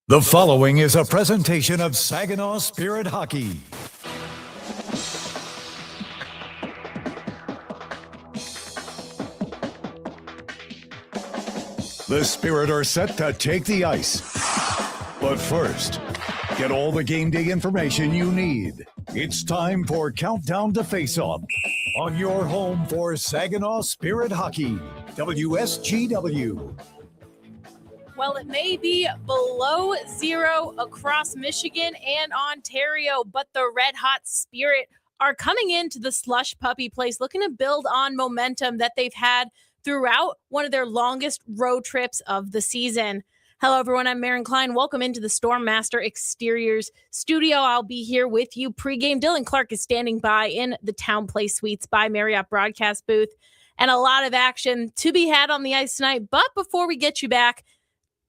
The following is a presentation of Saginaw Spirit Hockey. The Spirit are set to take the ice. But first, get all the game day information you need. It's time for Countdown to Face-Off on your home for Saginaw Spirit Hockey, WSGW. Well, it may be below zero across Michigan and Ontario, but the Red Hot Spirit are coming into the slush puppy place, looking to build on momentum that they've had throughout one of their longest road trips of the season. Hello, everyone. I'm Maren Klein. Welcome into the Stormmaster Exteriors studio. I'll be here with you pregame. Dylan Clark is standing by in the Town Place Suites by Marriott broadcast booth, and a lot of action to be had on the ice tonight. But before we get you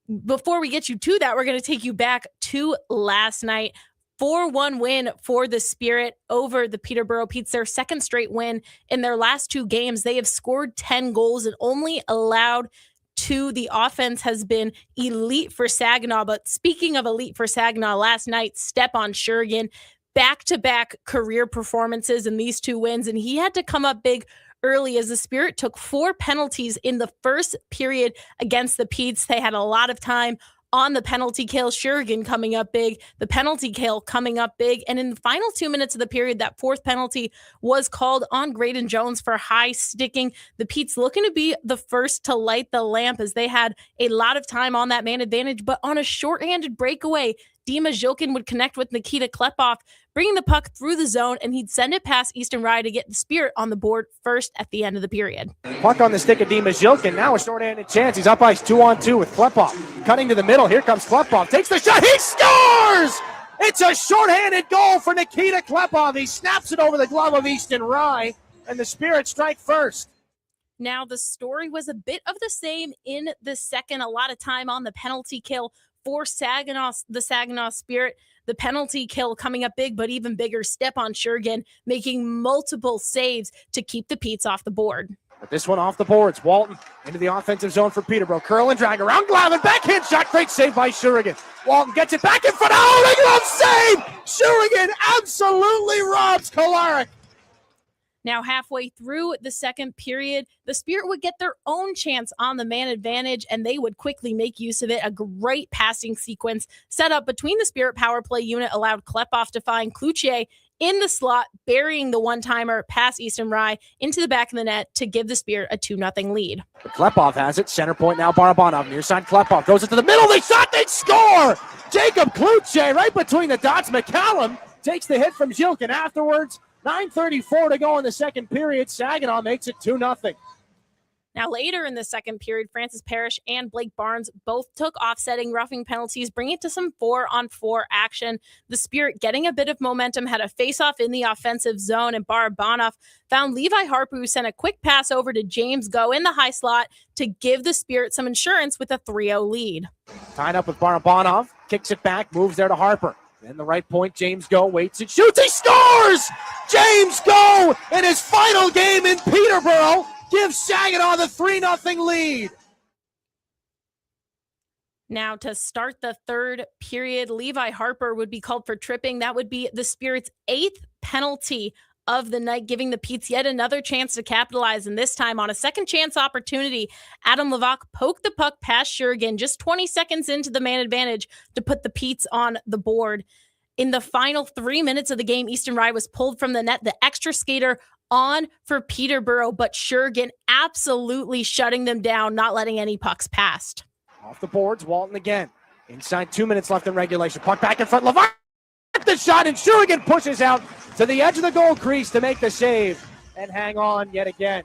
to that, we're going to take you back to last night. 4-1 win for the Spirit over the Peterborough Petes, their second straight win in their last two games. They have scored 10 goals and only allowed 2. The offense has been elite for Saginaw. But speaking of elite for Saginaw, last night, Stepan Shurigan, back-to-back career performances in these two wins, and he had to come up big early as the Spirit took 4 penalties in the first period against the Petes. They had a lot of time on the penalty kill. Shurigan coming up big, the penalty kill coming up big. And in the final 2 minutes of the period, that fourth penalty was called on Graydon Jones for high sticking. The Petes looking to be the first to light the lamp as they had a lot of time on that man advantage, but on a shorthanded breakaway, Dima Zhilkin would connect with Nikita Klepov, bringing the puck through the zone, and he'd send it past Easton Rye to get the Spirit on the board first at the end of the period. Puck on the stick of Dima Zhilkin. Now a short-handed chance. He's up ice 2-on-2 with Klepov. Cutting to the middle. Here comes Klepov. Takes the shot. He scores! It's a short-handed goal for Nikita Klepov. He snaps it over the glove of Easton Rye, and the Spirit strike first. Now, the story was a bit of the same in the second. A lot of time on the penalty kill for the Saginaw Spirit. The penalty kill coming up big, but even bigger, Stepan Shurigan making multiple saves to keep the Petes off the board. But this one off the boards. Walton into the offensive zone for Peterborough. Curl and drag around Glavin. Backhand shot. Great save by Shurigan. Walton gets it back in front. Oh, the glove save! Shurigan absolutely robs Kolarek. Now, halfway through the second period, the Spirit would get their own chance on the man advantage, and they would quickly make use of it. A great passing sequence set up between the Spirit power play unit allowed Klepov to find Cloutier in the slot, burying the one-timer past Easton Rye into the back of the net to give the Spirit a 2-0 lead. But Klepov has it. Center point now, Barabanov. Near side, Klepov goes into the middle. They shot, they score! Jacob Cloutier right between the dots. McCallum takes the hit from Zhilkin afterwards. 9:34 to go in the second period. Saginaw makes it 2-0. Now, later in the second period, Francis Parrish and Blake Barnes both took offsetting roughing penalties, bringing it to some 4-on-4 action. The Spirit getting a bit of momentum, had a face-off in the offensive zone, and Barabanov found Levi Harper, who sent a quick pass over to James Go in the high slot to give the Spirit some insurance with a 3-0 lead. Tied up with Barabanov, kicks it back, moves there to Harper. In the right point, James Go waits and shoots. He scores! James Go in his final game in Peterborough gives Saginaw the 3-0 lead. Now, to start the third period, Levi Harper would be called for tripping. That would be the Spirit's 8th penalty of the night, giving the Petes yet another chance to capitalize, and this time on a second chance opportunity, Adam Levac poked the puck past Shurigan just 20 seconds into the man advantage to put the Petes on the board. In the final 3 minutes of the game, Easton Rye was pulled from the net, the extra skater on for Peterborough, but Shurigan absolutely shutting them down, not letting any pucks past. Off the boards, Walton again. Inside 2 minutes left in regulation. Puck back in front, Levac the shot, and Shurigan pushes out to the edge of the goal crease to make the save and hang on yet again.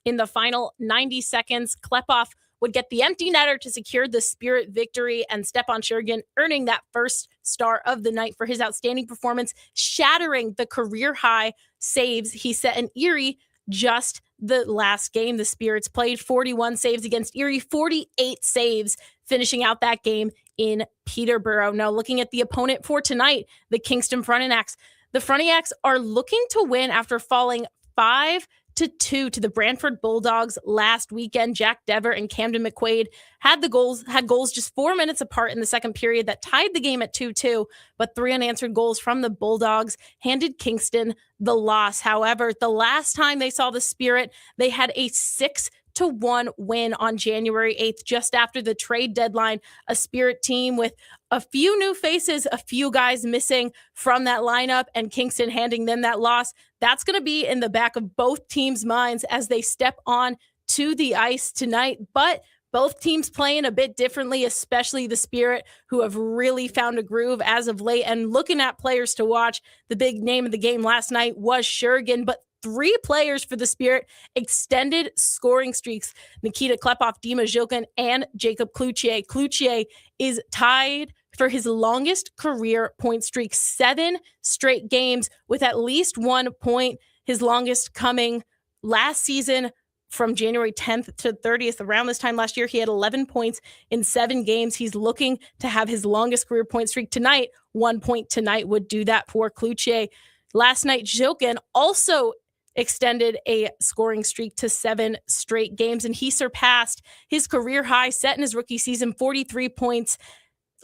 In the final 90 seconds, Klepov would get the empty netter to secure the Spirit victory, and Stepan Shurigan earning that first star of the night for his outstanding performance, shattering the career-high saves he set in Erie just the last game. The Spirits played 41 saves against Erie, 48 saves, finishing out that game in Peterborough. Now, looking at the opponent for tonight, the Kingston Frontenacs. The Frontenacs are looking to win after falling 5 8-2 to the Brantford Bulldogs last weekend. Jack Dever and Camden McQuaid had goals just 4 minutes apart in the second period that tied the game at 2-2, but 3 unanswered goals from the Bulldogs handed Kingston the loss. However, the last time they saw the Spirit, they had a 6-1 win on January 8th, just after the trade deadline. A Spirit team with a few new faces, a few guys missing from that lineup, and Kingston handing them that loss. That's going to be in the back of both teams' minds as they step on to the ice tonight. But both teams playing a bit differently, especially the Spirit, who have really found a groove as of late. And looking at players to watch, the big name of the game last night was Shurgan, but 3 players for the Spirit extended scoring streaks: Nikita Klepov, Dima Zhilkin, and Jacob Cloutier. Cloutier is tied for his longest career point streak, 7 straight games with at least 1 point, his longest coming last season from January 10th to 30th. Around this time last year, he had 11 points in 7 games. He's looking to have his longest career point streak tonight. 1 point tonight would do that for Cloutier. Last night, Zhilkin also extended a scoring streak to 7 straight games, and he surpassed his career high set in his rookie season, 43 points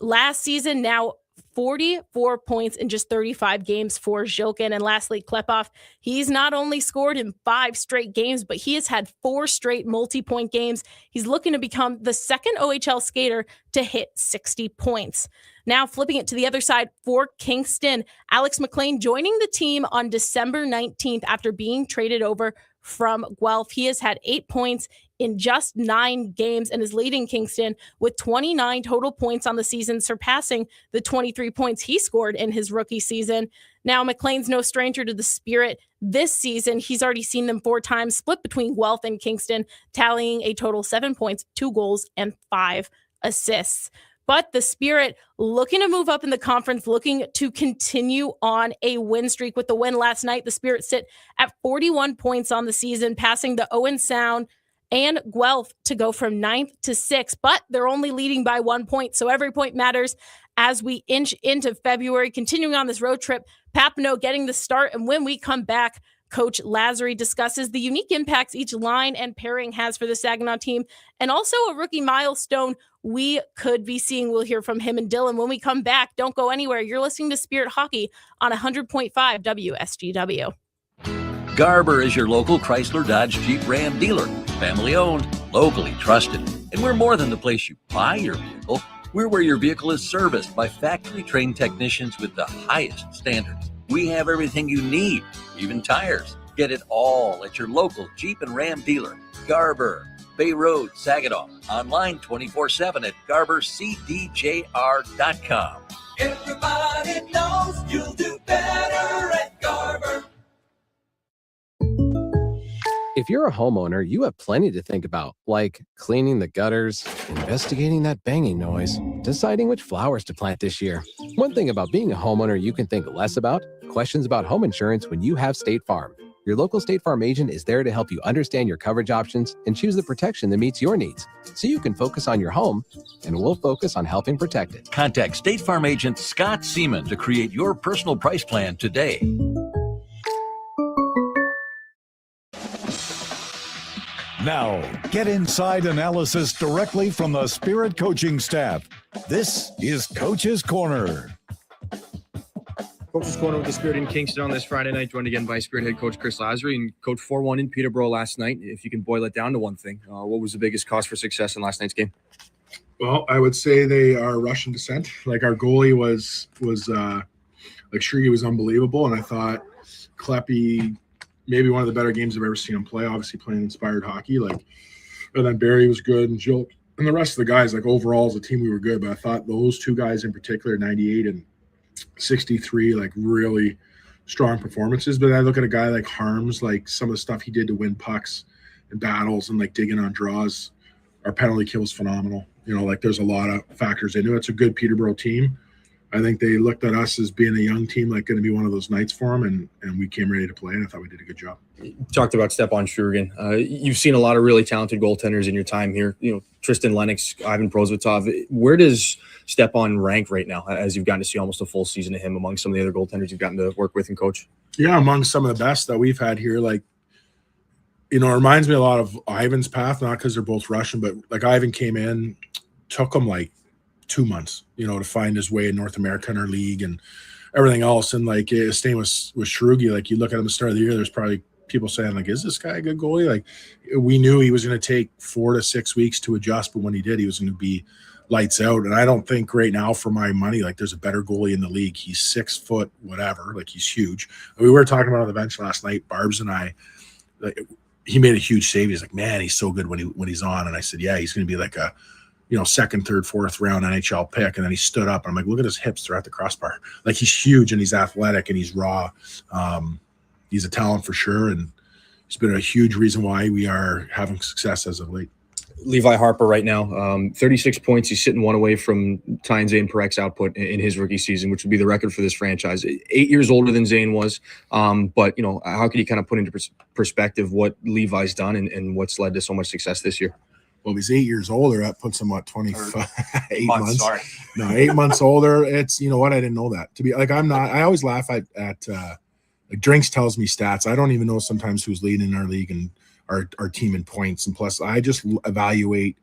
last season. Now 44 points in just 35 games for Zhilkin. And lastly, Klepov, he's not only scored in 5 straight games, but he has had 4 straight multi-point games. He's looking to become the second OHL skater to hit 60 points. Now flipping it to the other side for Kingston, Alex McLean joining the team on December 19th after being traded over from Guelph. He has had 8 points in just 9 games and is leading Kingston with 29 total points on the season, surpassing the 23 points he scored in his rookie season. Now, McLean's no stranger to the Spirit this season. He's already seen them 4 times, split between Guelph and Kingston, tallying a total 7 points, 2 goals, and 5 assists. But the Spirit looking to move up in the conference, looking to continue on a win streak. With the win last night, the Spirit sit at 41 points on the season, passing the Owen Sound and Guelph to go from 9th to 6th, but they're only leading by 1 point. So every point matters as we inch into February, continuing on this road trip. Papineau getting the start. And when we come back, Coach Lazary discusses the unique impacts each line and pairing has for the Saginaw team, and also a rookie milestone we could be seeing. We'll hear from him and Dylan when we come back. Don't go anywhere. You're listening to Spirit Hockey on 100.5 WSGW. Garber is your local Chrysler Dodge Jeep Ram dealer. Family owned, locally trusted. And we're more than the place you buy your vehicle. We're where your vehicle is serviced by factory-trained technicians with the highest standards. We have everything you need, even tires. Get it all at your local Jeep and Ram dealer. Garber, Bay Road, Saginaw. Online 24/7 at GarberCDJR.com. Everybody knows you'll do better at Garber. If you're a homeowner, you have plenty to think about, like cleaning the gutters, investigating that banging noise, deciding which flowers to plant this year. One thing about being a homeowner you can think less about: questions about home insurance when you have State Farm. Your local State Farm agent is there to help you understand your coverage options and choose the protection that meets your needs, so you can focus on your home, and we'll focus on helping protect it. Contact State Farm agent Scott Seaman to create your personal price plan today. Now, get inside analysis directly from the Spirit coaching staff. This is Coach's Corner. Coach's Corner with the Spirit in Kingston on this Friday night, joined again by Spirit head coach Chris Lazary and coach 4-1 in Peterborough last night. If you can boil it down to one thing, what was the biggest cause for success in last night's game? Well, I would say they are Russian descent. Like, our goalie was Shrigi was unbelievable, and I thought Kleppy, maybe one of the better games I've ever seen him play, obviously playing inspired hockey. And then Barry was good, and Jill and the rest of the guys, overall as a team, we were good. But I thought those 2 guys in particular, 98 and 63, really strong performances. But I look at a guy like Harms, some of the stuff he did to win pucks and battles and digging on draws. Our penalty kill was phenomenal. There's a lot of factors into it. It's a good Peterborough team. I think they looked at us as being a young team, going to be one of those nights for them, and we came ready to play, and I thought we did a good job. You talked about Stepan Shurgan. You've seen a lot of really talented goaltenders in your time here. Tristan Lennox, Ivan Prosvetov. Where does Stepan rank right now, as you've gotten to see almost a full season of him among some of the other goaltenders you've gotten to work with and coach? Yeah, among some of the best that we've had here. It reminds me a lot of Ivan's path, not because they're both Russian, but like Ivan came in, took him like 2 months, to find his way in North America in our league and everything else. And like his name was Shrugi. Like you look at him at the start of the year, there's probably people saying like, is this guy a good goalie? Like we knew he was going to take 4 to 6 weeks to adjust, but when he did, he was going to be lights out. And I don't think right now for my money, like there's a better goalie in the league. He's 6 foot, whatever. Like he's huge. We were talking about on the bench last night, Barbs and I, like he made a huge save. He's like, man, he's so good when he's on. And I said, yeah, he's going to be like a, second, third, fourth round NHL pick. And then he stood up and I'm like, look at his hips. They're at the crossbar. Like he's huge and he's athletic and he's raw. He's a talent for sure. And it's been a huge reason why we are having success as of late. Levi Harper right now, 36 points. He's sitting one away from tying Zane Parek's output in his rookie season, which would be the record for this franchise. 8 years older than Zane was. But, how could you kind of put into perspective what Levi's done and what's led to so much success this year? Well, he's 8 years older. That puts him 25, 8 months. Sorry. No, 8 months older. It's, I didn't know that. To be like, I always laugh at like Drinks tells me stats. I don't even know sometimes who's leading in our league and our team in points. And plus, I just evaluate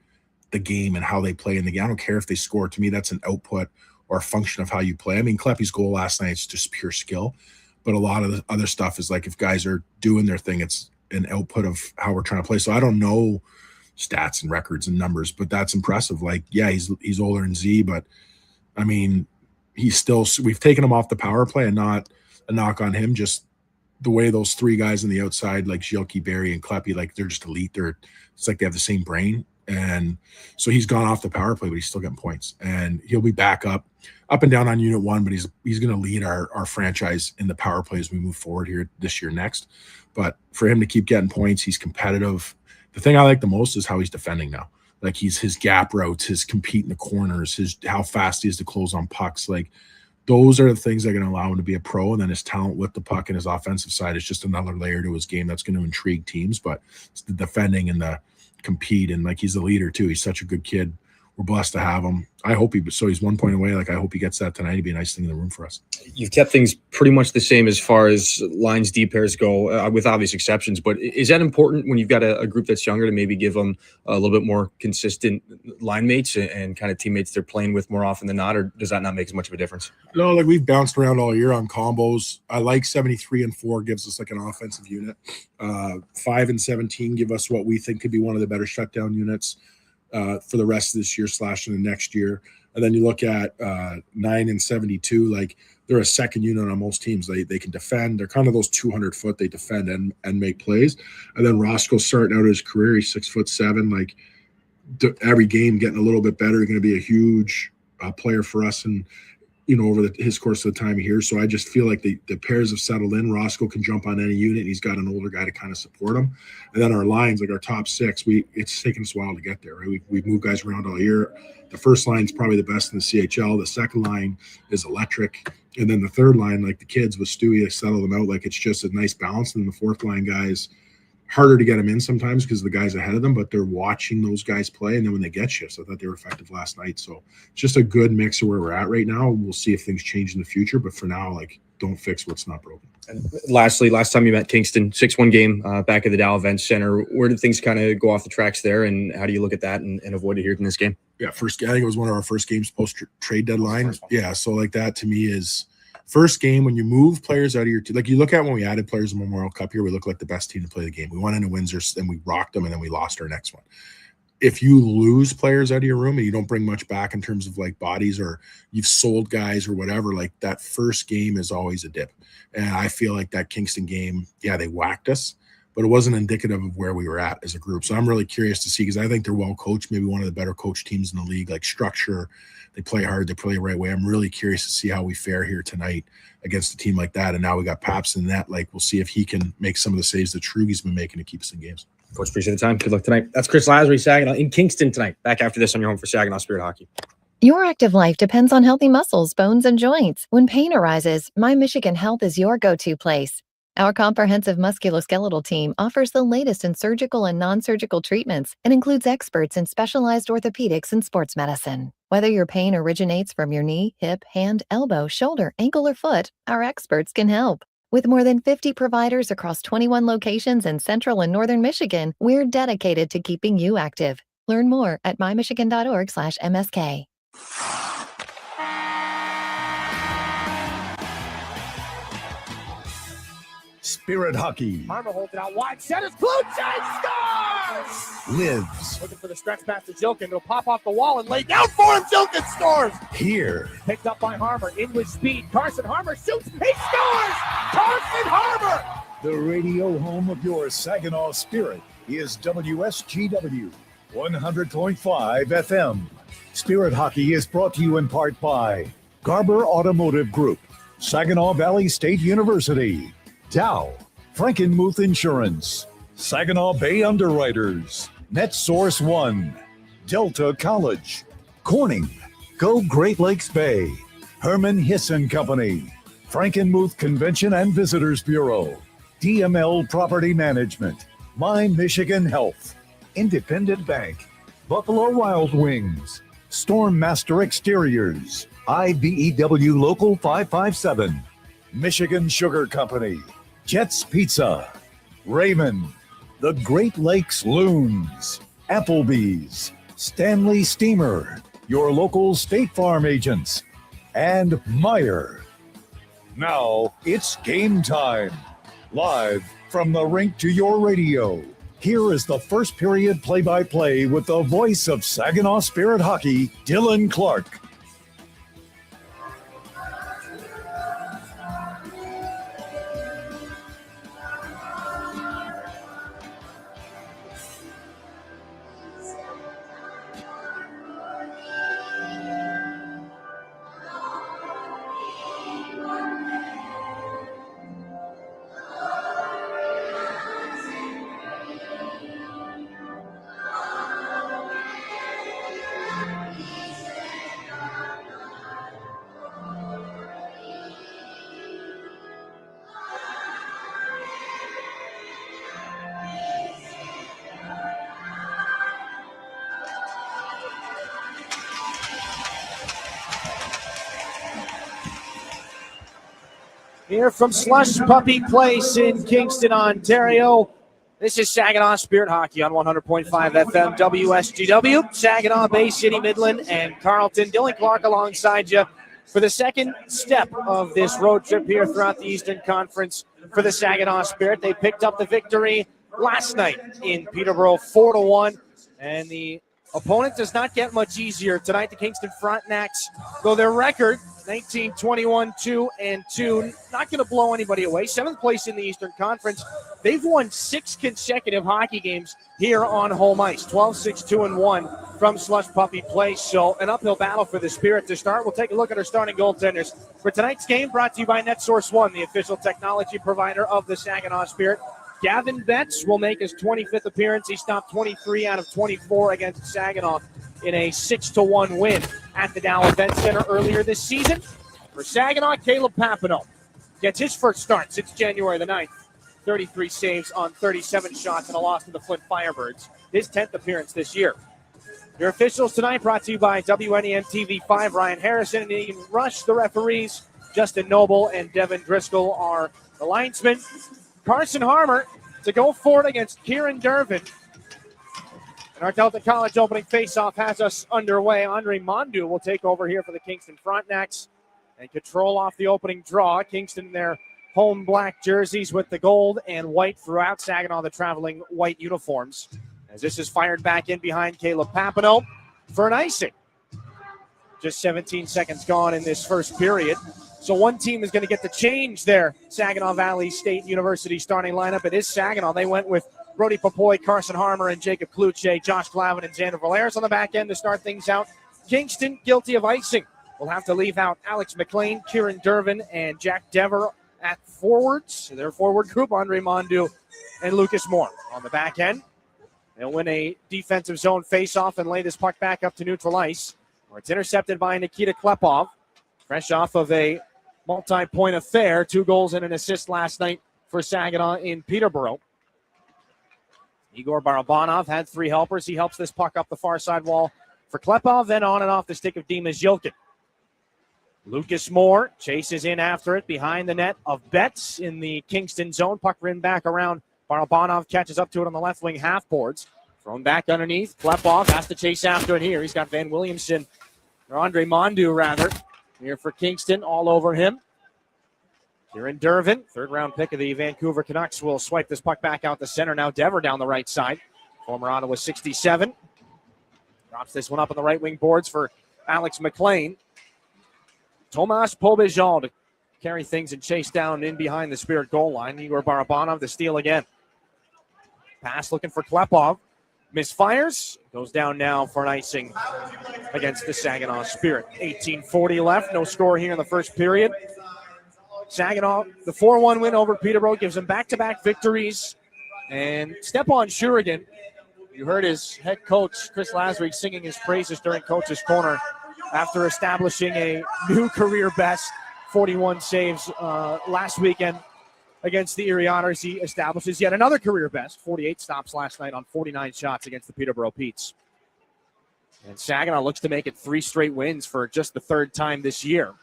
the game and how they play in the game. I don't care if they score. To me, that's an output or a function of how you play. I mean, Kleppy's goal last night is just pure skill. But a lot of the other stuff is like if guys are doing their thing, it's an output of how we're trying to play. So I don't know stats and records and numbers, but that's impressive. Like, yeah, he's older than Z, but I mean, we've taken him off the power play, and not a knock on him, just the way those 3 guys on the outside, like Zielke, Barry, and Kleppy, like they're just elite. It's like they have the same brain. And so he's gone off the power play, but he's still getting points. And he'll be back up and down on unit 1, but he's going to lead our franchise in the power play as we move forward here this year next. But for him to keep getting points, he's competitive. The thing I like the most is how he's defending now. Like his gap routes, his compete in the corners, how fast he is to close on pucks. Like those are the things that are going to allow him to be a pro. And then his talent with the puck and his offensive side is just another layer to his game that's going to intrigue teams. But it's the defending and the compete, and like he's a leader too. He's such a good kid. We're blessed to have him. I hope he's 1 point away. Like I hope he gets that tonight. It'd be a nice thing in the room for us. You've kept things pretty much the same as far as lines D pairs go, with obvious exceptions. But is that important when you've got a group that's younger to maybe give them a little bit more consistent line mates and kind of teammates they're playing with more often than not, or does that not make as much of a difference? No, like we've bounced around all year on combos. I like 73 and 4 gives us like an offensive unit. 5 and 17 give us what we think could be one of the better shutdown units for the rest of this year / in the next year. And then you look at 9 and 72, like they're a second unit on most teams. They can defend. They're kind of those 200-foot. They defend and make plays. And then Roscoe's starting out his career. He's 6'7". Like every game getting a little bit better. Going to be a huge player for us and over his course of the time here. So I just feel like the pairs have settled in. Roscoe can jump on any unit. And he's got an older guy to kind of support him. And then our lines, like our top 6, it's taken us a while to get there, right? We've moved guys around all year. The first line is probably the best in the CHL. The second line is electric. And then the third line, like the kids with Stewie, they settle them out. Like it's just a nice balance. And then the fourth line guys, harder to get them in sometimes because the guys ahead of them, but they're watching those guys play. And then when they get shifts, I thought they were effective last night. So just a good mix of where we're at right now. We'll see if things change in the future. But for now, like don't fix what's not broken. And lastly, last time you met Kingston, 6-1 game back at the Dow Event Center. Where did things kind of go off the tracks there? And how do you look at that and avoid it here in this game? Yeah, I think it was one of our first games post-trade deadline. Yeah, so like that to me is first game when you move players out of your team. Like you look at when we added players in Memorial Cup here, we look like the best team to play the game. We went into Windsor and we rocked them, and then we lost our next one. If you lose players out of your room and you don't bring much back in terms of like bodies or you've sold guys or whatever, like that first game is always a dip. And I feel like that Kingston game, yeah, they whacked us, but it wasn't indicative of where we were at as a group. So I'm really curious to see, because I think they're well coached, maybe one of the better coached teams in the league, like structure. They play hard, they play the right way. I'm really curious to see how we fare here tonight against a team like that. And now we got Paps in that. Like we'll see if he can make some of the saves that Trugy's been making to keep us in games. Coach, appreciate the time. Good luck tonight. That's Chris Lazary, Saginaw in Kingston tonight. Back after this on your home for Saginaw Spirit Hockey. Your active life depends on healthy muscles, bones, and joints. When pain arises, My Michigan Health is your go-to place. Our comprehensive musculoskeletal team offers the latest in surgical and non-surgical treatments and includes experts in specialized orthopedics and sports medicine. Whether your pain originates from your knee, hip, hand, elbow, shoulder, ankle, or foot, our experts can help. With more than 50 providers across 21 locations in central and northern Michigan, we're dedicated to keeping you active. Learn more at mymichigan.org/MSK. Spirit Hockey Harmer holds it out wide. Centers. Kluche scores! lives Looking for the stretch pass to Jilkin. It'll pop off the wall and lay down for him. Jilkin scores! here. Picked up by Harmer. In with speed. Carson Harmer shoots. He scores! Carson Harmer! The radio home of your Saginaw Spirit is WSGW 100.5 FM. Spirit Hockey is brought to you in part by Garber Automotive Group, Saginaw Valley State University, Dow, Frankenmuth Insurance, Saginaw Bay Underwriters, NetSource One, Delta College, Corning, Go Great Lakes Bay, Herman Hisson Company, Frankenmuth Convention and Visitors Bureau, DML Property Management, My Michigan Health, Independent Bank, Buffalo Wild Wings, Stormmaster Exteriors, IBEW Local 557, Michigan Sugar Company, Jets Pizza, Raymond, the Great Lakes Loons, Applebee's, Stanley Steamer, your local State Farm agents, and Meyer. Now it's game time. Live from the rink to your radio. Here is the first period play-by-play with the voice of Saginaw Spirit Hockey, Dylan Clark. Here from Slush Puppy Place in Kingston, Ontario. This is Saginaw Spirit Hockey on 100.5 FM WSGW. Saginaw, Bay City, Midland, and Carleton. Dylan Clark alongside you for the second step of this road trip here throughout the Eastern Conference for the Saginaw Spirit. They picked up the victory last night in Peterborough, 4-1, and the opponent does not get much easier tonight. The Kingston Frontenacs, though their record 19-21-2-2, not going to blow anybody away. 7th place in the Eastern Conference. They've won 6 consecutive hockey games here on home ice. 12-6-2-1 from Slush Puppy Place. So an uphill battle for the Spirit to start. We'll take a look at our starting goaltenders for tonight's game. Brought to you by NetSource One, the official technology provider of the Saginaw Spirit. Gavin Betts will make his 25th appearance. He stopped 23 out of 24 against Saginaw in a 6-1 win at the Dow Event Center earlier this season. For Saginaw, Caleb Papineau gets his first start since January the 9th. 33 saves on 37 shots and a loss to the Flint Firebirds. His 10th appearance this year. Your officials tonight brought to you by WNEM TV5. Ryan Harrison and Ian Rush, the referees. Justin Noble and Devin Driscoll are the linesmen. Carson Harmer to go for it against Kieran Dervin. And our Delta College opening faceoff has us underway. Andre Mondu will take over here for the Kingston Frontenacs and control off the opening draw. Kingston in their home black jerseys with the gold and white throughout. Saginaw, the traveling white uniforms. As this is fired back in behind Caleb Papineau for an icing. Just 17 seconds gone in this first period. So one team is going to get the change there. Saginaw Valley State University starting lineup. It is Saginaw. They went with Brody Popoy, Carson Harmer, and Jacob Kluche, Josh Glavin, and Xander Valeris on the back end to start things out. Kingston guilty of icing. We'll have to leave out Alex McLean, Kieran Dervin, and Jack Dever at forwards. Their forward group, Andre Mondu and Lucas Moore on the back end. They'll win a defensive zone faceoff and lay this puck back up to neutral ice, where it's intercepted by Nikita Klepov, fresh off of a multi-point affair. 2 goals and an assist last night for Saginaw in Peterborough. Igor Barabanov had 3 helpers. He helps this puck up the far side wall for Klepov, then on and off the stick of Dimas Yilkin. Lucas Moore chases in after it behind the net of Betts in the Kingston zone. Puck rin back around. Barabanov catches up to it on the left wing half boards. Thrown back underneath. Klepov has to chase after it here. He's got Van Williamson, or Andre Mondu rather, here for Kingston all over him. Kieran Dervin, third-round pick of the Vancouver Canucks, will swipe this puck back out the center. Now Dever down the right side. Former Ottawa 67. Drops this one up on the right wing boards for Alex McLean. Tomas Pobejal to carry things and chase down in behind the Spirit goal line. Igor Barabanov, the steal again. Pass looking for Klepov. Misfires. Goes down now for an icing against the Saginaw Spirit. 18:40 left. No score here in the first period. Saginaw, the 4-1 win over Peterborough gives them back-to-back victories. And Stepan Shurigan, you heard his head coach, Chris Lazary, singing his praises during Coach's Corner after establishing a new career best, 41 saves last weekend against the Erie Otters. He establishes yet another career best, 48 stops last night on 49 shots against the Peterborough Petes. And Saginaw looks to make it 3 straight wins for just the third time this year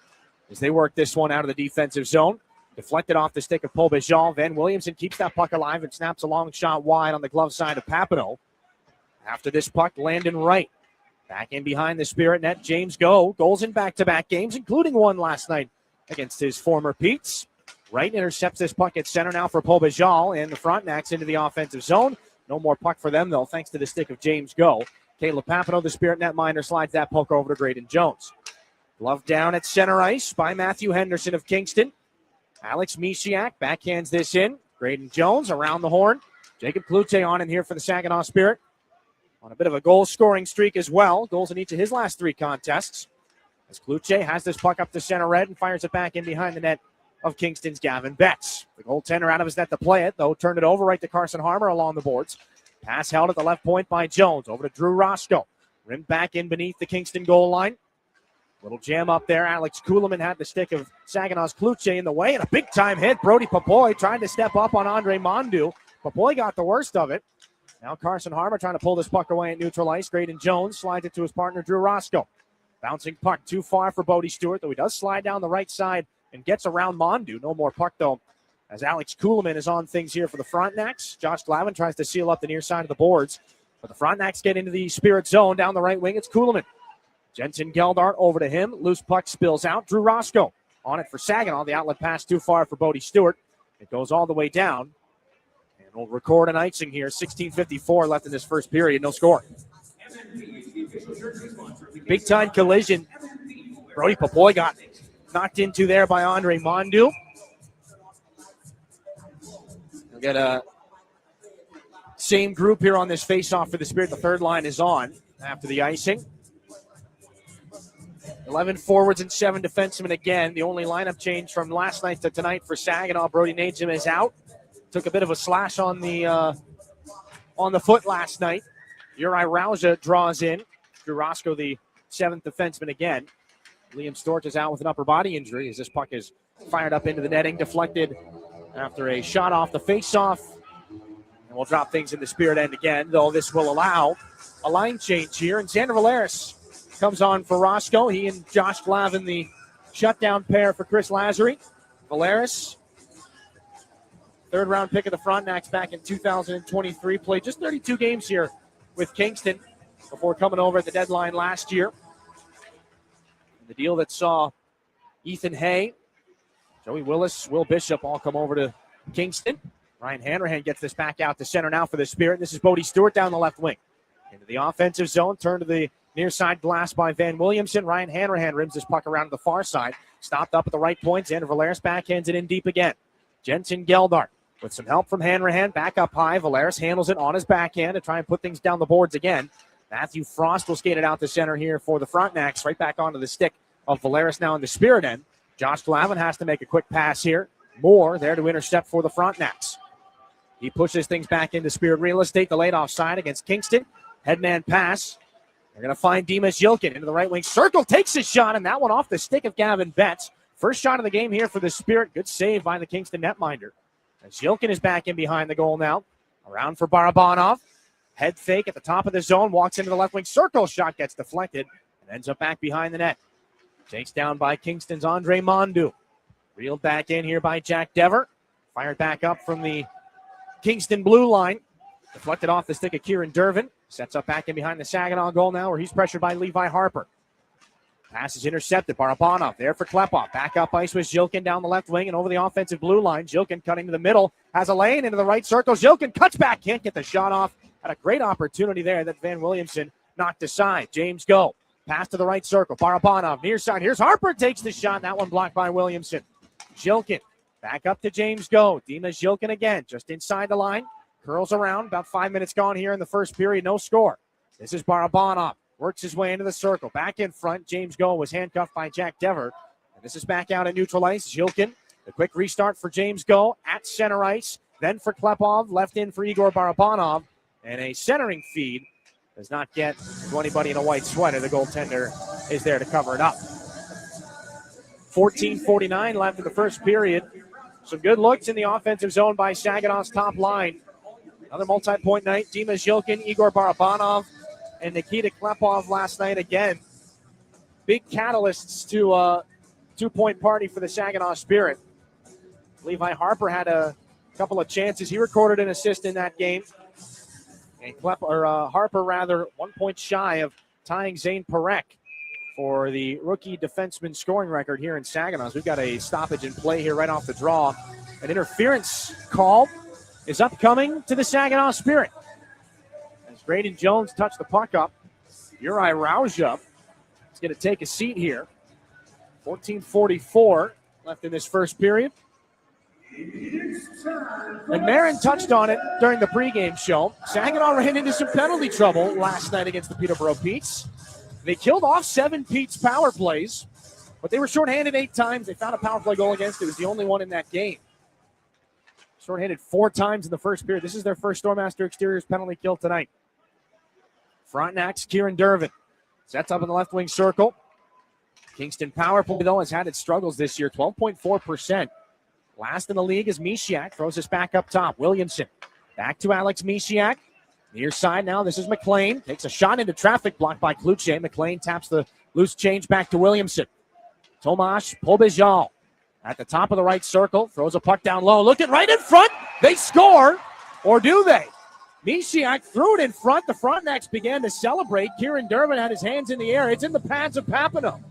as they work this one out of the defensive zone. Deflected off the stick of Pobejal. Van Williamson keeps that puck alive and snaps a long shot wide on the glove side of Papineau. After this puck, Landon Wright. Back in behind the Spirit net, James Go. Goals in back-to-back games, including one last night against his former Petes. Wright intercepts this puck at center now for Pobejal, and the Frontenacs into the offensive zone. No more puck for them, though, thanks to the stick of James Go. Caleb Papineau, the Spirit netminder, slides that puck over to Graydon Jones. Glove down at center ice by Matthew Henderson of Kingston. Alex Misiak backhands this in. Graydon Jones around the horn. Jacob Klute on in here for the Saginaw Spirit. On a bit of a goal-scoring streak as well. Goals in each of his last 3 contests. As Klute has this puck up to center red and fires it back in behind the net of Kingston's Gavin Betts. The goaltender out of his net to play it, though. Turned it over right to Carson Harmer along the boards. Pass held at the left point by Jones. Over to Drew Roscoe. Rimmed back in beneath the Kingston goal line. Little jam up there. Alex Kuhlman had the stick of Saginaw's Klute in the way, and a big-time hit. Brody Papoy trying to step up on Andre Mondu. Papoy got the worst of it. Now Carson Harmer trying to pull this puck away at neutral ice. Graydon Jones slides it to his partner, Drew Roscoe. Bouncing puck too far for Bodie Stewart, though he does slide down the right side and gets around Mondu. No more puck, though, as Alex Kuhlman is on things here for the Frontenacs. Josh Glavin tries to seal up the near side of the boards, but the Frontenacs get into the Spirit zone down the right wing. It's Kuhlman. Jensen Geldart over to him. Loose puck spills out. Drew Roscoe on it for Saginaw. The outlet pass too far for Bodie Stewart. It goes all the way down. And we'll record an icing here. 16:54 left in this first period. No score. Big time collision. Brody Papoy got knocked into there by Andre Mondu. We'll get a same group here on this face-off for the Spirit. The third line is on after the icing. 11 forwards and 7 defensemen again. The only lineup change from last night to tonight for Saginaw. Brody Najim is out. Took a bit of a slash on the foot last night. Uri Rauja draws in. Drew Roscoe, the 7th defenseman again. Liam Storch is out with an upper body injury as this puck is fired up into the netting. Deflected after a shot off the face-off. And we'll drop things in the Spirit end again, though this will allow a line change here. And Xander Valeris comes on for Roscoe. He and Josh Glavin, the shutdown pair for Chris Lazary. Valeris, third-round pick of the Frontenacs back in 2023. Played just 32 games here with Kingston before coming over at the deadline last year. The deal that saw Ethan Hay, Joey Willis, Will Bishop all come over to Kingston. Ryan Hanrahan gets this back out to center now for the Spirit. This is Bodie Stewart down the left wing. Into the offensive zone, turn to the near side glass by Van Williamson. Ryan Hanrahan rims this puck around to the far side. Stopped up at the right point. Xander Valeris backhands it in deep again. Jensen Geldart with some help from Hanrahan. Back up high. Valeris handles it on his backhand to try and put things down the boards again. Matthew Frost will skate it out to center here for the Frontenacs. Right back onto the stick of Valeris now in the Spirit end. Josh Glavin has to make a quick pass here. Moore there to intercept for the Frontenacs. He pushes things back into Spirit real estate. The laid offside against Kingston. Headman pass. They're going to find Dimas Yilkin into the right wing circle. Takes his shot, and that one off the stick of Gavin Betts. First shot of the game here for the Spirit. Good save by the Kingston netminder. As Yilkin is back in behind the goal now. Around for Barabanov. Head fake at the top of the zone. Walks into the left wing circle. Shot gets deflected and ends up back behind the net. Takes down by Kingston's Andre Mondu. Reeled back in here by Jack Dever. Fired back up from the Kingston blue line. Deflected off the stick of Kieran Dervin. Sets up back in behind the Saginaw goal now where he's pressured by Levi Harper. Pass is intercepted. Barabanov there for Klepov. Back up ice with Zhilkin down the left wing and over the offensive blue line. Zhilkin cutting to the middle. Has a lane into the right circle. Zhilkin cuts back. Can't get the shot off. Had a great opportunity there that Van Williamson knocked aside. James Go. Pass to the right circle. Barabanov near side. Here's Harper. Takes the shot. That one blocked by Williamson. Zhilkin back up to James Go. Dima Zhilkin again. Just inside the line. Curls around. About 5 minutes gone here in the first period. No score. This is Barabanov. Works his way into the circle. Back in front. James Go was handcuffed by Jack Dever. And this is back out at neutral ice. Zhilkin. The quick restart for James Go at center ice. Then for Klepov. Left in for Igor Barabanov. And a centering feed does not get to anybody in a white sweater. The goaltender is there to cover it up. 14:49 left in the first period. Some good looks in the offensive zone by Saginaw's top line. Another multi-point night. Dima Zhilkin, Igor Barabanov, and Nikita Klepov last night again. Big catalysts to a two-point party for the Saginaw Spirit. Levi Harper had a couple of chances. He recorded an assist in that game. And Harper, 1 point shy of tying Zane Parek for the rookie defenseman scoring record here in Saginaw. We've got a stoppage in play here right off the draw. An interference call is upcoming to the Saginaw Spirit. As Braden Jones touched the puck up, Uri Rauja is going to take a seat here. 14:44 left in this first period. And Marin touched on it during the pregame show. Saginaw ran into some penalty trouble last night against the Peterborough Petes. They killed off 7 Petes power plays, but they were shorthanded 8 times. They found a power play goal against it. It was the only one in that game. Shorthanded 4 times in the first period. This is their first Stormmaster Exteriors penalty kill tonight. Frontenacs, Kieran Dervin sets up in the left wing circle. Kingston power play, though, has had its struggles this year, 12.4%. Last in the league is Mishiak. Throws this back up top. Williamson back to Alex Mishiak. Near side now. This is McLean. Takes a shot into traffic, blocked by Kluche. McLean taps the loose change back to Williamson. Tomasz Pobejal at the top of the right circle. Throws a puck down low. Looking right in front. They score. Or do they? Mishiak threw it in front. The Frontenacs began to celebrate. Kieran Dervin had his hands in the air. It's in the pads of Papineau.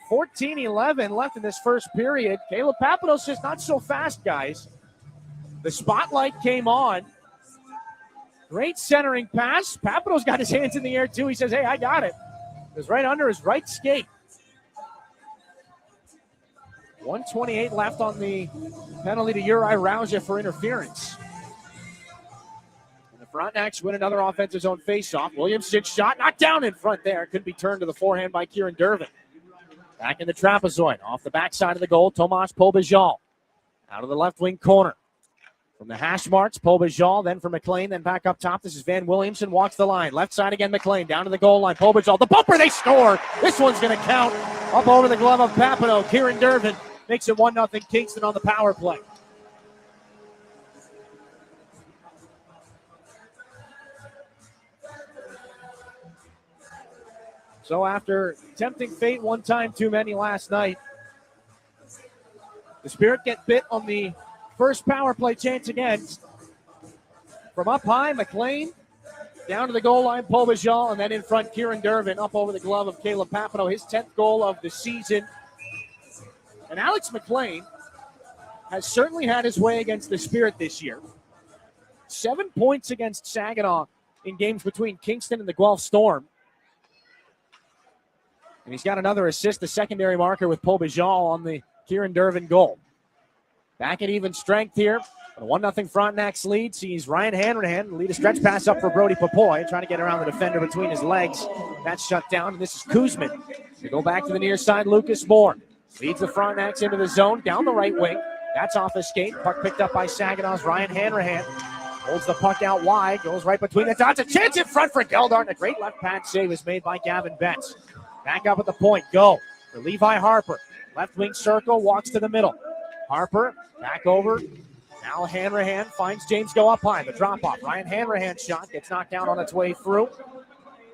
14:11 left in this first period. Caleb Papineau's just not so fast, guys. The spotlight came on. Great centering pass. Papineau's got his hands in the air, too. He says, hey, I got it. It was right under his right skate. 1:28 left on the penalty to Uri Rauja for interference. And the Frontenacs win another offensive zone faceoff. Williamson shot, knocked down in front there. Could be turned to the forehand by Kieran Dervin. Back in the trapezoid. Off the backside of the goal, Tomasz Pobejal. Out of the left wing corner. From the hash marks, Pobejal, then for McLean, then back up top. This is Van Williamson, walks the line. Left side again, McLean, down to the goal line. Pobejal, the bumper, they score. This one's going to count. Up over the glove of Papineau. Kieran Dervin makes it 1-0 Kingston on the power play. So after tempting fate one time too many last night, the Spirit get bit on the first power play chance again. From up high, McLean, down to the goal line, Pobejal, and then in front, Kieran Dervin, up over the glove of Caleb Papineau, his 10th goal of the season. And Alex McLean has certainly had his way against the Spirit this year. 7 points against Saginaw in games between Kingston and the Guelph Storm. And he's got another assist, the secondary marker with Pobejal on the Kieran Dervin goal. Back at even strength here. A 1-0 Frontenacs lead. Sees Ryan Hanrahan lead a stretch pass up for Brody Popoy, trying to get around the defender between his legs. That's shut down, and this is Kuzman. They go back to the near side. Lucas Moore leads the Frontenacs into the zone, down the right wing. That's off the skate. Puck picked up by Saginaw's Ryan Hanrahan. Holds the puck out wide, goes right between the dots. A chance in front for Geldart, and a great left pad save is made by Gavin Betts. Back up at the point. Go for Levi Harper. Left wing circle, walks to the middle. Harper back over. Now Hanrahan finds James Go up high. The drop off. Ryan Hanrahan's shot gets knocked down on its way through.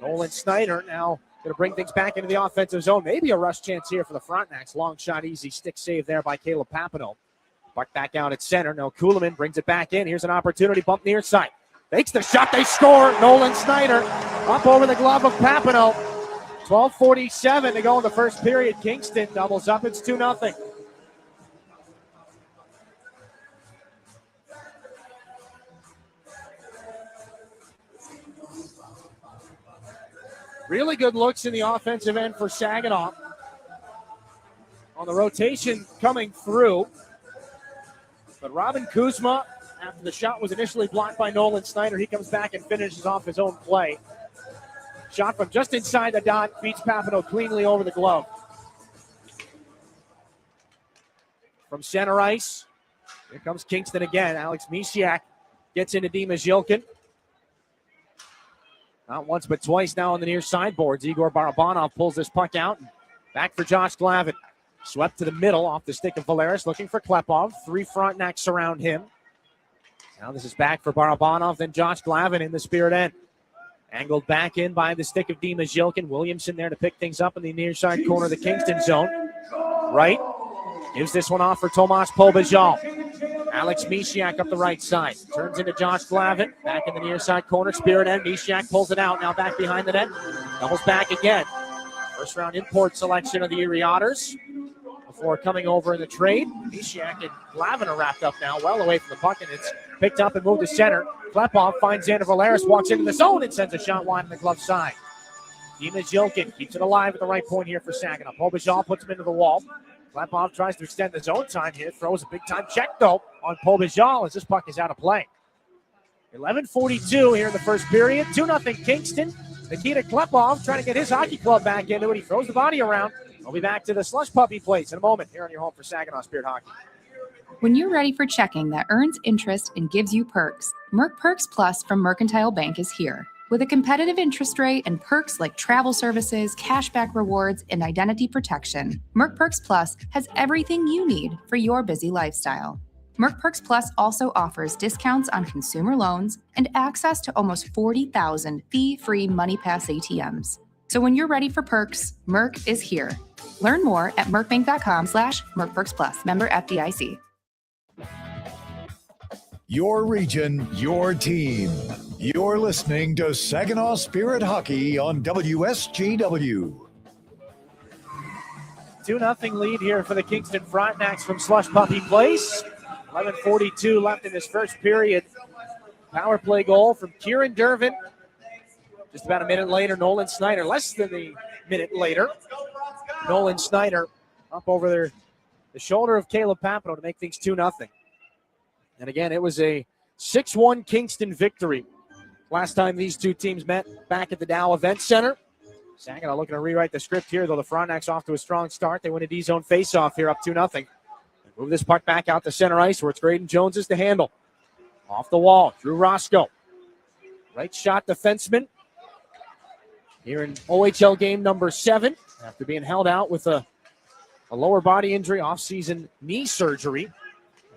Nolan Snyder now Going to bring things back into the offensive zone. Maybe a rush chance here for the Frontenacs. Long shot, easy stick save there by Caleb Papineau. Puck back out at center. Now Kuhlman brings it back in. Here's an opportunity. Bump near side. Takes the shot. They score. Nolan Snyder up over the glove of Papineau. 12:47 to go in the first period. Kingston doubles up. It's 2-0. Really good looks in the offensive end for Saginaw. On the rotation coming through. But Robin Kuzma, after the shot was initially blocked by Nolan Snyder, he comes back and finishes off his own play. Shot from just inside the dot, beats Papineau cleanly over the glove. From center ice, here comes Kingston again. Alex Misiak gets into Dimas Yilkin. Not once but twice now on the near sideboards. Igor Barabanov pulls this puck out. Back for Josh Glavin. Swept to the middle off the stick of Valeris, looking for Klepov. 3 Frontenacs surround him. Now this is back for Barabanov, then Josh Glavin in the Spirit end. Angled back in by the stick of Dimas Yilkin. Williamson there to pick things up in the near side corner of the Kingston zone. Right. Gives this one off for Tomas Pobajal. Alex Misiak up the right side. Turns into Josh Glavin. Back in the near side corner. Spirit end. Misiak pulls it out. Now back behind the net. Doubles back again. First round import selection of the Erie Otters. Before coming over in the trade. Misiak and Glavin are wrapped up now. Well away from the puck. And it's picked up and moved to center. Klepov finds Xander Valeris. Walks into the zone and sends a shot wide on the glove side. Dimas Yilkin keeps it alive at the right point here for Saginaw. Pobajal puts him into the wall. Klepov tries to extend the zone time here. Throws a big-time check, though, on Pobajal as this puck is out of play. 11:42 here in the first period. 2-0 Kingston. Nikita Klepov trying to get his hockey club back into it. He throws the body around. We'll be back to the slush puppy place in a moment here on your home for Saginaw Spirit Hockey. When you're ready for checking that earns interest and gives you perks, Merc Perks Plus from Mercantile Bank is here. With a competitive interest rate and perks like travel services, cashback rewards, and identity protection, Merc Perks Plus has everything you need for your busy lifestyle. Merc Perks Plus also offers discounts on consumer loans and access to almost 40,000 fee-free MoneyPass ATMs. So when you're ready for perks, Merc is here. Learn more at mercbank.com/mercperksplus. Member FDIC. Your region, your team. You're listening to Saginaw Spirit Hockey on WSGW. 2-0 lead here for the Kingston Frontenacs from Slush Puppy Place. 11:42 left in this first period. Power play goal from Kieran Dervin. Just about a minute later, Nolan Snyder, less than a minute later. Nolan Snyder up over the shoulder of Caleb Papineau to make things 2-0. And again, it was a 6-1 Kingston victory. Last time these two teams met back at the Dow Event Center. Saginaw looking to rewrite the script here, though the Frontenacs off to a strong start. They win a D-zone face-off here up 2-0. Move this puck back out to center ice where it's Graydon Jones to handle. Off the wall, Drew Roscoe. Right shot defenseman. Here in OHL game number 7, after being held out with a lower body injury, off-season knee surgery.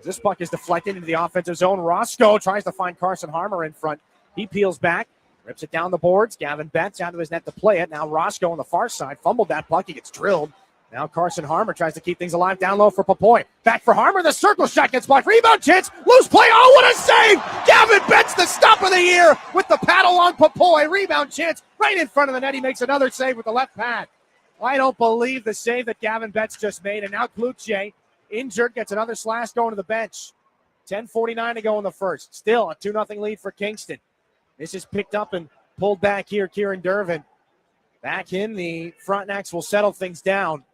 This puck is deflected into the offensive zone. Roscoe tries to find Carson Harmer in front. He peels back, rips it down the boards. Gavin Betts out to his net to play it. Now Roscoe on the far side fumbled that puck. He gets drilled. Now Carson Harmer tries to keep things alive down low for Popoy. Back for Harmer. The circle shot gets blocked. Rebound chance. Loose play. Oh, what a save! Gavin Betts, the stop of the year with the paddle on Popoy. Rebound chance right in front of the net. He makes another save with the left pad. I don't believe the save that Gavin Betts just made. And now Kluche, injured, gets another slash going to the bench. 10:49 to go in the first. Still a 2-0 lead for Kingston. This is picked up and pulled back here. Kieran Dervin back in. The Frontenacs will settle things down.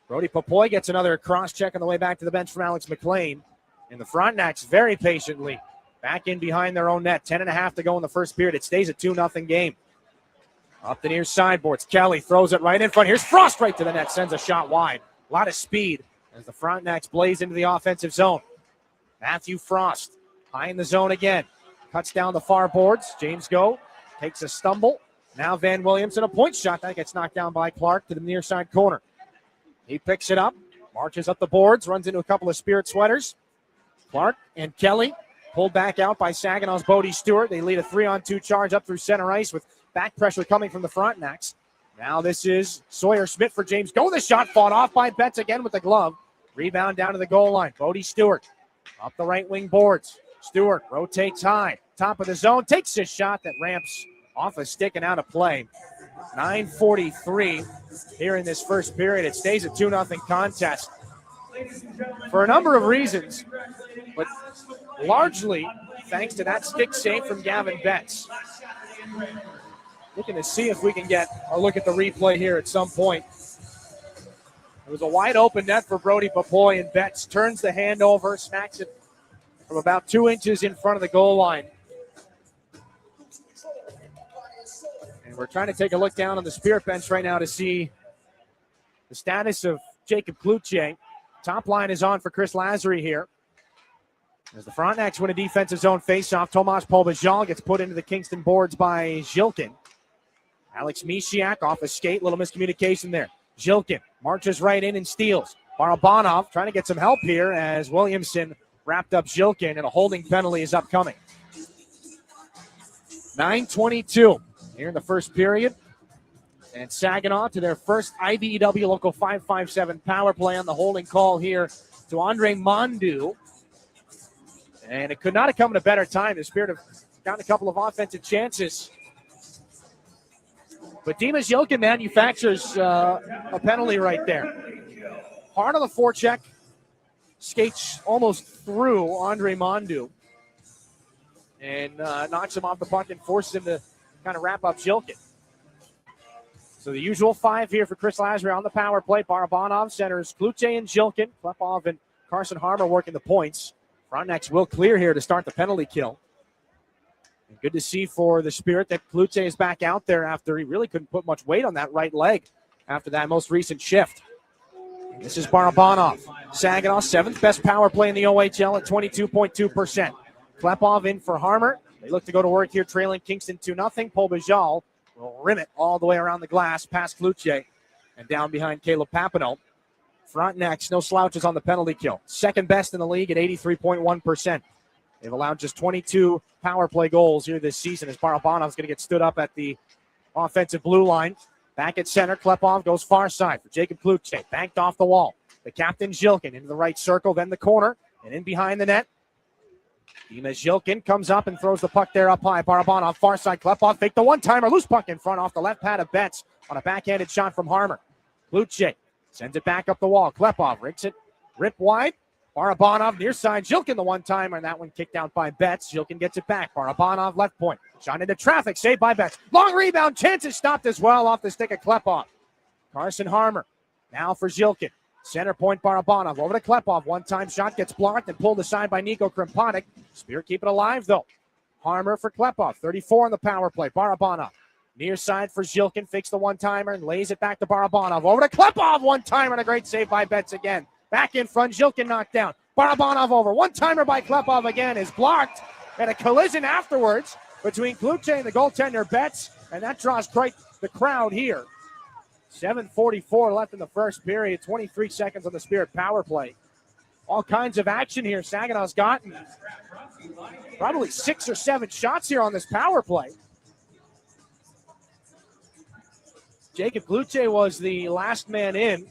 Brody Popoy gets another cross check on the way back to the bench from Alex McLean. And the Frontenacs very patiently back in behind their own net. 10.5 to go in the first period. It stays a 2-0 game. Up the near sideboards. Kelly throws it right in front. Here's Frost right to the net. Sends a shot wide. A lot of speed as the Frontenacs blaze into the offensive zone. Matthew Frost high in the zone again. Cuts down the far boards. James Go takes a stumble. Now Van Williamson, a point shot. That gets knocked down by Clark to the near side corner. He picks it up, marches up the boards, runs into a couple of Spirit sweaters. Clark and Kelly pulled back out by Saginaw's Bodie Stewart. They lead a 3-on-2 charge up through center ice with Back pressure coming from the Frontenacs. Now this is Sawyer Smith for James. Go the shot, fought off by Betts again with the glove. Rebound down to the goal line. Bodie Stewart up the right wing boards. Stewart rotates high. Top of the zone. Takes a shot that ramps off a stick and out of play. 9:43 here in this first period. It stays a 2-0 contest for a number of reasons, but largely thanks to that stick save from Gavin Betts. Looking to see if we can get a look at the replay here at some point. It was a wide open net for Brody Papoy, and Betts turns the hand over, smacks it from about 2 inches in front of the goal line. And we're trying to take a look down on the Spirit bench right now to see the status of Jacob Cloutier. Top line is on for Chris Lazary here. As the Frontenacs win a defensive zone faceoff, Tomas Polbajal gets put into the Kingston boards by Zhilkin. Alex Mishiak off a skate, little miscommunication there. Zhilkin marches right in and steals. Barabanov trying to get some help here as Williamson wrapped up Zhilkin, and a holding penalty is upcoming. 9:22 here in the first period. And Saginaw to their first IBEW Local 557 power play on the holding call here to Andre Mondu. And it could not have come at a better time. The Spirit have gotten a couple of offensive chances. But Dimas Jokin manufactures a penalty right there. Hard on the forecheck. Skates almost through Andre Mondu. And knocks him off the puck and forces him to kind of wrap up Zhilkin. So the usual five here for Chris Lazary on the power play. Barabanov centers Cloutier and Zhilkin. Klepov and Carson Harmer working the points. Frontenacs will clear here to start the penalty kill. And good to see for the Spirit that Cloutier is back out there after he really couldn't put much weight on that right leg after that most recent shift. This is Barabanov. Saginaw, seventh best power play in the OHL at 22.2%. Klepov in for Harmer. They look to go to work here, trailing Kingston 2-0. Polbajal will rim it all the way around the glass past Cloutier and down behind Caleb Papineau. Frontenacs, no slouches on the penalty kill. Second best in the league at 83.1%. They've allowed just 22 power play goals here this season as Barabanov's going to get stood up at the offensive blue line. Back at center, Klepov goes far side for Jacob Cloutier. Banked off the wall. The captain, Zhilkin, into the right circle, then the corner, and in behind the net. Dimas Zhilkin comes up and throws the puck there up high. Barabanov, far side. Klepov fake the one-timer. Loose puck in front off the left pad of Betts on a backhanded shot from Harmer. Cloutier sends it back up the wall. Klepov rigs it. Rip wide. Barabanov near side. Zhilkin the one-timer, and that one kicked out by Betts. Zhilkin gets it back. Barabanov left point. Shot into traffic. Saved by Betts. Long rebound. Chances stopped as well off the stick of Klepov. Carson Harmer now for Zhilkin. Center point Barabanov over to Klepov. One-time shot gets blocked and pulled aside by Nico Krimponic. Spirit keep it alive, though. Harmer for Klepov. 34 on the power play. Barabanov. Near side for Zhilkin. Fakes the one-timer and lays it back to Barabanov. Over to Klepov. One-timer and a great save by Betts again. Back in front. Zhilkin knocked down. Barabanov over. One-timer by Klepov again is blocked. And a collision afterwards between Cloutier and the goaltender Betts. And that draws quite the crowd here. 7:44 left in the first period. 23 seconds on the Spirit power play. All kinds of action here. Saginaw's gotten probably 6 or 7 shots here on this power play. Jacob Cloutier was the last man in.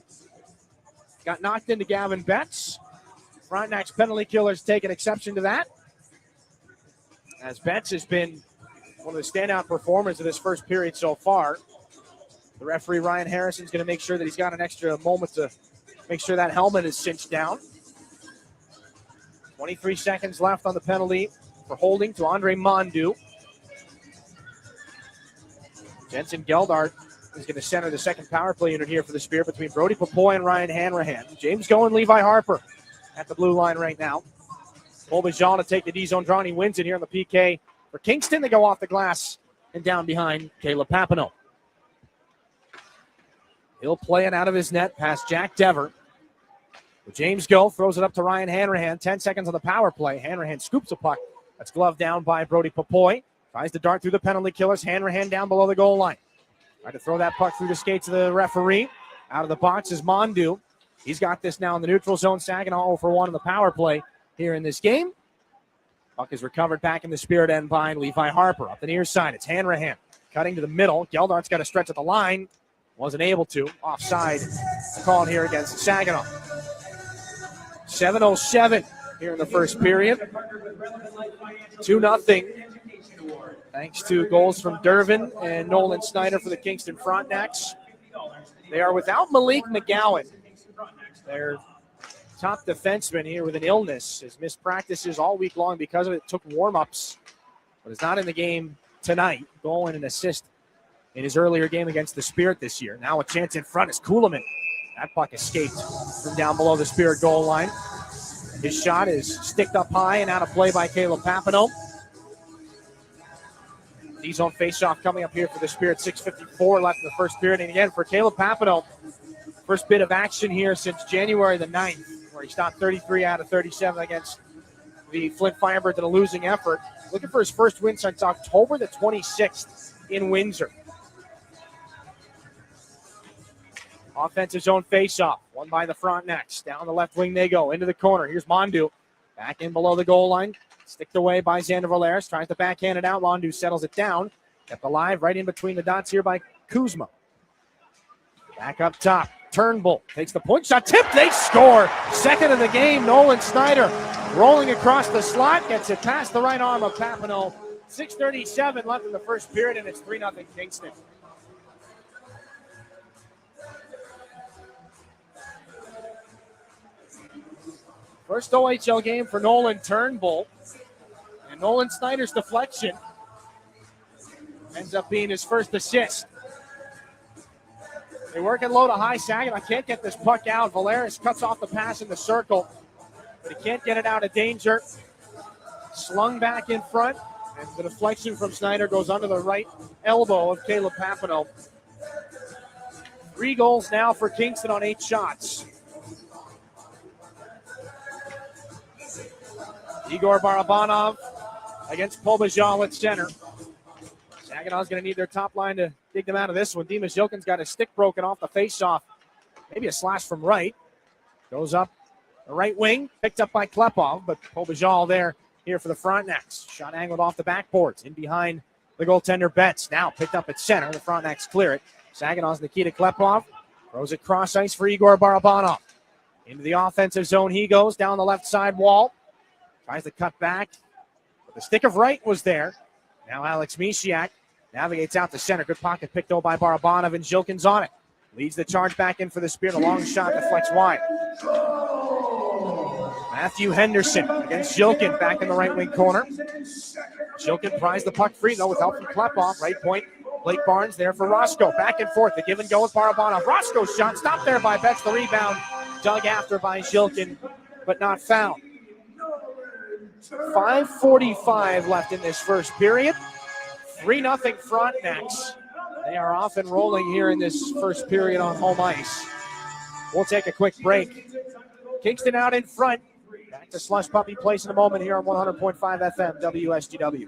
Got knocked into Gavin Betts. Frontenac's penalty killers take an exception to that, as Betts has been one of the standout performers of this first period so far. The referee, Ryan Harrison's going to make sure that he's got an extra moment to make sure that helmet is cinched down. 23 seconds left on the penalty for holding to Andre Mondu. Jensen Geldart is going to center the second power play unit here for the Spirit between Brody Papoy and Ryan Hanrahan. James Goen, Levi Harper at the blue line right now. Polbajal to take the D-zone draw, and he wins it here on the PK for Kingston. They go off the glass and down behind Caleb Papineau. He'll play it out of his net past Jack Dever. James Go throws it up to Ryan Hanrahan. 10 seconds on the power play. Hanrahan scoops a puck. That's gloved down by Brody Papoy. Tries to dart through the penalty killers. Hanrahan down below the goal line. Tried to throw that puck through the skates of the referee. Out of the box is Mondu. He's got this now in the neutral zone. Saginaw 0 for 1 in the power play here in this game. Puck is recovered back in the Spirit end by Levi Harper. Up the near side, it's Hanrahan. cutting to the middle. Geldart's got to stretch at the line. Wasn't able to. Offside called here against Saginaw. 7:07 here in the first period. 2-0. Thanks to goals from Dervin and Nolan Snyder for the Kingston Frontenacs. They are without Malik McGowan. Their top defenseman here with an illness. Has missed practices all week long because of it. Took warm-ups, but is not in the game tonight. Goal and an assist in his earlier game against the Spirit this year. Now a chance in front is Kuhlman. That puck escaped from down below the Spirit goal line. His shot is sticked up high and out of play by Caleb Papineau. D-zone faceoff coming up here for the Spirit. 6:54 left in the first period. And again, for Caleb Papineau, first bit of action here since January the 9th, where he stopped 33 out of 37 against the Flint Firebirds in a losing effort. Looking for his first win since October the 26th in Windsor. Offensive zone faceoff, won by the Frontenacs. Down the left wing they go, into the corner. Here's Mondu, back in below the goal line. Sticked away by Xander Valeris, tries to backhand it out. Mondu settles it down. Kept alive right in between the dots here by Kuzma. Back up top, Turnbull takes the point shot, tip, they score. Second of the game, Nolan Snyder rolling across the slot, gets it past the right arm of Papineau. 6:37 left in the first period, and it's 3-0 Kingston. First OHL game for Nolan Turnbull. And Nolan Snyder's deflection ends up being his first assist. They work it low to high. Saginaw can't get this puck out. Valeris cuts off the pass in the circle, but he can't get it out of danger. Slung back in front, and the deflection from Snyder goes under the right elbow of Caleb Papineau. 3 goals now for Kingston on 8 shots. Igor Barabanov against Pobajal at center. Saginaw's going to need their top line to dig them out of this one. Dimas Jilkin's got his stick broken off the faceoff. Maybe a slash from right. Goes up the right wing, picked up by Klepov, but Pobajal there here for the Frontenacs. Shot angled off the backboards, in behind the goaltender Betts. Now picked up at center. The Frontenacs clear it. Saginaw's Nikita Klepov throws it cross ice for Igor Barabanov. Into the offensive zone he goes, down the left side wall. Tries to cut back, but the stick of right was there. Now Alex Mishiak navigates out to center. Good pocket picked over by Barabanov, and Jilkin's on it. Leads the charge back in for the Spirit. A long shot deflects wide. Matthew Henderson against Jilkin back in the right wing corner. Jilkin pries the puck free, though, with help from Klepov. Right point, Blake Barnes there for Roscoe. Back and forth, the give and go with Barabanov. Roscoe's shot stopped there by Betts. The rebound dug after by Jilkin, but not found. 5:45 left in this first period. 3-0 Frontenacs. They are off and rolling here in this first period on home ice. We'll take a quick break. Kingston out in front. Back to Slush Puppy Place in a moment here on 100.5 FM WSGW.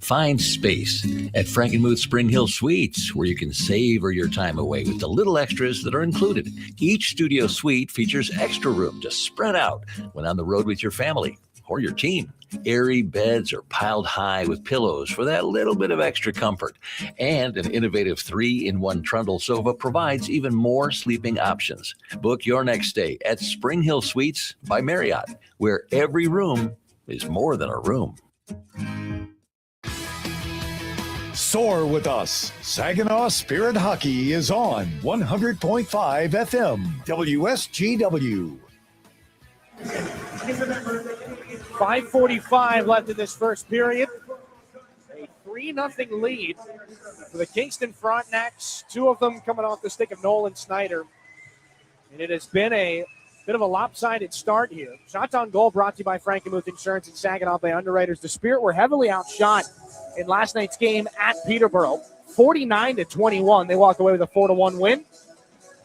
Find space at Frankenmuth Spring Hill Suites, where you can savor your time away with the little extras that are included. Each studio suite features extra room to spread out when on the road with your family or your team. Airy beds are piled high with pillows for that little bit of extra comfort. And an innovative 3-in-1 trundle sofa provides even more sleeping options. Book your next stay at Spring Hill Suites by Marriott, where every room is more than a room. Soar with us. Saginaw Spirit Hockey is on 100.5 FM WSGW. 5:45 left in this first period. A 3-0 lead for the Kingston Frontenacs. 2 of them coming off the stick of Nolan Snyder. And it has been a bit of a lopsided start here. Shots on goal brought to you by Frankenmuth Insurance and Saginaw Bay Underwriters. The Spirit were heavily outshot in last night's game at Peterborough. 49-21. They walk away with a 4-1 win.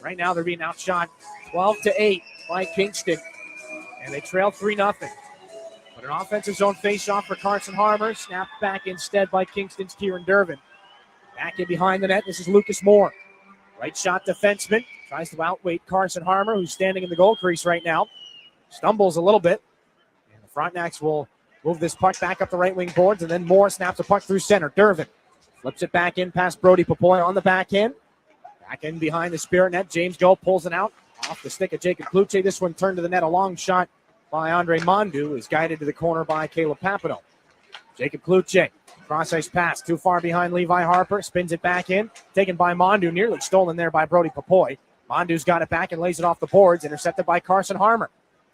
Right now they're being outshot 12-8 by Kingston. And they trail 3-0. But an offensive zone face-off for Carson Harmer. Snapped back instead by Kingston's Kieran Dervin. Back in behind the net, this is Lucas Moore. Right shot defenseman. Tries to outweight Carson Harmer, who's standing in the goal crease right now. Stumbles a little bit. And the Frontenacs will move this puck back up the right wing boards, and then Moore snaps the puck through center. Dervin Flips it back in past Brody Papoy on the backhand. Back in behind the Spirit net. James Go pulls it out. Off the stick of Jacob Kluche. This one turned to the net. A long shot by Andre Mondu is guided to the corner by Caleb Papineau. Jacob Kluche. Cross-ice pass. Too far behind Levi Harper. Spins it back in. Taken by Mondu. Nearly stolen there by Brody Papoy. Mondu's got it back and lays it off the boards. Intercepted by Carson Harmer.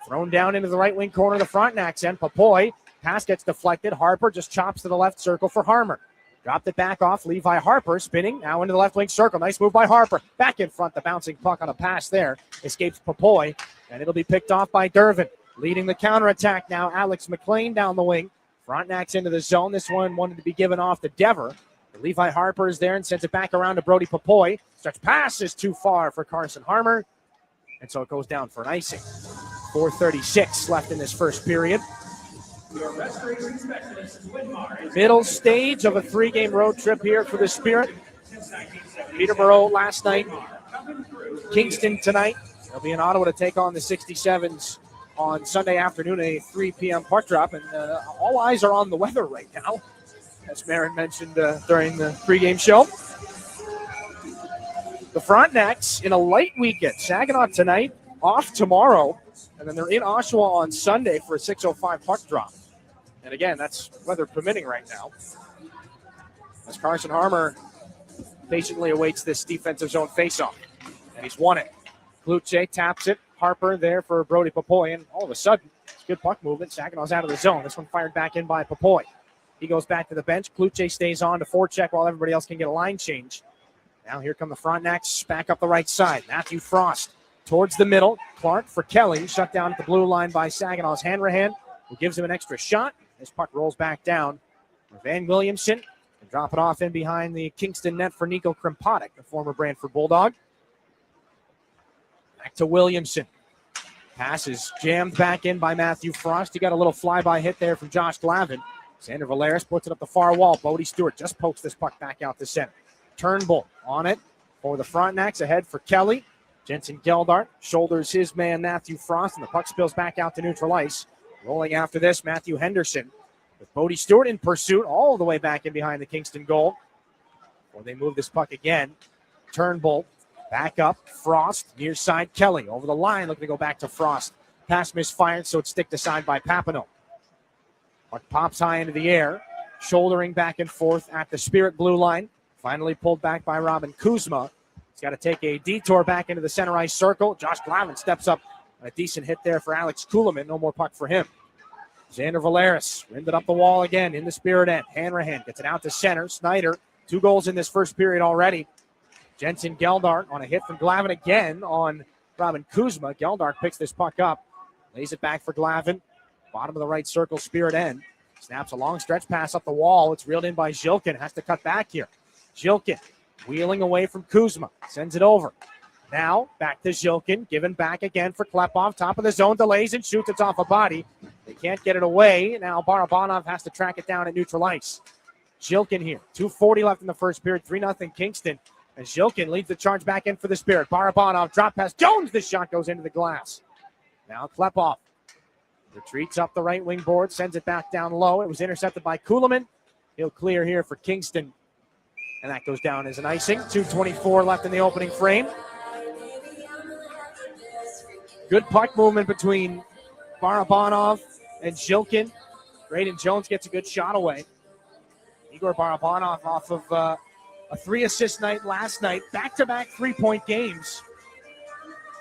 Thrown down into the right wing corner of the Frontenacs end. Papoy. Pass gets deflected. Harper just chops to the left circle for Harmer. Dropped it back off. Levi Harper spinning now into the left wing circle. Nice move by Harper. Back in front. The bouncing puck on a pass there. Escapes Papoy. And it'll be picked off by Dervin. Leading the counterattack now. Alex McLean down the wing. Frontenacs into the zone. This one wanted to be given off to Dever. But Levi Harper is there and sends it back around to Brody Papoy. Stretch pass is too far for Carson Harmer. And so it goes down for an icing. 4:36 left in this first period. Middle stage of a 3-game road trip here for the Spirit. Peterborough last night. Kingston tonight. They'll be in Ottawa to take on the 67s on Sunday afternoon, a 3 p.m. puck drop. And all eyes are on the weather right now, as Marin mentioned during the pregame show. The Frontenacs in a light weekend. Saginaw tonight, off tomorrow. And then they're in Oshawa on Sunday for a 6:05 puck drop. And again, that's weather permitting right now. As Carson Harmer patiently awaits this defensive zone faceoff. And he's won it. Kluche taps it. Harper there for Brody Papoy. And all of a sudden, it's good puck movement. Saginaw's out of the zone. This one fired back in by Papoy. He goes back to the bench. Kluche stays on to forecheck while everybody else can get a line change. Now here come the Frontenacs back up the right side. Matthew Frost towards the middle. Clark for Kelly. Shut down at the blue line by Saginaw's Hanrahan, who gives him an extra shot. This puck rolls back down for Van Williamson. And drop it off in behind the Kingston net for Nico Krimpatic, the former Brantford Bulldog. Back to Williamson. Pass is jammed back in by Matthew Frost. He got a little flyby hit there from Josh Glavin. Xander Valeris puts it up the far wall. Bodie Stewart just pokes this puck back out the center. Turnbull on it for the Frontenacs. Ahead for Kelly. Jensen Geldart shoulders his man Matthew Frost, and the puck spills back out to neutral ice. Rolling after this, Matthew Henderson with Bodie Stewart in pursuit all the way back in behind the Kingston goal. When they move this puck again, Turnbull back up. Frost near side. Kelly over the line, looking to go back to Frost. Pass misfired, so it's sticked aside by Papineau. Puck pops high into the air, shouldering back and forth at the Spirit blue line. Finally pulled back by Robin Kuzma. He's got to take a detour back into the center ice circle. Josh Glavin steps up. A decent hit there for Alex Kuhlman. No more puck for him. Xander Valeris rimmed it up the wall again in the Spirit end. Hanrahan gets it out to center. Snyder, 2 goals in this first period already. Jensen Geldart on a hit from Glavin again on Robin Kuzma. Geldart picks this puck up. Lays it back for Glavin. Bottom of the right circle, Spirit end. Snaps a long stretch pass up the wall. It's reeled in by Zhilkin. Has to cut back here. Zhilkin wheeling away from Kuzma. Sends it over. Now, back to Zhilkin, given back again for Klepov. Top of the zone, delays and shoots. It's off a body. They can't get it away. Now, Barabanov has to track it down at neutral ice. Zhilkin here. 2:40 left in the first period. 3-0 Kingston. And Zhilkin leads the charge back in for the Spirit. Barabanov drop pass. Jones, the shot goes into the glass. Now, Klepov retreats up the right wing board, sends it back down low. It was intercepted by Kuhlman. He'll clear here for Kingston. And that goes down as an icing. 2:24 left in the opening frame. Good puck movement between Barabanov and Zhilkin. Braden Jones gets a good shot away. Igor Barabanov off of a 3-assist night last night. Back-to-back 3-point games.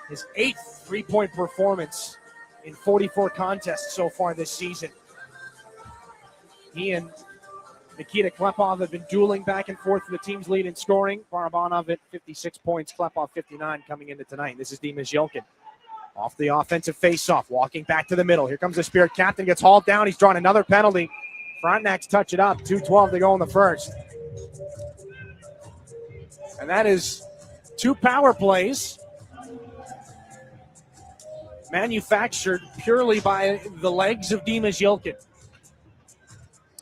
His 8th 3-point performance in 44 contests so far this season. He and Nikita Klepov have been dueling back and forth for the team's lead in scoring. Barabanov at 56 points, Klepov 59 coming into tonight. This is Dima Zhilkin. Off the offensive faceoff, walking back to the middle. Here comes the Spirit captain, gets hauled down. He's drawn another penalty. Frontenacs touch it up. 2:12 to go in the first. And that is 2 power plays manufactured purely by the legs of Dima Zhilkin.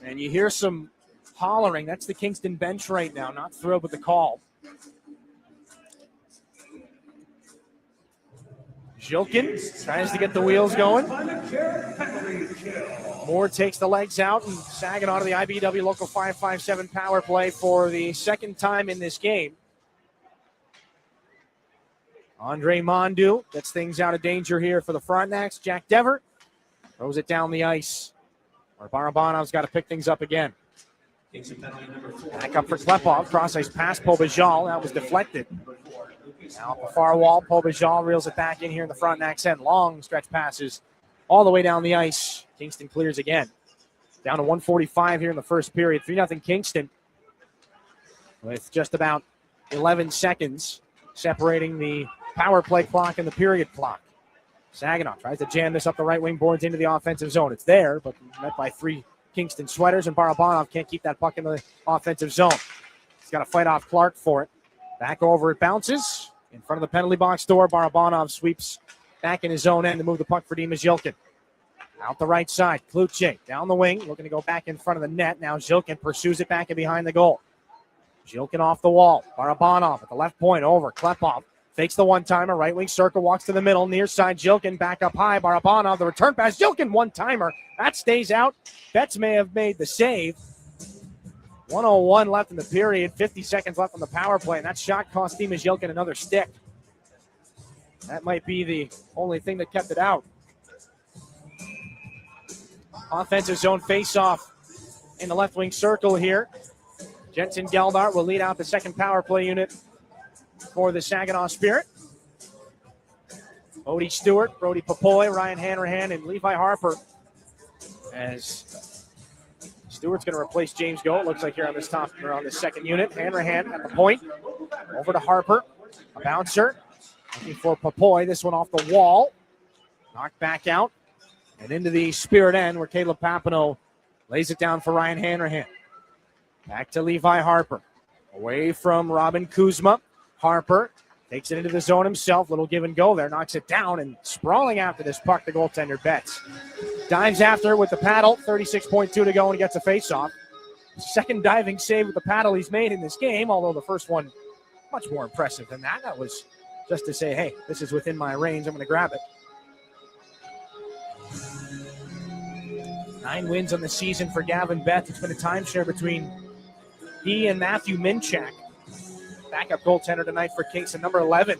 And you hear some hollering. That's the Kingston bench right now, not thrilled with the call. Jilkin tries to get the wheels going. Moore takes the legs out, and Saginaw to the IBW Local 557 power play for the second time in this game. Andre Mondu gets things out of danger here for the Frontenacs. Jack Dever throws it down the ice. Or Barabanov's got to pick things up again. Back up for Klepov. Cross-ice pass, Pobajal. That was deflected. Now up the far wall, Pobajal reels it back in here in the Frontenac's end. Long stretch passes all the way down the ice. Kingston clears again. Down to 1:45 here in the first period. 3-0 Kingston with just about 11 seconds separating the power play clock and the period clock. Saginaw tries to jam this up the right wing boards into the offensive zone. It's there, but met by 3 Kingston sweaters, and Barabanov can't keep that puck in the offensive zone. He's got to fight off Clark for it. Back over, it bounces. In front of the penalty box door, Barabanov sweeps back in his own end to move the puck for Dimas Jilkin. Out the right side, Kluche down the wing, looking to go back in front of the net. Now Jilkin pursues it back and behind the goal. Jilkin off the wall. Barabanov at the left point, over. Klepov fakes the one-timer, right wing circle, walks to the middle, near side, Jilkin back up high. Barabanov, the return pass, Jilkin, one-timer. That stays out. Betts may have made the save. 1:01 left in the period, 50 seconds left on the power play, and that shot cost Dimas Jilkin another stick. That might be the only thing that kept it out. Offensive zone face-off in the left wing circle here. Jensen Geldart will lead out the second power play unit for the Saginaw Spirit. Bodie Stewart, Brody Papoy, Ryan Hanrahan, and Levi Harper. As Stewart's going to replace James Goh, it looks like here on this top or on this second unit. Hanrahan at the point. Over to Harper. A bouncer. Looking for Papoy. This one off the wall. Knocked back out. And into the Spirit end where Caleb Papineau lays it down for Ryan Hanrahan. Back to Levi Harper. Away from Robin Kuzma. Harper takes it into the zone himself. Little give and go there. Knocks it down, and sprawling after this puck, the goaltender Betts. Dives after with the paddle. 36.2 to go and gets a face-off. Second diving save with the paddle he's made in this game, although the first one much more impressive than that. That was just to say, hey, this is within my range. I'm going to grab it. 9 wins on the season for Gavin Betts. It's been a timeshare between he and Matthew Minchak. Backup goaltender tonight for Kingston, number 11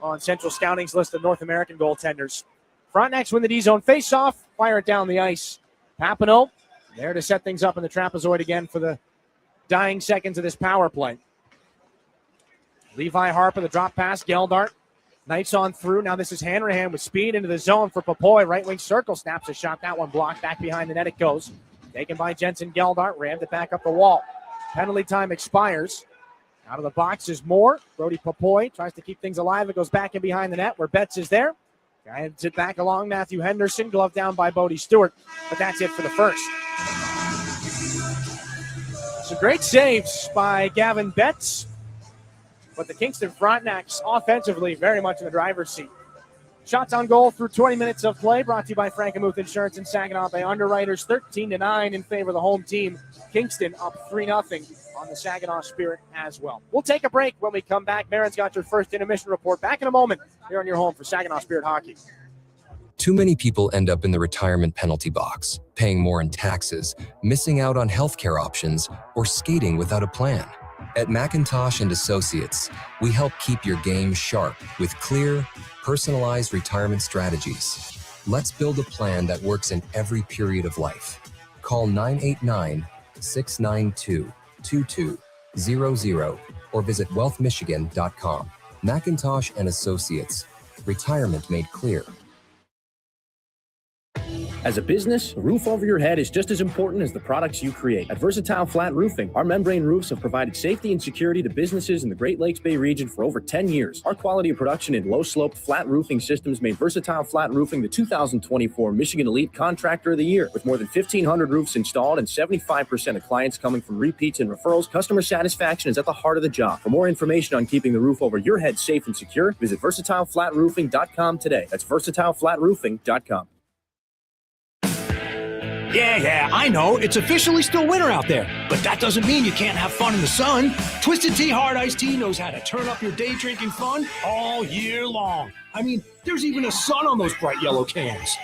on Central Scouting's list of North American goaltenders. Frontenacs win the D-zone face-off, fire it down the ice. Papineau there to set things up in the trapezoid again for the dying seconds of this power play. Levi Harper, the drop pass, Geldart. Knights on through. Now this is Hanrahan with speed into the zone for Papoy. Right wing circle, snaps a shot. That one blocked. Back behind the net it goes. Taken by Jensen Geldart. Rammed it back up the wall. Penalty time expires. Out of the box is Moore. Brody Papoy tries to keep things alive. It goes back in behind the net where Betts is there. Guides it back along Matthew Henderson. Glove down by Bodie Stewart. But that's it for the first. Some great saves by Gavin Betts. But the Kingston Frontenacs offensively very much in the driver's seat. Shots on goal through 20 minutes of play, brought to you by Frankenmuth Insurance and Saginaw Bay Underwriters. 13-9 in favor of the home team. Kingston up 3-0 on the Saginaw Spirit as well. We'll take a break. When we come back, Marin's got your first intermission report. Back in a moment here on your home for Saginaw Spirit Hockey. Too many people end up in the retirement penalty box, paying more in taxes, missing out on healthcare options, or skating without a plan. At McIntosh & Associates, we help keep your game sharp with clear, personalized retirement strategies. Let's build a plan that works in every period of life. Call 989-692-2200 or visit wealthmichigan.com. McIntosh & Associates. Retirement made clear. As a business, a roof over your head is just as important as the products you create. At Versatile Flat Roofing, our membrane roofs have provided safety and security to businesses in the Great Lakes Bay region for over 10 years. Our quality of production in low-sloped flat roofing systems made Versatile Flat Roofing the 2024 Michigan Elite Contractor of the Year. With more than 1,500 roofs installed and 75% of clients coming from repeats and referrals, customer satisfaction is at the heart of the job. For more information on keeping the roof over your head safe and secure, visit VersatileFlatRoofing.com today. That's VersatileFlatRoofing.com. Yeah, I know. It's officially still winter out there. But that doesn't mean you can't have fun in the sun. Twisted Tea Hard Iced Tea knows how to turn up your day drinking fun all year long. I mean, there's even a sun on those bright yellow cans.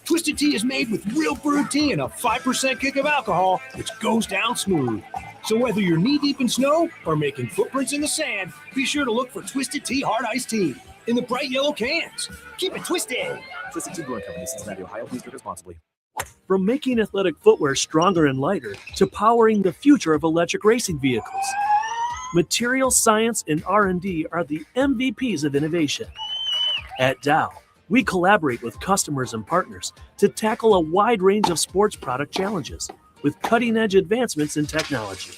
Twisted Tea is made with real brewed tea and a 5% kick of alcohol, which goes down smooth. So whether you're knee-deep in snow or making footprints in the sand, be sure to look for Twisted Tea Hard Iced Tea in the bright yellow cans. Keep it twisted. Twisted Tea Brewing Company, Cincinnati, Ohio. Please drink responsibly. From making athletic footwear stronger and lighter to powering the future of electric racing vehicles, material science and R&D are the MVPs of innovation. At Dow, we collaborate with customers and partners to tackle a wide range of sports product challenges with cutting-edge advancements in technology.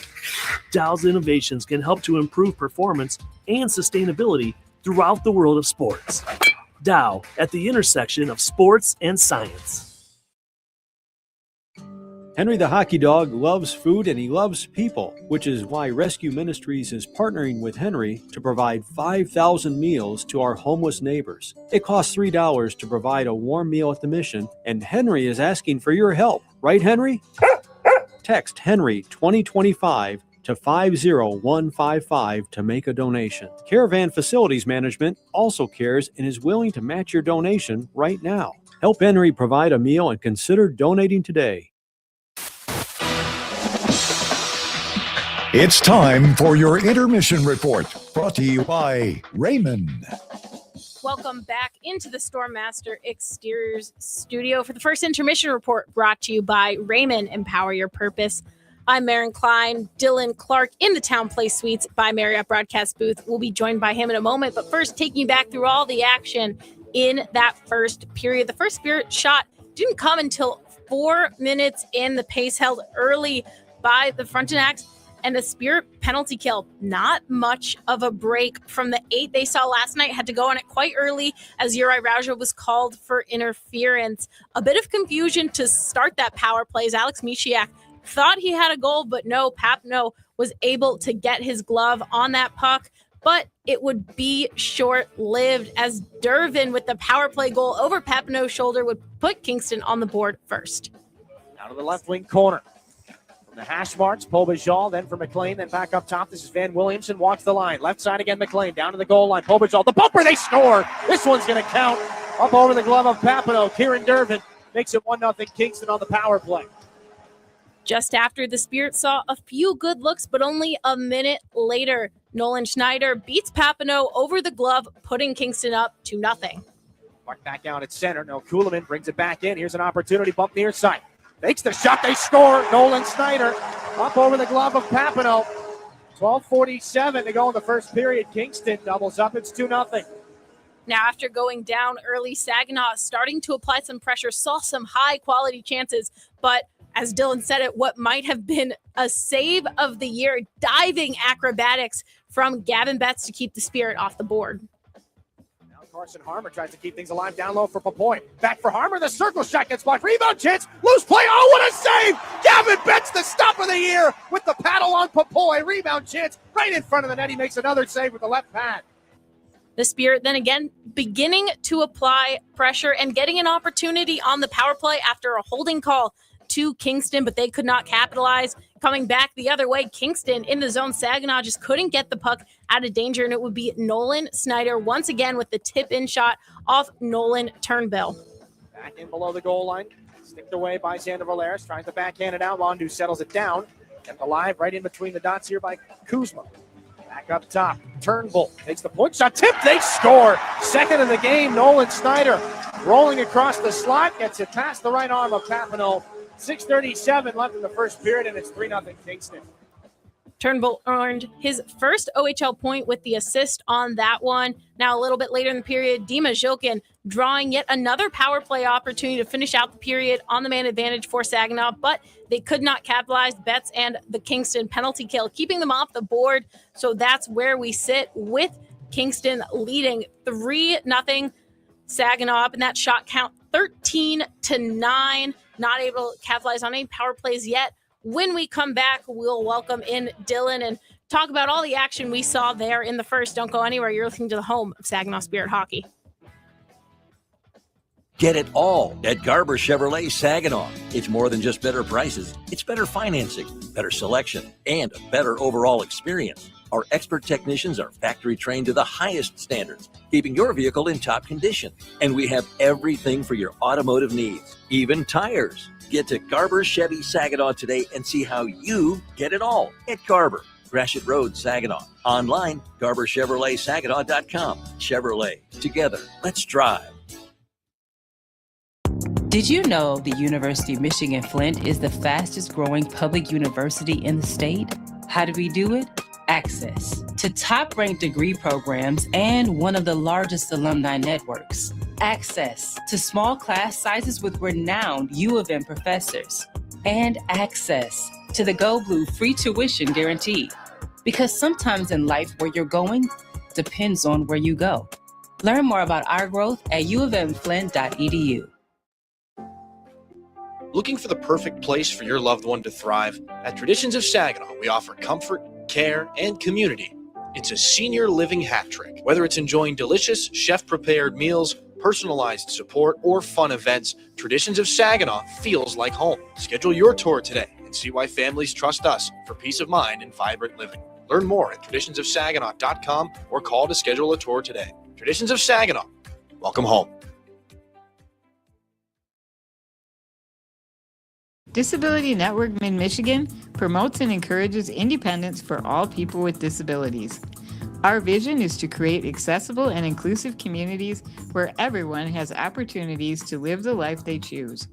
Dow's innovations can help to improve performance and sustainability throughout the world of sports. Dow, at the intersection of sports and science. Henry the Hockey Dog loves food and he loves people, which is why Rescue Ministries is partnering with Henry to provide 5,000 meals to our homeless neighbors. It costs $3 to provide a warm meal at the mission, and Henry is asking for your help. Right, Henry? Text Henry 2025 to 50155 to make a donation. Caravan Facilities Management also cares and is willing to match your donation right now. Help Henry provide a meal and consider donating today. It's time for your intermission report, brought to you by Raymond. Welcome back into the Stormmaster Exteriors studio for the first intermission report, brought to you by Raymond. Empower your purpose. I'm Maren Klein. Dylan Clark in the Town Place Suites by Marriott broadcast booth. We'll be joined by him in a moment, but first taking you back through all the action in that first period. The first Spirit shot didn't come until 4 minutes in. The pace held early by the Frontenacs. And the Spirit penalty kill, not much of a break from the 8 they saw last night. Had to go on it quite early as Uri Rauja was called for interference. A bit of confusion to start that power play as Alex Mishiak thought he had a goal, but no, Papineau was able to get his glove on that puck. But it would be short-lived as Dervin with the power play goal over Papineau's shoulder would put Kingston on the board first. Down to the left wing corner. The hash marks, Pobajal, then for McLean, then back up top. This is Van Williamson, walks the line. Left side again, McLean, down to the goal line. Pobajal, the bumper, they score! This one's going to count. Up over the glove of Papineau. Kieran Dervin makes it 1-0 Kingston on the power play. Just after the Spirit saw a few good looks, but only a minute later, Nolan Schneider beats Papineau over the glove, putting Kingston up 2-0. Mark back down at center. No, Kuhlman brings it back in. Here's an opportunity, bump near side. Makes the shot, they score. Nolan Snyder up over the glove of Papineau. 12:47 to go in the first period. Kingston doubles up. It's 2-0. Now, after going down early, Saginaw starting to apply some pressure, saw some high-quality chances, but as Dylan said it, what might have been a save of the year, diving acrobatics from Gavin Betts to keep the Spirit off the board. Carson Harmer tries to keep things alive down low for Papoy. Back for Harmer. The circle shot gets blocked. Rebound chance. Loose play. Oh, what a save. Gavin Betts, the stop of the year with the paddle on Papoy. Rebound chance right in front of the net. He makes another save with the left pad. The Spirit then again beginning to apply pressure and getting an opportunity on the power play after a holding call to Kingston, but they could not capitalize. Coming back the other way, Kingston in the zone. Saginaw just couldn't get the puck out of danger, and it would be Nolan Snyder once again with the tip-in shot off Nolan Turnbull. Back in below the goal line. Sticked away by Xander Valeris. Tries to backhand it out. Londu settles it down. Kept alive right in between the dots here by Kuzma. Back up top. Turnbull takes the point shot. Tip. They score. Second of the game. Nolan Snyder rolling across the slot. Gets it past the right arm of Papineau. 6:37 left in the first period, and it's 3-0 Kingston. Turnbull earned his first OHL point with the assist on that one. Now, a little bit later in the period, Dima Zhilkin drawing yet another power play opportunity to finish out the period on the man advantage for Saginaw, but they could not capitalize. Betts and the Kingston penalty kill, keeping them off the board. So that's where we sit with Kingston leading 3-0 Saginaw up in that shot count 13-9. Not able to capitalize on any power plays yet. When we come back, we'll welcome in Dylan and talk about all the action we saw there in the first. Don't go anywhere. You're listening to the home of Saginaw Spirit Hockey. Get it all at Garber Chevrolet Saginaw. It's more than just better prices. It's better financing, better selection, and a better overall experience. Our expert technicians are factory trained to the highest standards, keeping your vehicle in top condition. And we have everything for your automotive needs, even tires. Get to Garber Chevy Saginaw today and see how you get it all at Garber. Gratiot Road, Saginaw. Online, GarberChevroletSaginaw.com. Chevrolet. Together, let's drive. Did you know the University of Michigan Flint is the fastest growing public university in the state? How do we do it? Access to top-ranked degree programs and one of the largest alumni networks. Access to small class sizes with renowned U of M professors. And access to the Go Blue free tuition guarantee. Because sometimes in life where you're going depends on where you go. Learn more about our growth at uofmflint.edu. Looking for the perfect place for your loved one to thrive? At Traditions of Saginaw, we offer comfort, care, and community. It's a senior living hat trick. Whether it's enjoying delicious, chef-prepared meals, personalized support, or fun events, Traditions of Saginaw feels like home. Schedule your tour today and see why families trust us for peace of mind and vibrant living. Learn more at traditionsofsaginaw.com or call to schedule a tour today. Traditions of Saginaw. Welcome home. Disability Network Mid-Michigan promotes and encourages independence for all people with disabilities. Our vision is to create accessible and inclusive communities where everyone has opportunities to live the life they choose.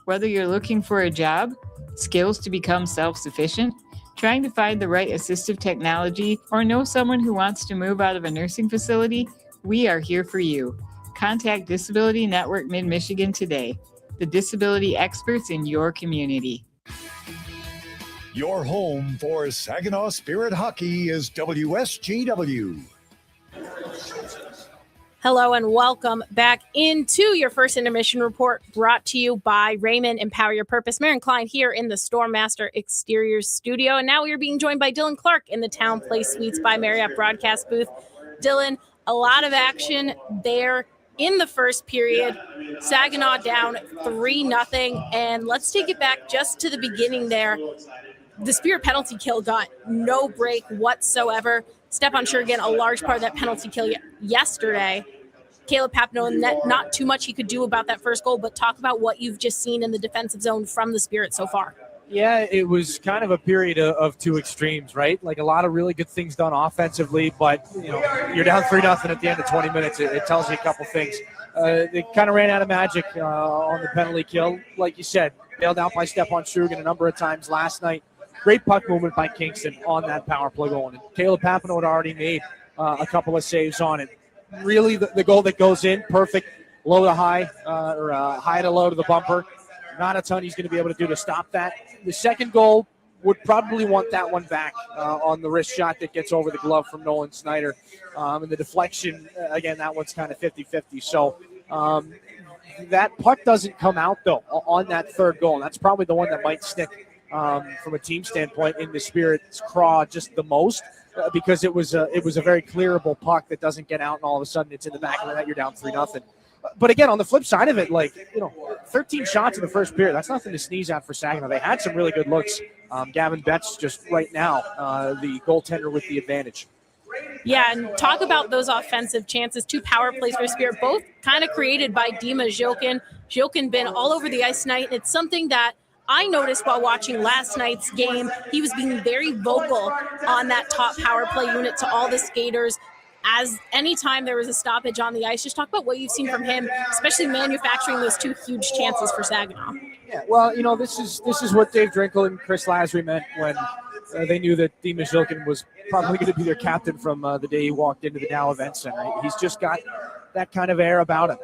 Whether you're looking for a job, skills to become self-sufficient, trying to find the right assistive technology, or know someone who wants to move out of a nursing facility, we are here for you. Contact Disability Network Mid-Michigan today. The disability experts in your community. Your home for Saginaw Spirit Hockey is WSGW. Hello and welcome back into your first intermission report, brought to you by Raymond Empower Your Purpose. Maren Klein here in the Stormmaster Exteriors studio. And now we are being joined by Dylan Clark in the Town Place Suites by Marriott broadcast booth. Dylan, a lot of action there in the first period. Saginaw down 3-0. And let's take it back just to the beginning there. The Spirit penalty kill got no break whatsoever. Stepan Shurgan, a large part of that penalty kill yesterday. Caleb Papineau, not too much he could do about that first goal, but talk about what you've just seen in the defensive zone from the Spirit so far. Yeah, it was kind of a period of two extremes, right? Like a lot of really good things done offensively, but you're down 3-0 at the end of 20 minutes. It tells you a couple things. They kind of ran out of magic on the penalty kill. Like you said, bailed out by Stepan Shurgan a number of times last night. Great puck movement by Kingston on that power play goal. And Caleb Papineau had already made a couple of saves on it. Really, the goal that goes in, perfect low to high, or high to low to the bumper. Not a ton he's going to be able to do to stop that. The second goal would probably want that one back on the wrist shot that gets over the glove from Nolan Snyder. And the deflection, again, that one's kind of 50-50. So that puck doesn't come out, though, on that third goal. And that's probably the one that might stick from a team standpoint in the Spirit's craw just the most, because it was a very clearable puck that doesn't get out, and all of a sudden it's in the back of the net. You're down 3-0. But again, on the flip side of it, 13 shots in the first period, that's nothing to sneeze at for Saginaw. They had some really good looks. Gavin Betts just right now, the goaltender with the advantage. Yeah, and talk about those offensive chances. 2 power plays for Spirit, both kind of created by Dima Zhilkin. Zhilkin been all over the ice tonight, and it's something that I noticed while watching last night's game. He was being very vocal on that top power play unit to all the skaters. As anytime there was a stoppage on the ice, just talk about what you've seen from him, especially manufacturing those 2 huge chances for Saginaw. Yeah, well, this is what Dave Drinkle and Chris Lasry meant when they knew that Dima Zhilkin was probably going to be their captain from the day he walked into the Dow Event Center. He's just got that kind of air about him.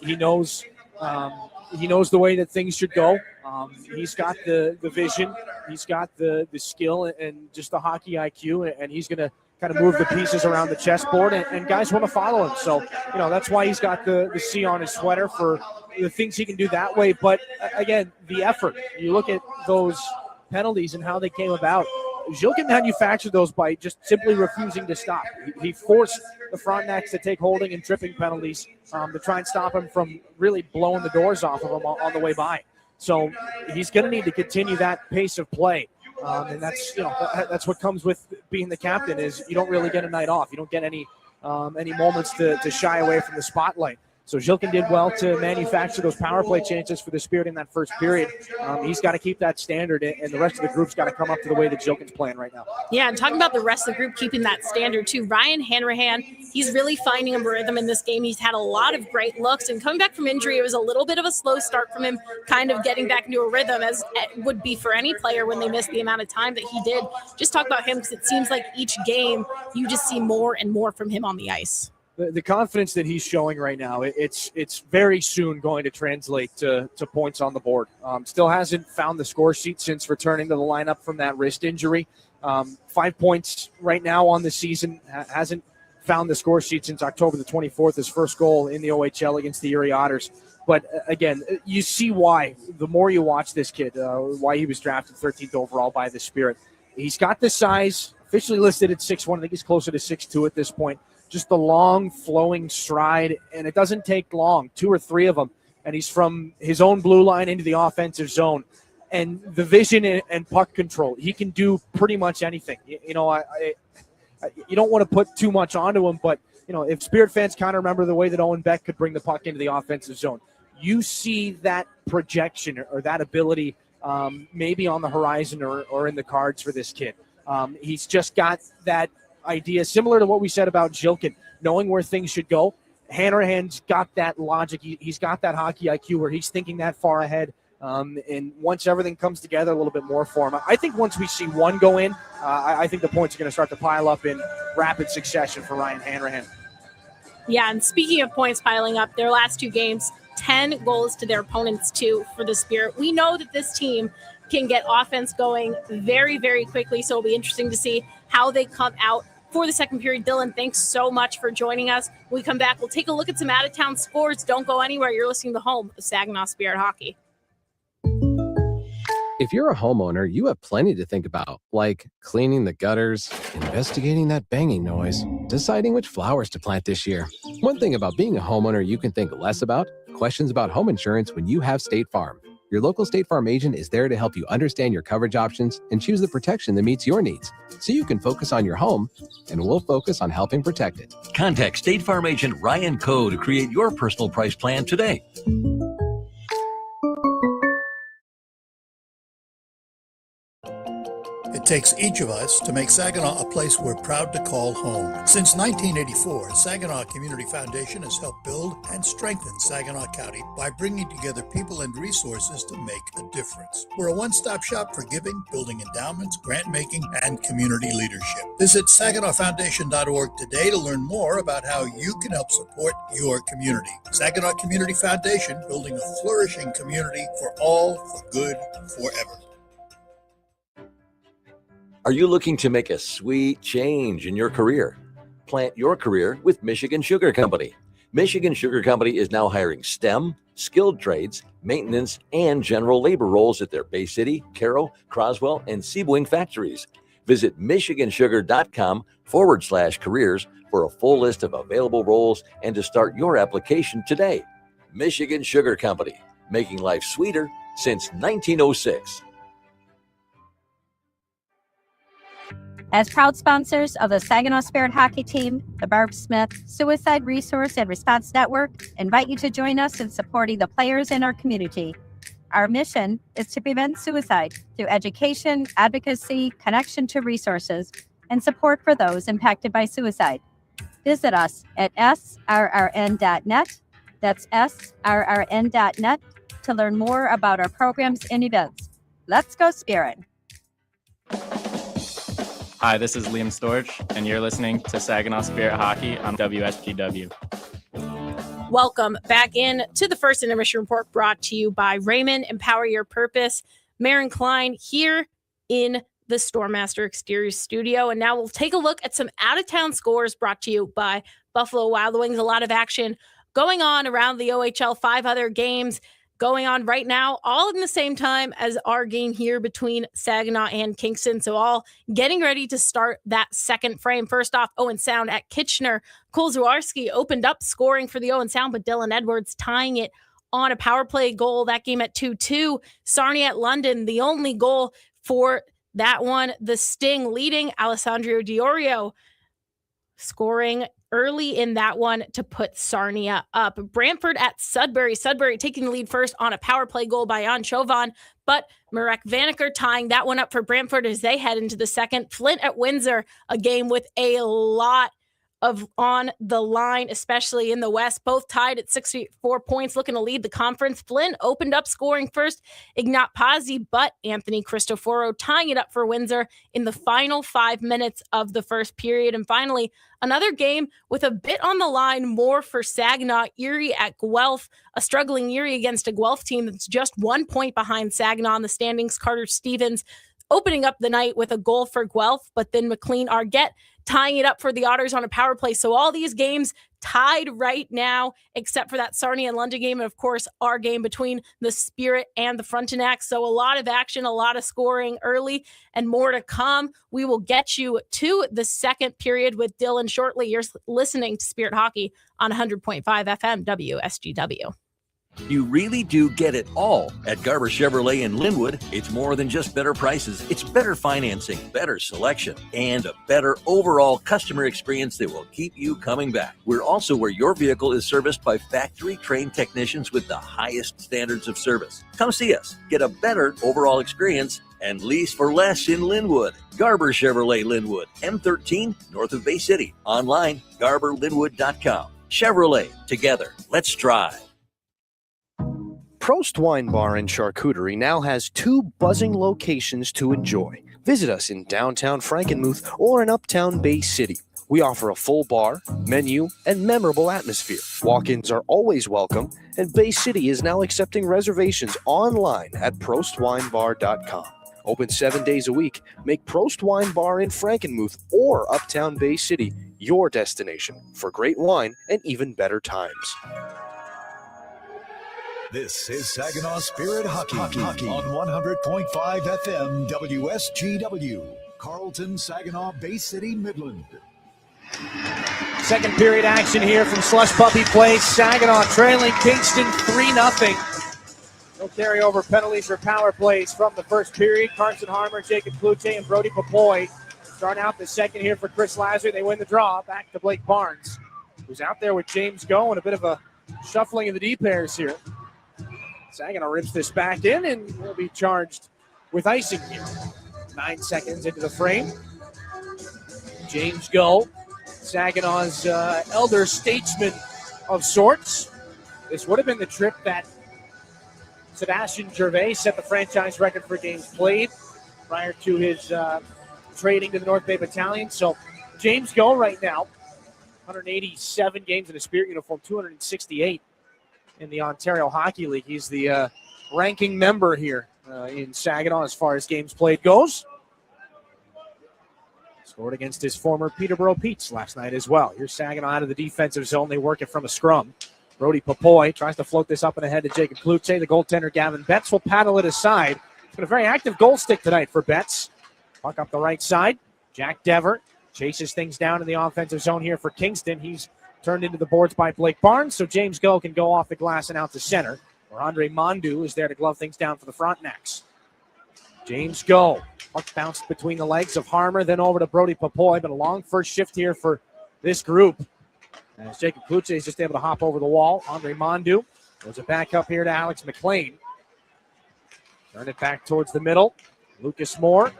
He knows the way that things should go. He's got the vision, he's got the skill and just the hockey IQ, and he's going to kind of move the pieces around the chessboard, and guys want to follow him. So, that's why he's got the C on his sweater, for the things he can do that way. But again, the effort, you look at those penalties and how they came about. Zilkin manufactured those by just simply refusing to stop. He forced the Frontenacs to take holding and tripping penalties to try and stop him from really blowing the doors off of him on the way by. So he's going to need to continue that pace of play. And that's that's what comes with being the captain, is you don't really get a night off. You don't get any moments to shy away from the spotlight. So Zilkin did well to manufacture those power play chances for the Spirit in that first period. He's got to keep that standard, and the rest of the group's got to come up to the way that Zilkin's playing right now. Yeah, and talking about the rest of the group keeping that standard too. Ryan Hanrahan, he's really finding a rhythm in this game. He's had a lot of great looks, and coming back from injury, it was a little bit of a slow start from him, kind of getting back into a rhythm, as it would be for any player when they miss the amount of time that he did. Just talk about him, because it seems like each game you just see more and more from him on the ice. The confidence that he's showing right now, it's very soon going to translate to points on the board. Still hasn't found the score sheet since returning to the lineup from that wrist injury. 5 points right now on the season. Hasn't found the score sheet since October the 24th, his first goal in the OHL against the Erie Otters. But again, you see why, the more you watch this kid, why he was drafted 13th overall by the Spirit. He's got the size, officially listed at 6'1". I think he's closer to 6'2" at this point. Just the long, flowing stride, and it doesn't take long, 2 or 3 of them, and he's from his own blue line into the offensive zone. And the vision and puck control, he can do pretty much anything. You don't want to put too much onto him, but if Spirit fans kind of remember the way that Owen Beck could bring the puck into the offensive zone, you see that projection or that ability maybe on the horizon or in the cards for this kid. He's just got that idea, similar to what we said about Zilkin, knowing where things should go. Hanrahan's got that logic. He's got that hockey IQ where he's thinking that far ahead. And once everything comes together a little bit more for him, I think once we see one go in, I think the points are going to start to pile up in rapid succession for Ryan Hanrahan. Yeah, and speaking of points piling up, their last 2 games, 10 goals to their opponents 2 for the Spirit. We know that this team can get offense going very, very quickly, so it'll be interesting to see how they come out for the second period. Dylan, thanks so much for joining us. When we come back, we'll take a look at some out-of-town scores. Don't go anywhere. You're listening to home of Saginaw Spirit Hockey. If you're a homeowner, you have plenty to think about, like cleaning the gutters, investigating that banging noise, deciding which flowers to plant this year. One thing about being a homeowner you can think less about: questions about home insurance when you have State Farm. Your local State Farm agent is there to help you understand your coverage options and choose the protection that meets your needs, so you can focus on your home, and we'll focus on helping protect it. Contact State Farm agent Ryan Coe to create your personal price plan today. It takes each of us to make Saginaw a place we're proud to call home. Since 1984, Saginaw Community Foundation has helped build and strengthen Saginaw County by bringing together people and resources to make a difference. We're a one-stop shop for giving, building endowments, grant-making, and community leadership. Visit SaginawFoundation.org today to learn more about how you can help support your community. Saginaw Community Foundation, building a flourishing community for all, for good, forever. Are you looking to make a sweet change in your career? Plant your career with Michigan Sugar Company. Michigan Sugar Company is now hiring STEM, skilled trades, maintenance, and general labor roles at their Bay City, Caro, Croswell, and Seaboing factories. Visit michigansugar.com/careers for a full list of available roles and to start your application today. Michigan Sugar Company, making life sweeter since 1906. As proud sponsors of the Saginaw Spirit Hockey Team, the Barb Smith Suicide Resource and Response Network invite you to join us in supporting the players in our community. Our mission is to prevent suicide through education, advocacy, connection to resources, and support for those impacted by suicide. Visit us at srrn.net. That's srrn.net to learn more about our programs and events. Let's go Spirit! Hi, this is Liam Storch, and you're listening to Saginaw Spirit Hockey on WSGW. Welcome back in to the first intermission report, brought to you by Raymond. Empower your purpose. Maren Klein here in the Stormmaster Exterior studio. And now we'll take a look at some out-of-town scores brought to you by Buffalo Wild Wings. A lot of action going on around the OHL. 5 other games going on right now, all in the same time as our game here between Saginaw and Kingston. So all getting ready to start that second frame. First off, Owen Sound at Kitchener. Cole Zawarski opened up scoring for the Owen Sound, but Dylan Edwards tying it on a power play goal. That game at 2-2. Sarnia at London, the only goal for that one. The Sting leading. Alessandro Diorio scoring early in that one to put Sarnia up. Brantford at Sudbury. Sudbury taking the lead first on a power play goal by Jan Chauvin, but Marek Vanaker tying that one up for Brantford as they head into the second. Flint at Windsor, a game with a lot of on the line, especially in the West. Both tied at 64 points, looking to lead the conference. Flint opened up scoring first, Ignat Pazzi, but Anthony Cristoforo tying it up for Windsor in the final 5 minutes of the first period. And finally, another game with a bit on the line, more for Saginaw. Erie at Guelph, a struggling Erie against a Guelph team that's just 1 point behind Saginaw in the standings. Carter Stevens opening up the night with a goal for Guelph, but then McLean Argett tying it up for the Otters on a power play. So all these games tied right now, except for that Sarnia and London game, and of course our game between the Spirit and the Frontenacs. So a lot of action, a lot of scoring early, and more to come. We will get you to the second period with Dylan shortly. You're listening to Spirit Hockey on 100.5 FM WSGW. You really do get it all at Garber Chevrolet in Linwood. It's more than just better prices. It's better financing, better selection, and a better overall customer experience that will keep you coming back. We're also where your vehicle is serviced by factory-trained technicians with the highest standards of service. Come see us. Get a better overall experience and lease for less in Linwood. Garber Chevrolet Linwood, M13, north of Bay City. Online, garberlinwood.com. Chevrolet, together, let's drive. Prost Wine Bar and Charcuterie now has 2 buzzing locations to enjoy. Visit us in downtown Frankenmuth or in uptown Bay City. We offer a full bar, menu, and memorable atmosphere. Walk-ins are always welcome, and Bay City is now accepting reservations online at prostwinebar.com. Open 7 days a week. Make Prost Wine Bar in Frankenmuth or uptown Bay City your destination for great wine and even better times. This is Saginaw Spirit Hockey on 100.5 FM WSGW. Carlton, Saginaw, Bay City, Midland. Second period action here from Slush Puppy Place. Saginaw trailing Kingston 3-0. No carryover penalties for power plays from the first period. Carson Harmer, Jacob Cloutier, and Brody Papoy start out the second here for Chris Lazar. They win the draw. Back to Blake Barnes, who's out there with James Go and a bit of a shuffling of the D pairs here. Saginaw rips this back in and will be charged with icing here. 9 seconds into the frame. James Go, Saginaw's elder statesman of sorts. This would have been the trip that Sebastian Gervais set the franchise record for games played prior to his trading to the North Bay Battalion. So James Go right now, 187 games in a Spirit uniform, 268 in the Ontario Hockey League. He's the ranking member here in Saginaw as far as games played goes. Scored against his former Peterborough Petes last night as well. Here's Saginaw out of the defensive zone. They work it from a scrum. Brody Papoy tries to float this up and ahead to Jacob Cloutier. The goaltender Gavin Betts will paddle it aside. It's been a very active goal stick tonight for Betts. Puck up the right side. Jack Dever chases things down in the offensive zone here for Kingston. He's turned into the boards by Blake Barnes, so James Go can go off the glass and out to center, where Andre Mondu is there to glove things down for the Frontenacs. James Go. Puck bounced between the legs of Harmer, then over to Brody Papoy, but a long first shift here for this group. As Jacob Cloutier is just able to hop over the wall. Andre Mondu goes it back up here to Alex McLean. Turn it back towards the middle. Lucas Moore.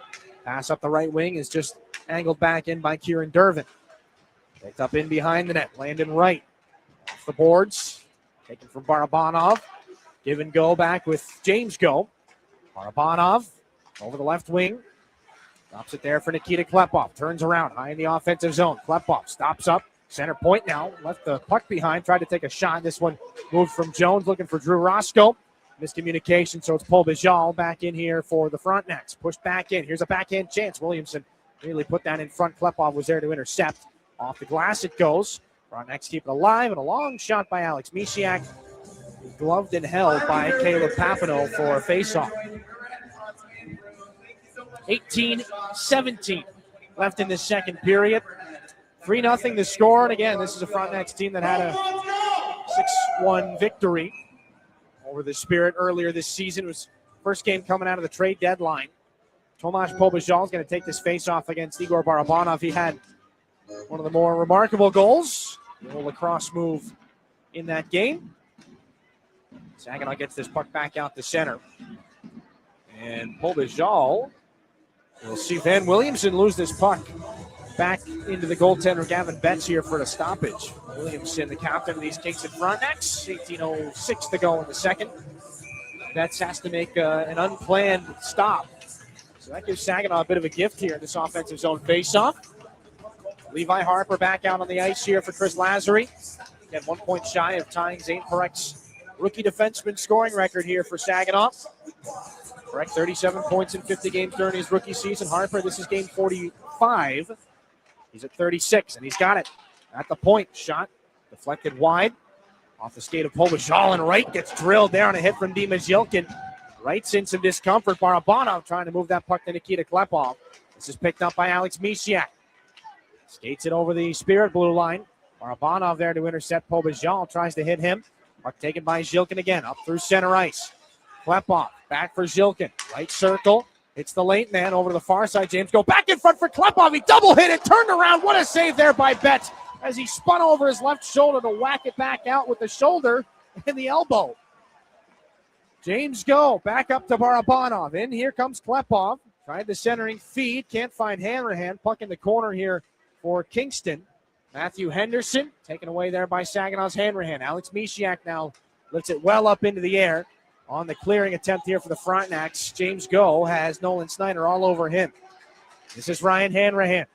Pass up the right wing is just angled back in by Kieran Dervin. Picked up in behind the net. Landon Wright off the boards. Taken from Barabanov. Give and go back with James Go. Barabanov over the left wing. Drops it there for Nikita Klepov. Turns around high in the offensive zone. Klepov stops up. Center point now. Left the puck behind. Tried to take a shot. This one moved from Jones looking for Drew Roscoe. Miscommunication, so it's Paul Bijal back in here for the Frontenacs. Pushed back in. Here's a backhand chance. Williamson really put that in front. Klepov was there to intercept. Off the glass it goes. Frontenacs keep it alive, and a long shot by Alex Misiak. gloved and held by Caleb Papineau for a faceoff. 18-17 left in the second period. 3-0 the score. And again, this is a Frontenacs team that had a 6-1 victory over the Spirit earlier this season. It was first game coming out of the trade deadline. Tomasz Pobajal is going to take this faceoff against Igor Barabanov. He had one of the more remarkable goals, the old lacrosse move in that game. Saginaw gets this puck back out the center. And Pobajal will see Van Williamson lose this puck back into the goaltender Gavin Betts here for the stoppage. Williamson, the captain of these Kingston Frontenacs, 18:06 to go in the second. Betts has to make an unplanned stop. So that gives Saginaw a bit of a gift here in this offensive zone faceoff. Levi Harper back out on the ice here for Chris Lazary. Again, 1 point shy of tying Zane Parek's rookie defenseman scoring record here for Saginaw. Parek, 37 points in 50 games during his rookie season. Harper, this is game 45. He's at 36, and he's got it at the point. Shot deflected wide off the skate of Pobajal, and right gets drilled there on a hit from Dimas Yilkin. Right's in some discomfort. Barabanov trying to move that puck to Nikita Klepov. This is picked up by Alex Misiak. Skates it over the Spirit blue line. Barabanov there to intercept Pobajal. Tries to hit him. Puck taken by Zilkin again. Up through center ice. Klepov back for Zilkin. Right circle. It's the late man over to the far side. James go back in front for Klepov. He double hit it. Turned around. What a save there by Betts as he spun over his left shoulder to whack it back out with the shoulder and the elbow. James go back up to Barabanov. In here comes Klepov. Tried the centering feed. Can't find Hanrahan. Puck in the corner here for Kingston. Matthew Henderson taken away there by Saginaw's Hanrahan. Alex Misiak now lifts it well up into the air on the clearing attempt here for the Frontenacs. James Go has Nolan Snyder all over him. This is Ryan Hanrahan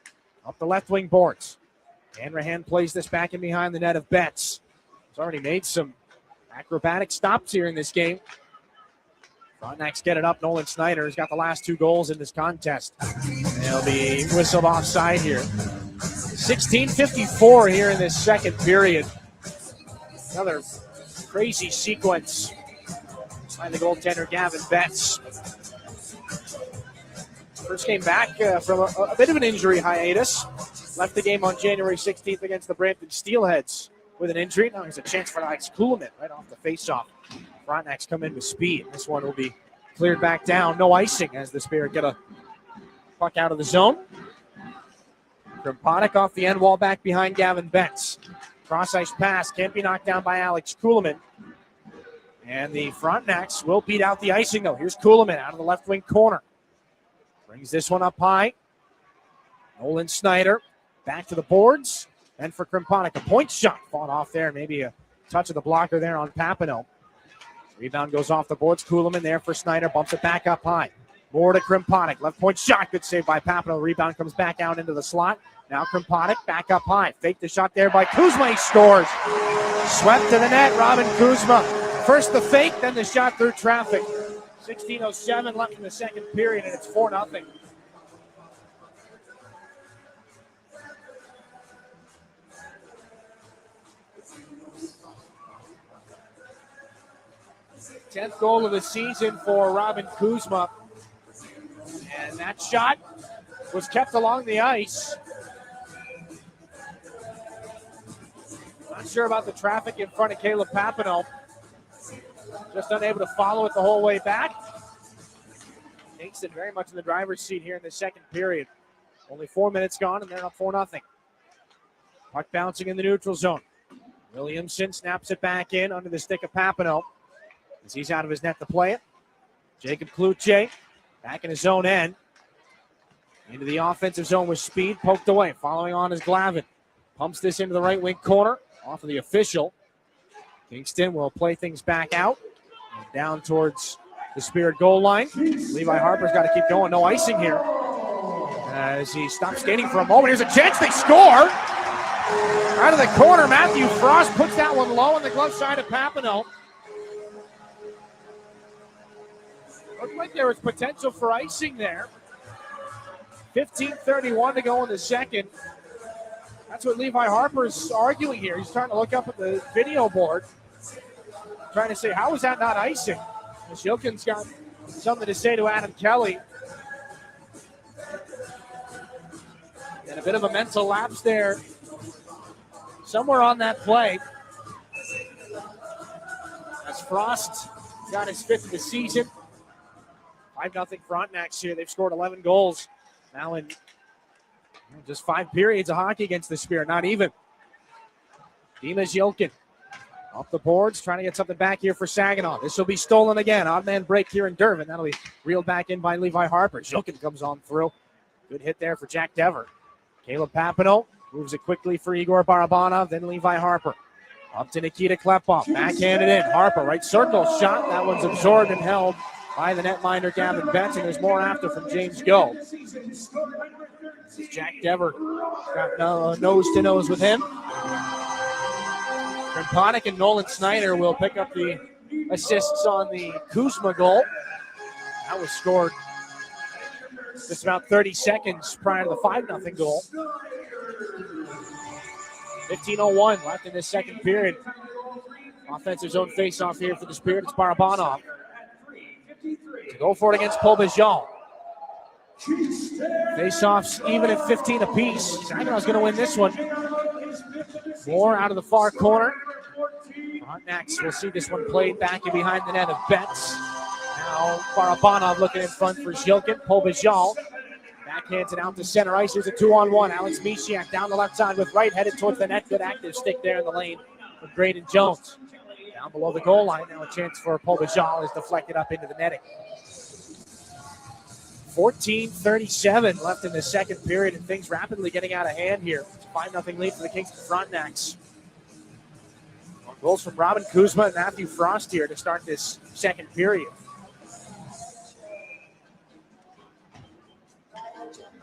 up the left wing boards. Hanrahan plays this back in behind the net of Betts. He's already made some acrobatic stops here in this game. Frontenacs get it up. Nolan Snyder has got the last 2 goals in this contest. They'll be whistled offside here. 16:54 here in this second period. Another crazy sequence by the goaltender Gavin Betts. First came back from a bit of an injury hiatus. Left the game on January 16th against the Brampton Steelheads with an injury. Now there's a chance for Alex Kuhlman right off the faceoff. Frontenacs come in with speed. This one will be cleared back down. No icing as the Spirit get a puck out of the zone. Krimpanek off the end wall back behind Gavin Betts. Cross-ice pass can't be knocked down by Alex Kuhlman. And the Frontenacs will beat out the icing, though. Here's Kuhlman out of the left wing corner. Brings this one up high. Nolan Snyder back to the boards. And for Krimpanek, a point shot fought off there. Maybe a touch of the blocker there on Papineau. Rebound goes off the boards. Kuhlman there for Snyder. Bumps it back up high. More to Krimpanek. Left point shot. Good save by Papineau. Rebound comes back out into the slot. Now Krimpanek back up high. Fake the shot there by Kuzma. He scores. Swept to the net. Robin Kuzma. First the fake, then the shot through traffic. 16:07 left in the second period, and it's 4-0. Tenth goal of the season for Robin Kuzma. And that shot was kept along the ice. Not sure about the traffic in front of Caleb Papineau. Just unable to follow it the whole way back. Kingston very much in the driver's seat here in the second period. Only 4 minutes gone, and they're up 4-0. Puck bouncing in the neutral zone. Williamson snaps it back in under the stick of Papineau as he's out of his net to play it. Jacob Cloutier back in his own end. Into the offensive zone with speed, poked away. Following on is Glavin. Pumps this into the right wing corner, off of the official. Kingston will play things back out and down towards the Spirit goal line. Levi Harper's got to keep going. No icing here as he stops skating for a moment. Here's a chance. They score. Out of the corner, Matthew Frost puts that one low on the glove side of Papineau. Looked like there was potential for icing there. 15:31 to go in the second. That's what Levi Harper's arguing here. He's trying to look up at the video board. trying to say, how is that not icing? Shilkin's got something to say to Adam Kelly. And a bit of a mental lapse there somewhere on that play. As Frost got his 5th of the season. 5-0 Frontenacs here. They've scored 11 goals now in just 5 periods of hockey against the Spirit. Not even. Dimas Yilkin off the boards, trying to get something back here for Saginaw. This will be stolen again. Odd man break here in Dervin. That'll be reeled back in by Levi Harper. Yilkin comes on through. Good hit there for Jack Dever. Caleb Papineau moves it quickly for Igor Barabanov, then Levi Harper. Up to Nikita Klepov, backhanded in. Harper, right circle shot. That one's absorbed and held by the netminder Gavin Betts, and there's more after from James Go. Jack Dever got nose-to-nose with him. Krimponic and Nolan Snyder will pick up the assists on the Kuzma goal. That was scored just about 30 seconds prior to the 5-0 goal. 15:01 left in this second period. Offensive zone face-off here for the Spirit. It's Barabanov to go for it against Polbejan. Face-offs even at 15 apiece. Saginaw's going to win this one. Moore out of the far corner. Frontenacs will see this one played back and behind the net of Betts. Now Barabanov looking in front for Zhilkin. Polbejan backhands it out to center ice. Here's a 2-on-1. Alex Mishiak down the left side with right, headed towards the net. Good active stick there in the lane with Braden Jones. Down below the goal line. Now a chance for Polbejan is deflected up into the netting. 14:37 left in the second period, and things rapidly getting out of hand here. It's a 5-0 lead for the Kingston Frontenacs. Goals from Robin Kuzma and Matthew Frost here to start this second period.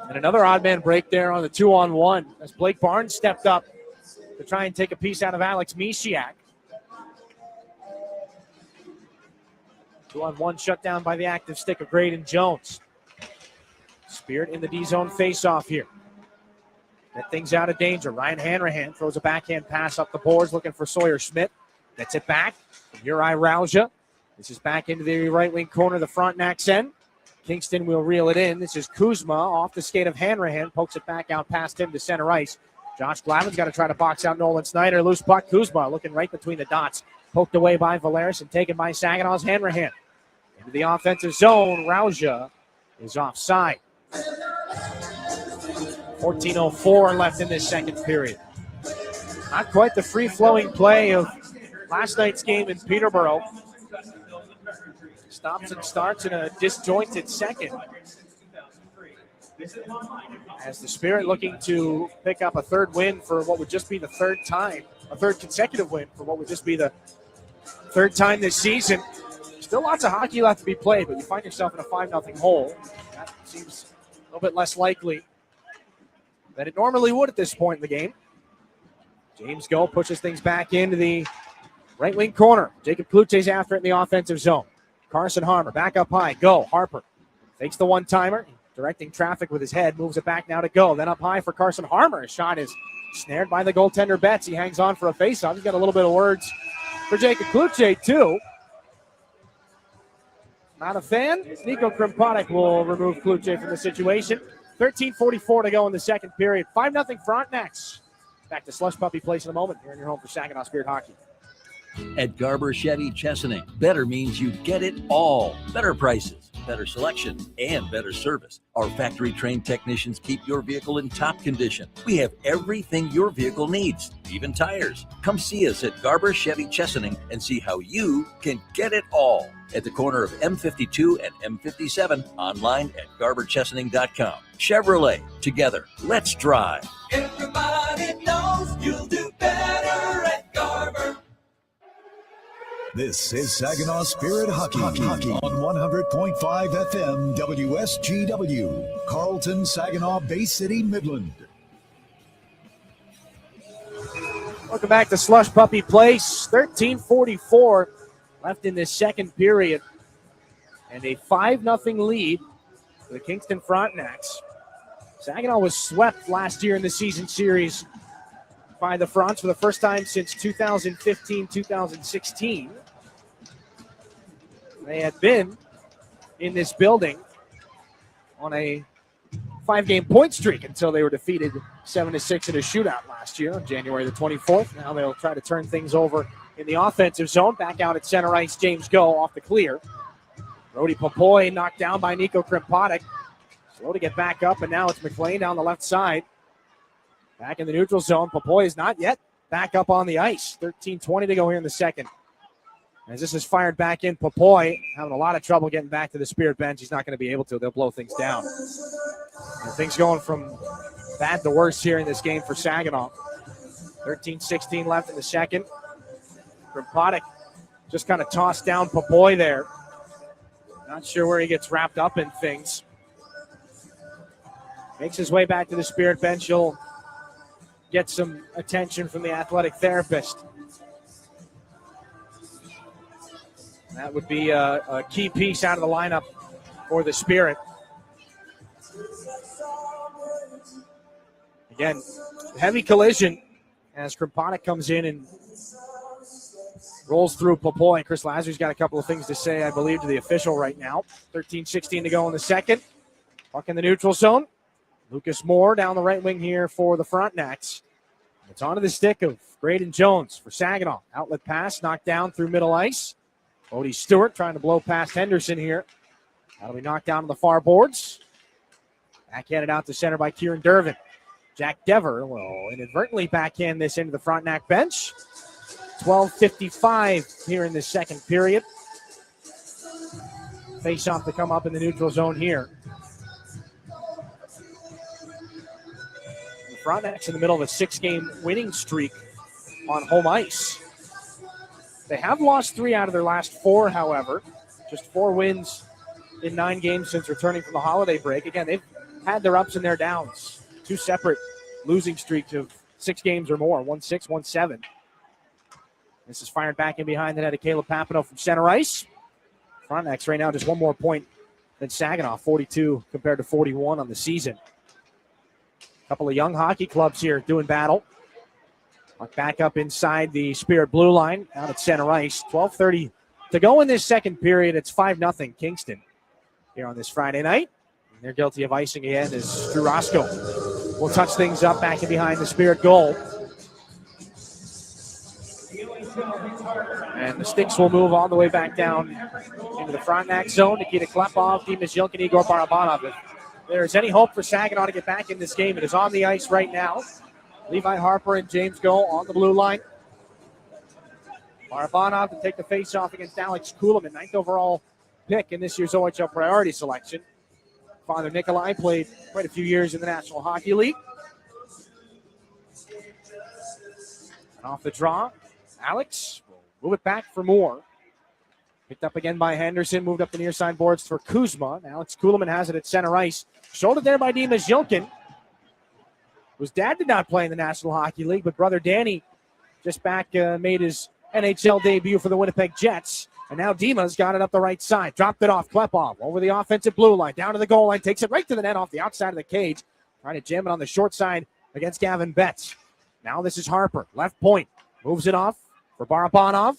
And another odd man break there on the 2-on-1 as Blake Barnes stepped up to try and take a piece out of Alex Mishiak. 2-on-1 shut down by the active stick of Braden Jones. Spirit in the D-zone face-off here. Get things out of danger. Ryan Hanrahan throws a backhand pass up the boards looking for Sawyer Schmidt. Gets it back from Uri Rauja. This is back into the right wing corner of the Frontenacs end. Kingston will reel it in. This is Kuzma off the skate of Hanrahan. Pokes it back out past him to center ice. Josh Glavin's got to try to box out Nolan Snyder. Loose puck. Kuzma looking right between the dots. Poked away by Valeris and taken by Saginaw's Hanrahan. Into the offensive zone. Rauja is offside. 14:04 left in this second period. Not quite the free-flowing play of last night's game in Peterborough. Stops and starts in a disjointed second. As the Spirit looking to pick up a third win for what would just be the third consecutive win for what would just be the third time this season. Still lots of hockey left to be played, but you find yourself in a 5-0 hole. That seems a little bit less likely than it normally would at this point in the game. James Go pushes things back into the right wing corner. Jacob Klute's after it in the offensive zone. Carson Harmer back up high. Go. Harper takes the one-timer, directing traffic with his head, moves it back now to Go. Then up high for Carson Harmer. His shot is snared by the goaltender Betts. He hangs on for a face-off. He's got a little bit of words for Jacob Klute too. Not a fan. Nico Krimponic will remove Klute from the situation. 13:44 to go in the second period. 5-0 Frontenacs. Back to Slush Puppy Place in a moment. Here in your home for Saginaw Spirit Hockey. At Garber Chevy Chesaning, better means you get it all. Better prices, better selection, and better service. Our factory-trained technicians keep your vehicle in top condition. We have everything your vehicle needs, even tires. Come see us at Garber Chevy Chesaning and see how you can get it all. At the corner of M52 and M57, online at GarberChesaning.com. Chevrolet, together, let's drive. Everybody knows you'll do better at Garber. This is Saginaw Spirit Hockey on 100.5 FM WSGW, Carlton, Saginaw, Bay City, Midland. Welcome back to Slush Puppy Place. 13:44 left in this second period. And a 5-0 lead for the Kingston Frontenacs. Saginaw was swept last year in the season series by the Fronts for the first time since 2015-2016. They had been in this building on a 5-game point streak until they were defeated 7-6 in a shootout last year on January the 24th. Now they'll try to turn things over in the offensive zone. Back out at center ice, James Go off the clear. Brody Popoy knocked down by Nico Krimpatic. Slow to get back up, and now it's McLean down the left side. Back in the neutral zone. Popoy is not yet back up on the ice. 13:20 to go here in the second. As this is fired back in, Popoy having a lot of trouble getting back to the Spirit bench. He's not going to be able to. They'll blow things down. And things going from bad to worse here in this game for Saginaw. 13:16 left in the second. Krimpatic just kind of tossed down Popoy there. Not sure where he gets wrapped up in things. Makes his way back to the Spirit bench. He'll get some attention from the athletic therapist. That would be a key piece out of the lineup for the Spirit. Again, heavy collision as Krimpatic comes in and rolls through Popoy. Chris Lazar's got a couple of things to say, I believe, to the official right now. 13:16 to go in the second. Puck in the neutral zone. Lucas Moore down the right wing here for the Frontenacs. It's onto the stick of Graydon Jones for Saginaw. Outlet pass knocked down through middle ice. Bodie Stewart trying to blow past Henderson here. That'll be knocked down to the far boards. Backhanded out to center by Kieran Dervin. Jack Dever will inadvertently backhand this into the Frontenac bench. 12:55 here in the second period. Face off to come up in the neutral zone here. The Frontenacs in the middle of a 6-game winning streak on home ice. They have lost 3 out of their last 4, however. Just 4 wins in 9 games since returning from the holiday break. Again, they've had their ups and their downs. 2 separate losing streaks of 6 games or more, 1-6, 1-7. This is fired back in behind the net of Caleb Papineau from center ice. Frontenacs right now just 1 more point than Saginaw, 42 compared to 41 on the season. A couple of young hockey clubs here doing battle. Back up inside the Spirit blue line, out at center ice. 12:30 to go in this second period. It's 5-0 Kingston here on this Friday night. And they're guilty of icing again as Drew Roscoe will touch things up back in behind the Spirit goal. And the sticks will move all the way back down into the Frontenac zone. Nikita Klepov, Dimas Yilkin, Igor Barabanov. If there's any hope for Saginaw to get back in this game, it is on the ice right now. Levi Harper and James Go on the blue line. Barabanov to take the face-off against Alex Kuhlman, 9th overall pick in this year's OHL priority selection. Father Nikolai played quite a few years in the National Hockey League. And off the draw, Alex will move it back for Moore. Picked up again by Henderson, moved up the near side boards for Kuzma. And Alex Kuhlman has it at center ice. Shouldered there by Dimas Yilkin, whose dad did not play in the National Hockey League, but brother Danny just back made his NHL debut for the Winnipeg Jets. And now Dimas got it up the right side. Dropped it off. Klepov over the offensive blue line. Down to the goal line. Takes it right to the net off the outside of the cage. Trying to jam it on the short side against Gavin Betts. Now this is Harper. Left point. Moves it off for Barabanov.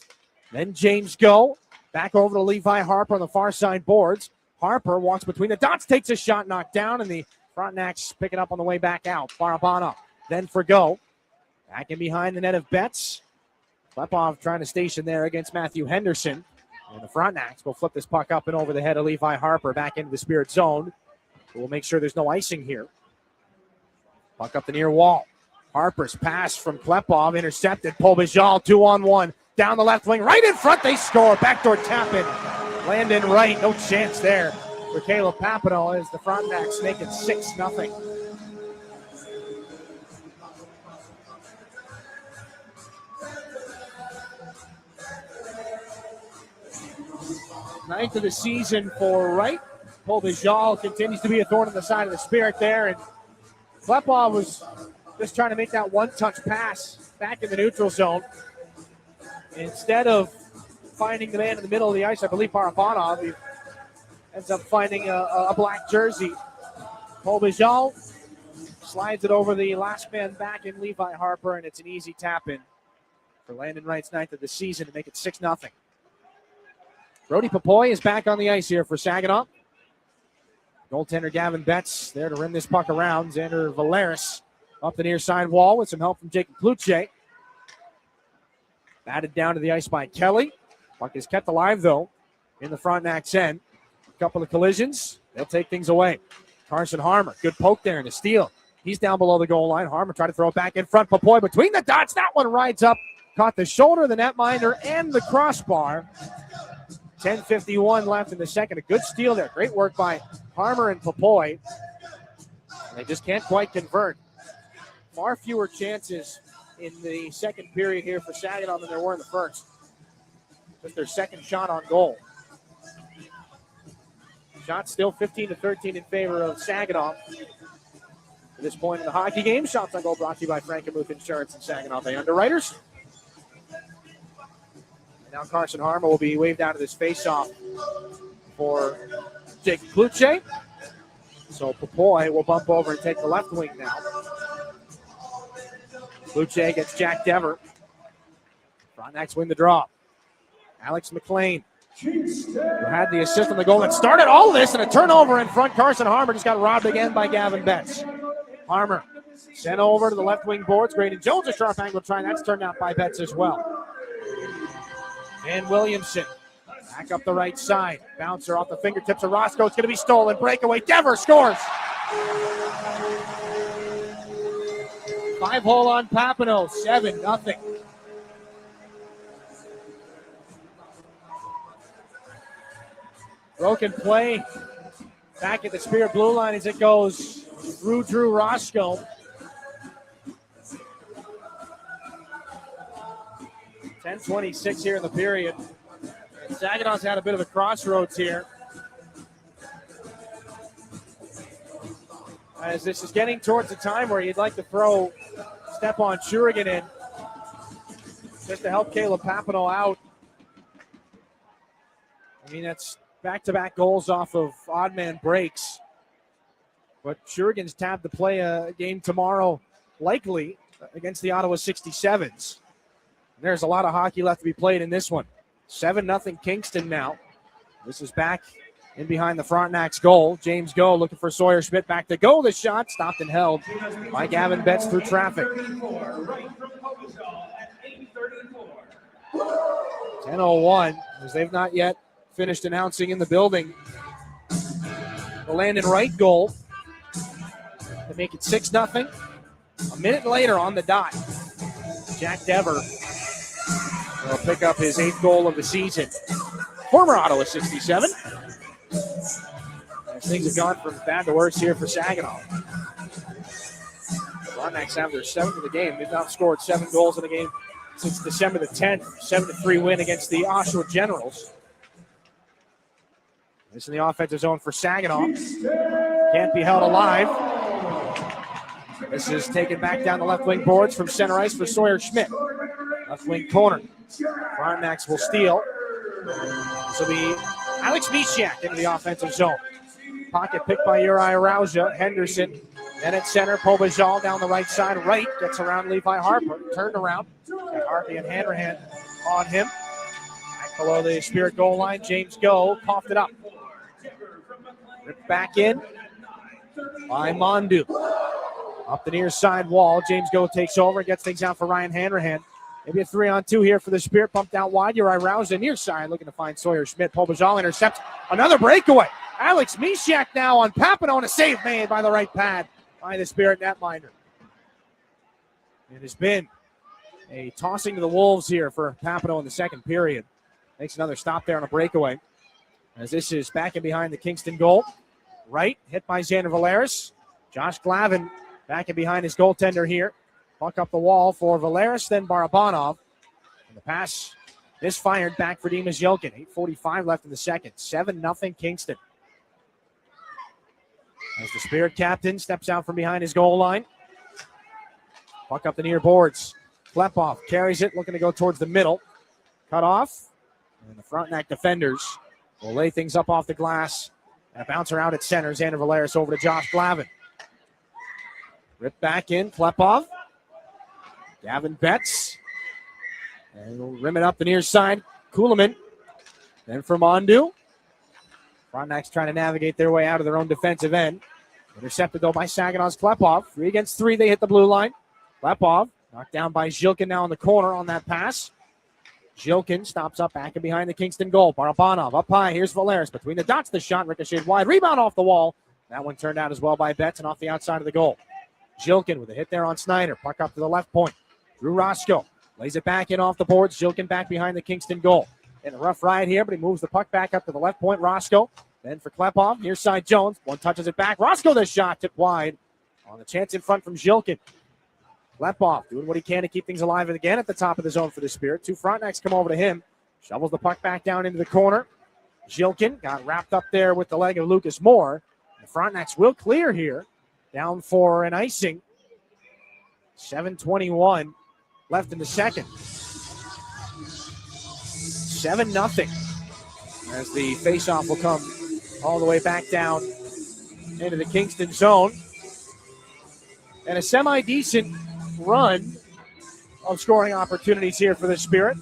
Then James Go. Back over to Levi Harper on the far side boards. Harper walks between the dots. Takes a shot knocked down. And the Frontenacs pick it up on the way back out. Barabanov. Then for Go. Back in behind the net of Betts. Klepov trying to station there against Matthew Henderson. And the Frontenacs will flip this puck up and over the head of Levi Harper back into the Spirit zone. We'll make sure there's no icing here. Puck up the near wall. Harper's pass from Klepov intercepted. Pobijal 2-on-1. Down the left wing. Right in front. They score. Backdoor tap in. Landon Wright. No chance there for Caleb Papineau as the Frontenacs make it 6-0. Ninth of the season for Wright. Pobijal continues to be a thorn in the side of the Spirit there. And Klepov was just trying to make that one-touch pass back in the neutral zone. Instead of finding the man in the middle of the ice, I believe Barabanov, he ends up finding a black jersey. Pobijal slides it over the last man back in Levi Harper, and it's an easy tap-in for Landon Wright's ninth of the season to make it 6-0. Brody Papoy is back on the ice here for Saginaw. Goaltender Gavin Betts there to rim this puck around. Xander Valeris up the near side wall with some help from Jacob Kluche. Batted down to the ice by Kelly. Puck is kept alive, though, in the Frontenac's end. A couple of collisions. They'll take things away. Carson Harmer, good poke there in the steal. He's down below the goal line. Harmer tried to throw it back in front. Papoy between the dots. That one rides up. Caught the shoulder of the netminder and the crossbar. 10:51 left in the second. A good steal there. Great work by Harmer and Papoy. They just can't quite convert. Far fewer chances in the second period here for Saginaw than there were in the first. Just their second shot on goal. Shots still 15-13 in favor of Saginaw. At this point in the hockey game, shots on goal brought to you by Frankenmuth Insurance and Saginaw Bay Underwriters. And now Carson Harmer will be waved out of this face-off for Jake Kluche. So Papoy will bump over and take the left wing now. Kluche gets Jack Dever. Frontenacs win the draw. Alex McLean, who had the assist on the goal that started all this, and a turnover in front. Carson Harmer just got robbed again by Gavin Betts. Harmer sent over to the left wing boards. Graydon Jones, a sharp angle try. That's turned out by Betts as well. And Williamson back up the right side. Bouncer off the fingertips of Roscoe. It's going to be stolen. Breakaway. Dever scores. 5-hole on Papineau. 7-0. Broken play back at the Spirit blue line as it goes through Drew Roscoe. 10:26 here in the period. Saginaw's had a bit of a crossroads here, as this is getting towards a time where you'd like to throw Stepan Shurigan in just to help Caleb Papineau out. I mean, that's back-to-back goals off of odd man breaks. But Shurigan's tabbed to play a game tomorrow, likely against the Ottawa 67s. There's a lot of hockey left to be played in this one. 7-0 Kingston now. This is back in behind the Frontenac's goal. James Go looking for Sawyer Schmidt back to goal. The shot stopped and held by Gavin Betts through traffic. 10:01, as they've not yet finished announcing in the building the Landon Wright goal to make it 6-0. A minute later on the dot, Jack Dever will pick up his 8th goal of the season. Former Ottawa 67. As things have gone from bad to worse here for Saginaw. Frontenacs have their 7th of the game. They've not scored 7 goals in a game since December the 10th. 7-3 win against the Oshawa Generals. This in the offensive zone for Saginaw. Can't be held alive. This is taken back down the left wing boards from center ice for Sawyer Schmidt. Left wing corner. Frontenacs will steal. This will be Alex Misiak into the offensive zone. Pocket picked by Uriah Rauja. Henderson. Then at center, Pobajal down the right side. Right gets around Levi Harper. Turned around. And Harvey and Hanrahan on him. Back below the Spirit goal line. James Go coughed it up. Ripped back in by Mondu. Up the near side wall. James Go takes over and gets things out for Ryan Hanrahan. Maybe a 3-on-2 here for the Spirit. Pumped out wide. Uriah Rauja near side looking to find Sawyer Schmidt. Pobajal intercepts. Another breakaway. Alex Misiak now on Papineau, and a save made by the right pad by the Spirit netminder. It has been a tossing to the wolves here for Papineau in the second period. Makes another stop there on a breakaway. As this is back in behind the Kingston goal. Right, hit by Xander Valeris. Josh Glavin back in behind his goaltender here. Puck up the wall for Valeris, then Barabanov. And the pass misfired back for Dimas Jokin. 8:45 left in the second. 7-0 Kingston. As the Spirit captain steps out from behind his goal line. Puck up the near boards. Klepov carries it, looking to go towards the middle. Cut off. And the Frontenac defenders will lay things up off the glass. And a bouncer out at center. Xander Valeris over to Josh Glavin. Ripped back in. Klepov. Gavin Betts. And we'll rim it up the near side. Kuhlman Then for Mondu. Frontenacs trying to navigate their way out of their own defensive end. Intercepted, though, by Saginaw's Klepov. 3 against 3, they hit the blue line. Klepov knocked down by Zhilkin now in the corner on that pass. Zhilkin stops up back and behind the Kingston goal. Barabanov up high. Here's Valeris. Between the dots, the shot ricocheted wide. Rebound off the wall. That one turned out as well by Betts and off the outside of the goal. Zhilkin with a hit there on Snyder. Puck up to the left point. Drew Roscoe lays it back in off the boards. Zhilkin back behind the Kingston goal. In a rough ride here, but he moves the puck back up to the left point. Roscoe. Then for Klepov. Near side Jones. One touches it back. Roscoe the shot tipped wide on the chance in front from Zhilkin. Klepov doing what he can to keep things alive again at the top of the zone for the Spirit. 2 Frontenacs come over to him. Shovels the puck back down into the corner. Zhilkin got wrapped up there with the leg of Lucas Moore. The Frontenacs will clear here. Down for an icing. 7:21 left in the second. 7-0 as the faceoff will come all the way back down into the Kingston zone. And a semi-decent run of scoring opportunities here for the Spirit.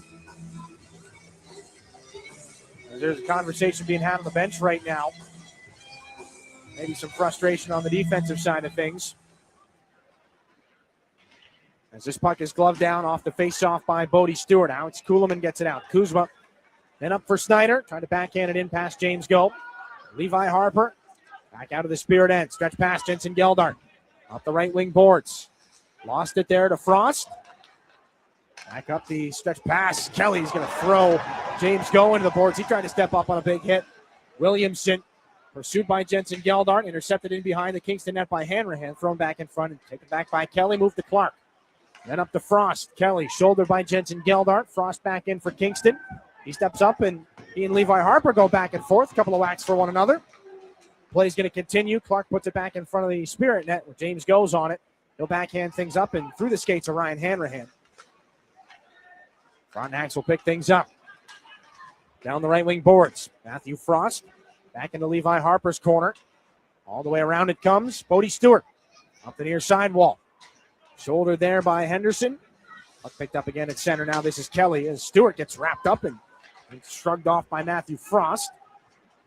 There's a conversation being had on the bench right now. Maybe some frustration on the defensive side of things. As this puck is gloved down off the face-off by Bodie Stewart. Alex Kuhlman gets it out. Kuzma then up for Snyder. Trying to backhand it in past James Go. Levi Harper back out of the Spirit end. Stretch past Jensen Geldart. Up the right wing boards. Lost it there to Frost. Back up the stretch pass. Kelly's going to throw James Go into the boards. He tried to step up on a big hit. Williamson pursued by Jensen Geldart. Intercepted in behind the Kingston net by Hanrahan. Thrown back in front and taken back by Kelly. Moved to Clark. Then up to Frost. Kelly shouldered by Jensen Geldart. Frost back in for Kingston. He steps up and he and Levi Harper go back and forth. A couple of whacks for one another. Play's going to continue. Clark puts it back in front of the Spirit net where James goes on it. He'll backhand things up and through the skates of Ryan Hanrahan. Frontenacs will pick things up. Down the right wing boards. Matthew Frost back into Levi Harper's corner. All the way around it comes Bodie Stewart. Up the near side wall. Shouldered there by Henderson. Puck picked up again at center. Now this is Kelly as Stewart gets wrapped up and shrugged off by Matthew Frost.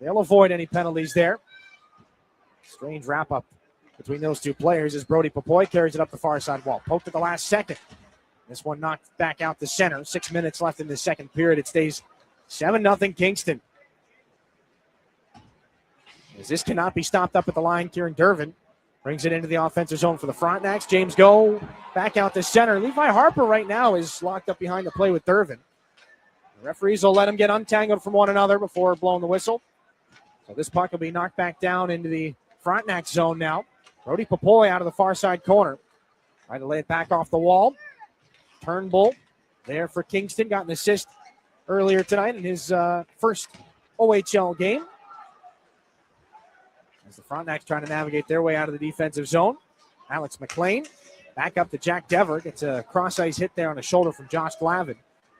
They'll avoid any penalties there. Strange wrap-up between those two players as Brody Popoy carries it up the far side wall. Poked at the last second. This one knocked back out the center. 6 minutes left in the second period. It stays 7-0 Kingston. As this cannot be stopped up at the line, Kieran Dervin brings it into the offensive zone for the Frontenacs. James Go back out to center. Levi Harper right now is locked up behind the play with Dervin. The referees will let them get untangled from one another before blowing the whistle. So this puck will be knocked back down into the Frontenac zone now. Brody Popoy out of the far side corner. Trying to lay it back off the wall. Turnbull there for Kingston. Got an assist earlier tonight in his first OHL game. As the Frontenacs trying to navigate their way out of the defensive zone. Alex McLean back up to Jack Dever. Gets a cross-ice hit there on the shoulder from Josh Glavin.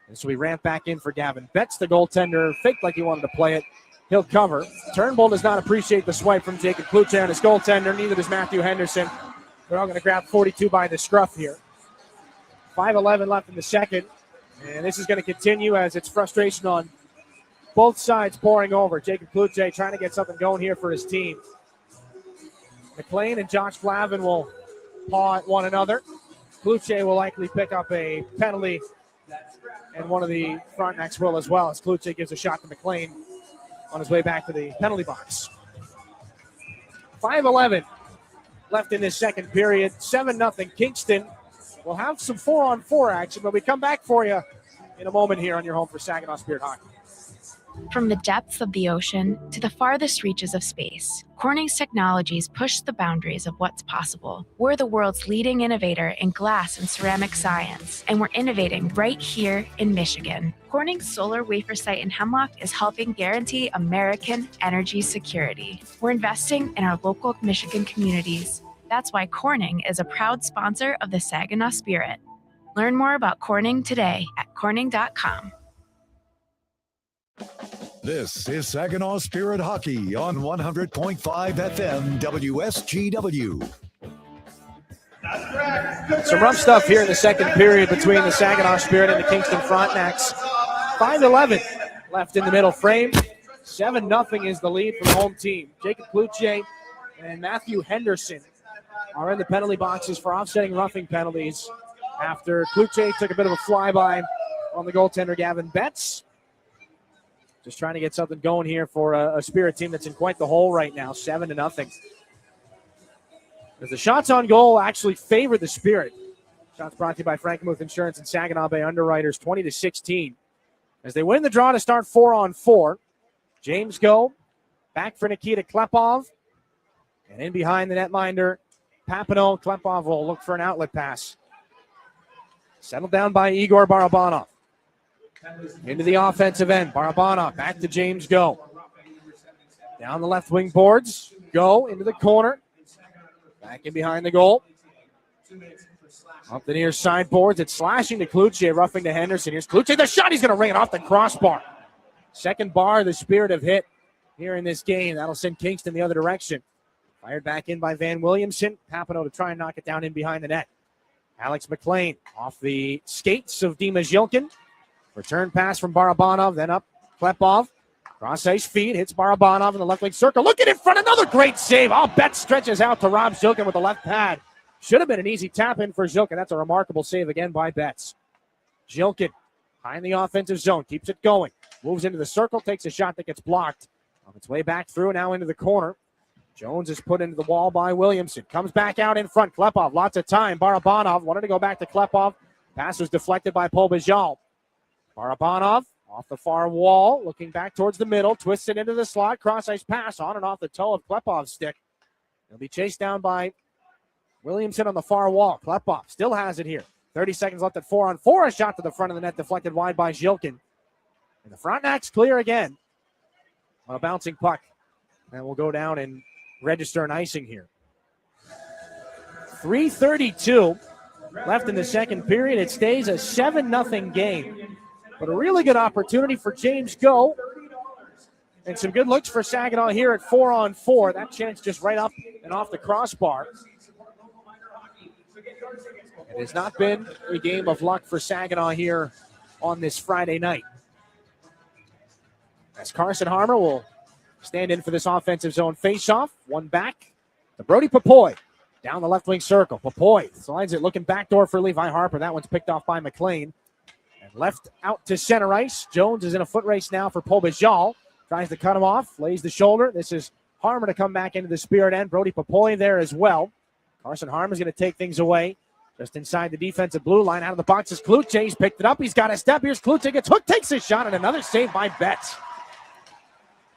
And so we ramp back in for Gavin Betts. The goaltender faked like he wanted to play it. He'll cover. Turnbull does not appreciate the swipe from Jacob Kluche on his goaltender. Neither does Matthew Henderson. They're all going to grab 42 by the scruff here. 5:11 left in the second. And this is going to continue as it's frustration on both sides pouring over. Jacob Kluche trying to get something going here for his team. McLean and Josh Glavin will paw at one another. Kluche will likely pick up a penalty, and one of the Frontenacs will as well, as Kluche gives a shot to McLean on his way back to the penalty box. 5:11 left in this second period. 7-0 Kingston. We'll have some 4-on-4 action, but we come back for you in a moment here on your home for Saginaw Spirit Hockey. From the depths of the ocean to the farthest reaches of space, Corning's technologies push the boundaries of what's possible. We're the world's leading innovator in glass and ceramic science, and we're innovating right here in Michigan. Corning's solar wafer site in Hemlock is helping guarantee American energy security. We're investing in our local Michigan communities. That's why Corning is a proud sponsor of the Saginaw Spirit. Learn more about Corning today at corning.com. This is Saginaw Spirit Hockey on 100.5 FM WSGW. Some rough stuff here in the second period between the Saginaw Spirit and the Kingston Frontenacs. 5:11 left in the middle frame. 7-0 is the lead for the home team. Jacob Kluche and Matthew Henderson are in the penalty boxes for offsetting roughing penalties after Kluche took a bit of a flyby on the goaltender Gavin Betts. Just trying to get something going here for a Spirit team that's in quite the hole right now, 7-0. As the shots on goal actually favor the Spirit. Shots brought to you by Frankenmuth Insurance and Saginaw Bay Underwriters, 20-16. As they win the draw to start 4-on-4. James Go, back for Nikita Klepov. And in behind the netminder, Papineau. Klepov will look for an outlet pass. Settled down by Igor Barabanov. Into the offensive end. Barabanov back to James Go. Down the left wing boards. Go into the corner. Back in behind the goal. Up the near side boards. It's slashing to Kluche, roughing to Henderson. Here's Kluche. The shot. He's going to ring it off the crossbar. Second bar the Spirit have hit here in this game. That'll send Kingston the other direction. Fired back in by Van Williamson. Papineau to try and knock it down in behind the net. Alex McLean off the skates of Dima Zhilkin. Return pass from Barabanov. Then up Klepov. Cross ice feed. Hits Barabanov in the left wing circle. Look at in front. Another great save. Bet stretches out to Rob Zhilkin with the left pad. Should have been an easy tap in for Zhilkin. That's a remarkable save again by Betts. Zhilkin high in the offensive zone. Keeps it going. Moves into the circle. Takes a shot that gets blocked. On its way back through. Now into the corner. Jones is put into the wall by Williamson. Comes back out in front. Klepov. Lots of time. Barabanov wanted to go back to Klepov. Pass was deflected by Paul Bajal. Barabanov off the far wall. Looking back towards the middle. Twists it into the slot. Cross ice pass on and off the toe of Klepov's stick. He'll be chased down by Williamson on the far wall. Klepov still has it here. 30 seconds left at 4-on-4. A shot to the front of the net deflected wide by Zhilkin. And the Frontenacs clear again on a bouncing puck. And we'll go down and register an icing here. 3:32 left in the second period. It stays a 7-0 game. But a really good opportunity for James Go. And some good looks for Saginaw here at 4-on-4. That chance just right up and off the crossbar. It has not been a game of luck for Saginaw here on this Friday night. As Carson Harmer will stand in for this offensive zone faceoff. One back to Brody Papoy. Down the left wing circle. Papoy slides it looking backdoor for Levi Harper. That one's picked off by McLean. And left out to center ice. Jones is in a foot race now for Paul Bajal. Tries to cut him off. Lays the shoulder. This is Harmer to come back into the Spirit end. Brody Papoy there as well. Carson Harmer is going to take things away. Just inside the defensive blue line. Out of the box is Kluche. He's picked it up. He's got a step. Here's Kluche. Gets hooked. Takes his shot. And another save by Betts.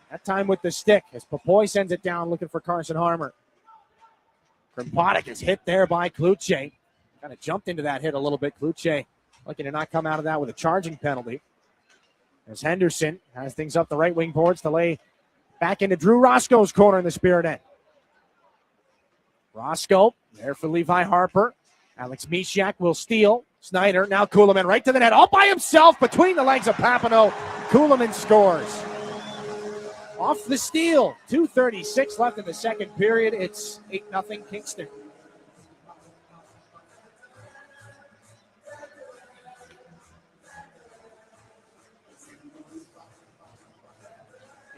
That time with the stick as Papoy sends it down looking for Carson Harmer. Krimpatic is hit there by Kluche. Kind of jumped into that hit a little bit. Kluche looking to not come out of that with a charging penalty. As Henderson has things up the right wing boards to lay back into Drew Roscoe's corner in the Spirit end. Roscoe there for Levi Harper. Alex Misiak will steal. Snyder, now Kuhlman right to the net. All by himself between the legs of Papineau. Kuhlman scores. Off the steal. 2:36 left in the second period. It's 8-0 Kingston.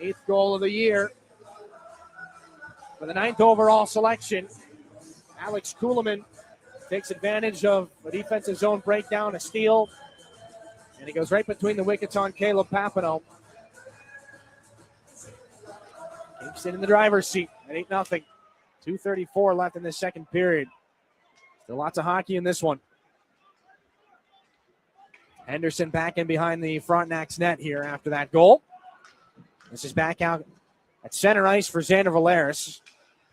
Eighth goal of the year. For the 9th overall selection, Alex Kuhlman takes advantage of a defensive zone breakdown, a steal, and he goes right between the wickets on Caleb Papineau. Kingston in the driver's seat at 8-0. 2:34 left in the second period. Still lots of hockey in this one. Henderson back in behind the Frontenacs net here after that goal. This is back out at center ice for Xander Valeris.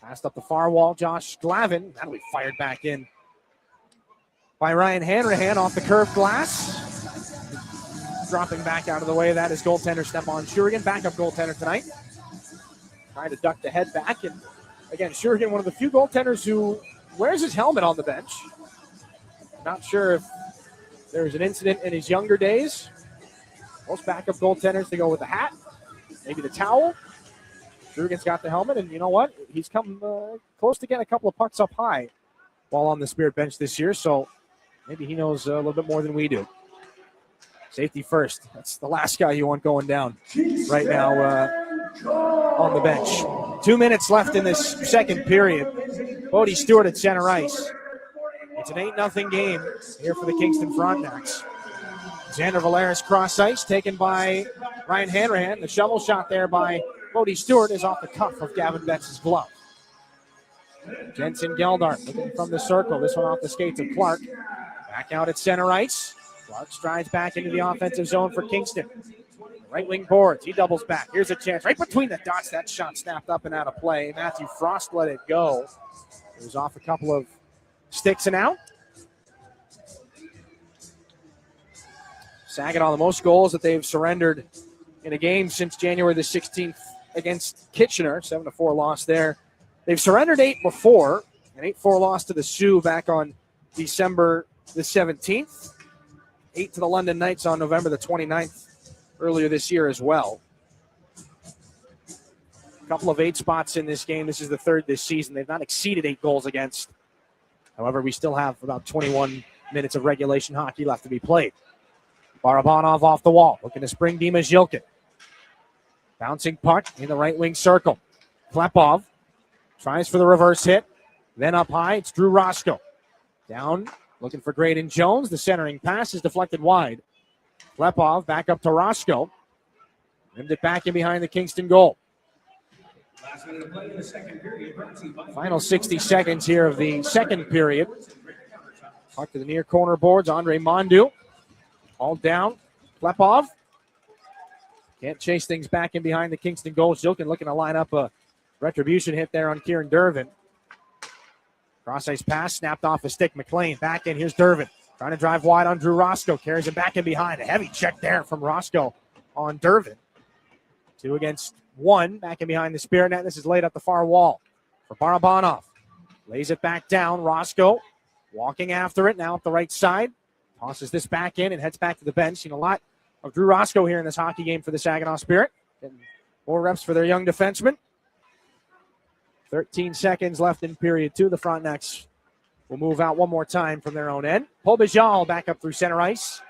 Passed up the far wall, Josh Glavin. That'll be fired back in by Ryan Hanrahan off the curved glass. Dropping back out of the way. That is goaltender Stepan Shurigan, backup goaltender tonight. Trying to duck the head back. And again, Shurigan, one of the few goaltenders who wears his helmet on the bench. Not sure if there's an incident in his younger days. Most backup goaltenders, they go with the hat, maybe the towel. Shurigan's got the helmet, and you know what? He's come close to getting a couple of pucks up high while on the Spirit bench this year, so maybe he knows a little bit more than we do. Safety first. That's the last guy you want going down right now on the bench. 2 minutes left in this second period. Bodie Stewart at center ice. It's an 8-0 game here for the Kingston Frontenacs. Xander Valeris cross ice, taken by Ryan Hanrahan. The shovel shot there by Bodie Stewart is off the cuff of Gavin Betts' glove. Jensen Geldart looking from the circle. This one off the skates of Clark. Back out at center ice. Clark strides back into the offensive zone for Kingston. Right wing boards. He doubles back. Here's a chance. Right between the dots. That shot snapped up and out of play. Matthew Frost let it go. It was off a couple of sticks and out. Saginaw, the most goals that they've surrendered in a game since January the 16th against Kitchener. 7-4 loss there. They've surrendered 8 before. An 8-4 loss to the Sioux back on December the 17th. 8 to the London Knights on November the 29th earlier this year as well. A couple of 8 spots in this game. This is the 3rd this season. They've not exceeded 8 goals against. However, we still have about 21 minutes of regulation hockey left to be played. Barabanov off the wall, looking to spring Dimas Yilkin. Bouncing puck in the right wing circle. Klepov tries for the reverse hit. Then up high, it's Drew Roscoe. Down, looking for Graydon Jones. The centering pass is deflected wide. Klepov back up to Roscoe. Rimmed it back in behind the Kingston goal. Final 60 seconds here of the second period. Puck to the near corner boards. Andre Mondu. All down. Klepov. Can't chase things back in behind the Kingston goal. Zilkin looking to line up a retribution hit there on Kieran Dervin. Cross-ice pass snapped off a stick. McLean back in. Here's Dervin. Trying to drive wide on Drew Roscoe. Carries him back in behind. A heavy check there from Roscoe on Dervin. 2 against 1. Back in behind the Spirit net. This is laid up the far wall for Barabanov. Lays it back down. Roscoe walking after it. Now up the right side. Tosses this back in and heads back to the bench. Seen a lot of Drew Roscoe here in this hockey game for the Saginaw Spirit. Getting more reps for their young defenseman. 13 seconds left in period 2. The Frontenacs will move out one more time from their own end. Pobijal back up through center ice.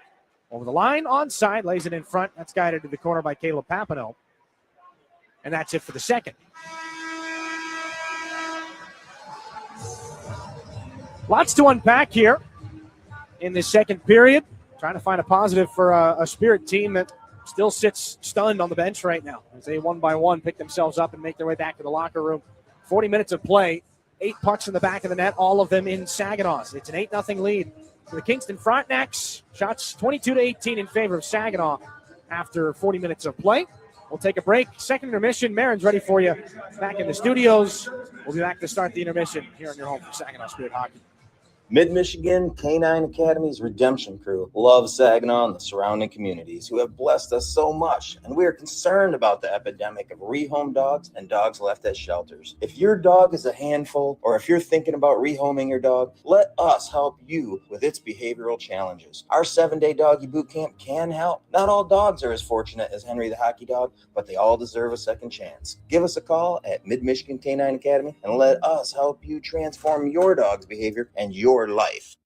Over the line, onside, lays it in front. That's guided to the corner by Caleb Papineau. And that's it for the second. Lots to unpack here in this second period. Trying to find a positive for a Spirit team that still sits stunned on the bench right now as they one by one pick themselves up and make their way back to the locker room. 40 minutes of play, 8 pucks in the back of the net, all of them in Saginaw's. It's an 8-0 lead for the Kingston Frontenacs. Shots 22-18 in favor of Saginaw after 40 minutes of play. We'll take a break. Second intermission. Marin's ready for you back in the studios. We'll be back to start the intermission here on your home for Saginaw Spirit Hockey. Mid-Michigan K-9 Academy's Redemption Crew loves Saginaw and the surrounding communities who have blessed us so much, and we are concerned about the epidemic of rehome dogs and dogs left at shelters. If your dog is a handful, or if you're thinking about rehoming your dog, let us help you with its behavioral challenges. Our 7-day doggy boot camp can help. Not all dogs are as fortunate as Henry the Hockey Dog, but they all deserve a second chance. Give us a call at Mid-Michigan K-9 Academy and let us help you transform your dog's behavior and your life.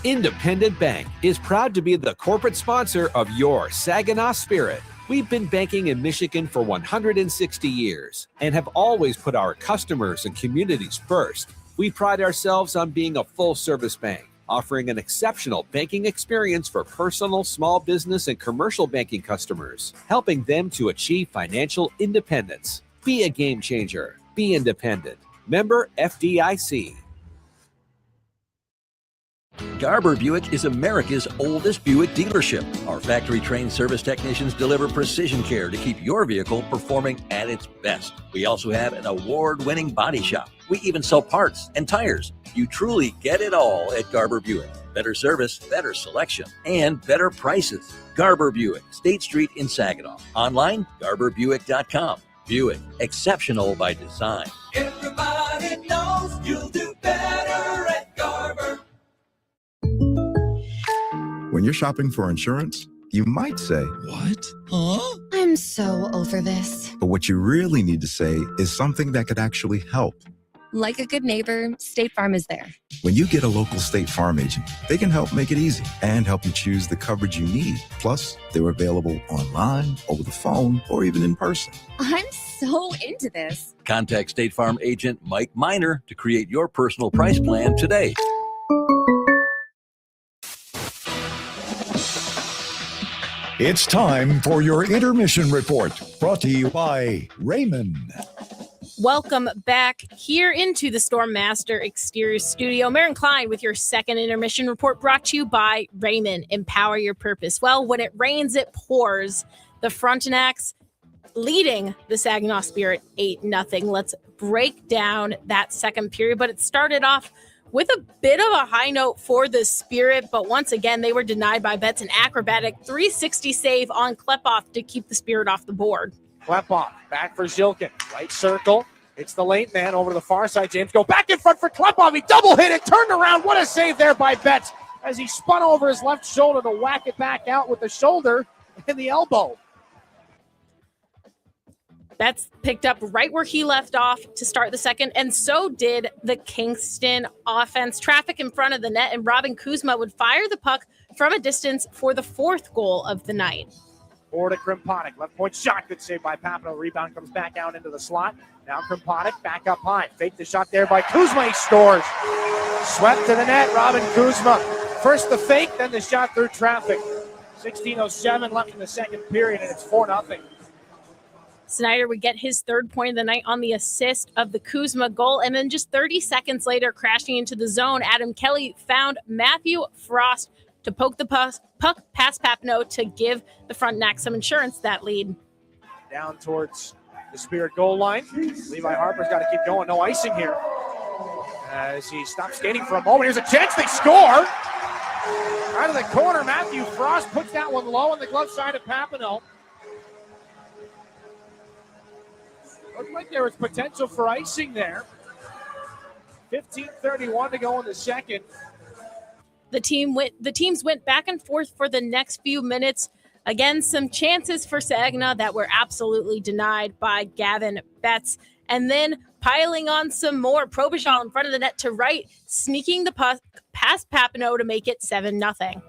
Independent Bank is proud to be the corporate sponsor of your Saginaw Spirit. We've been banking in Michigan for 160 years and have always put our customers and communities first. We pride ourselves on being a full-service bank, offering an exceptional banking experience for personal, small business, and commercial banking customers, helping them to achieve financial independence. Be a game changer. Be independent. Member FDIC. Garber Buick is America's oldest Buick dealership. Our factory-trained service technicians deliver precision care to keep your vehicle performing at its best. We also have an award-winning body shop. We even sell parts and tires. You truly get it all at Garber Buick. Better service, better selection, and better prices. Garber Buick, State Street in Saginaw. Online, garberbuick.com. Buick, exceptional by design. Everybody knows you'll do better at Garber. When you're shopping for insurance, you might say, "What? Huh?" I'm so over this. But what you really need to say is something that could actually help. Like a good neighbor, State Farm is there. When you get a local State Farm agent, they can help make it easy and help you choose the coverage you need. Plus, they're available online, over the phone, or even in person. I'm so into this. Contact State Farm agent Mike Miner to create your personal price plan today. It's time for your intermission report, brought to you by Raymond. Welcome back here into the Storm Master Exterior Studio. Maren Klein with your second intermission report, brought to you by Raymond. Empower your purpose. Well, when it rains, it pours. The Frontenacs leading the Saginaw Spirit 8-0. Let's break down that second period, but it started off with a bit of a high note for the Spirit, but once again, they were denied by Betts. An acrobatic 360 save on Klepoff to keep the Spirit off the board. Klepoff back for Zilkin. Right circle. It's the late man over to the far side. James go back in front for Klepoff. He double hit it, turned around. What a save there by Betts as he spun over his left shoulder to whack it back out with the shoulder and the elbow. Betts picked up right where he left off to start the second, and so did the Kingston offense. Traffic in front of the net, and Robin Kuzma would fire the puck from a distance for the fourth goal of the night. Forward to Krimpanik. Left point shot. Good save by Papineau. Rebound comes back out into the slot. Now Krimpanik back up high. Fake the shot there by Kuzma. He scores. Swept to the net. Robin Kuzma. First the fake, then the shot through traffic. 16:07 left in the second period, and it's 4-0. Snyder would get his third point of the night on the assist of the Kuzma goal. And then just 30 seconds later, crashing into the zone, Adam Kelly found Matthew Frost to poke the puck past Papineau to give the Frontenacs some insurance that lead. Down towards the Spirit goal line. Levi Harper's got to keep going. No icing here. As he stops skating for a moment. Here's a chance. They score. Out of the corner, Matthew Frost puts that one low on the glove side of Papineau. Looked like there was potential for icing there. 15:31 to go in the second. The teams went back and forth for the next few minutes. Again, some chances for Saginaw that were absolutely denied by Gavin Betts. And then piling on some more. Probijal in front of the net to right, sneaking the puck past Papineau to make it 7-0.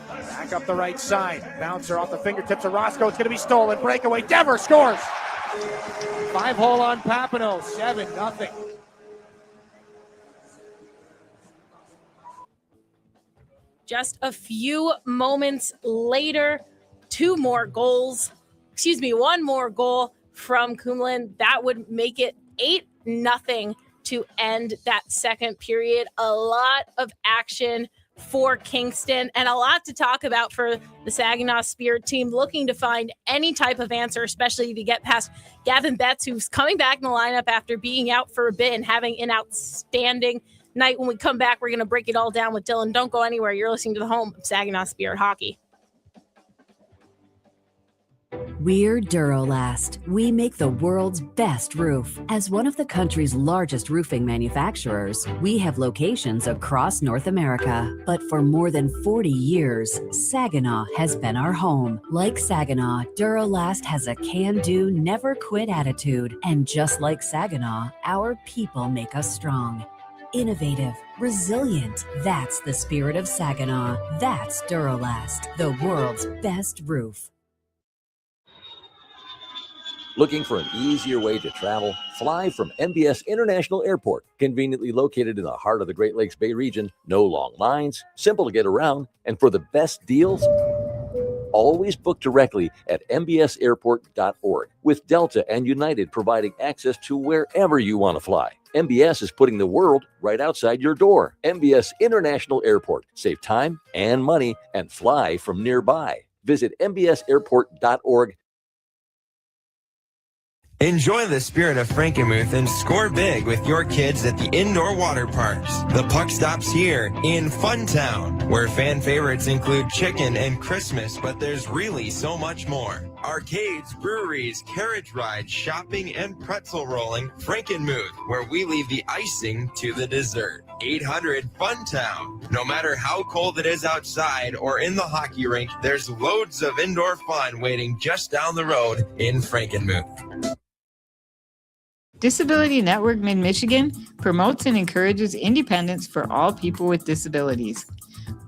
Back up the right side. Bouncer off the fingertips of Roscoe. It's going to be stolen. Breakaway. Dever scores. 5-hole on Papineau. 7-0. Just a few moments later, one more goal from Kumlin. That would make it 8-0 to end that second period. A lot of action for Kingston and a lot to talk about for the Saginaw Spirit team, looking to find any type of answer, especially to get past Gavin Betts, who's coming back in the lineup after being out for a bit and having an outstanding night. When we come back, we're going to break it all down with Dylan. Don't go anywhere. You're listening to the home of Saginaw Spirit Hockey. We're Durolast. We make the world's best roof. As one of the country's largest roofing manufacturers, we have locations across North America. But for more than 40 years, Saginaw has been our home. Like Saginaw, Durolast has a can-do, never-quit attitude. And just like Saginaw, our people make us strong. Innovative, resilient. That's the spirit of Saginaw. That's Durolast, the world's best roof. Looking for an easier way to travel? Fly from MBS International Airport, conveniently located in the heart of the Great Lakes Bay region. No long lines, simple to get around, and for the best deals, always book directly at mbsairport.org, with Delta and United providing access to wherever you want to fly. MBS is putting the world right outside your door. MBS International Airport. Save time and money and fly from nearby. Visit mbsairport.org. Enjoy the spirit of Frankenmuth and score big with your kids at the indoor water parks. The puck stops here in Funtown, where fan favorites include chicken and Christmas, but there's really so much more. Arcades, breweries, carriage rides, shopping, and pretzel rolling. Frankenmuth, where we leave the icing to the dessert. 800 Funtown. No matter how cold it is outside or in the hockey rink, there's loads of indoor fun waiting just down the road in Frankenmuth. Disability Network Mid-Michigan promotes and encourages independence for all people with disabilities.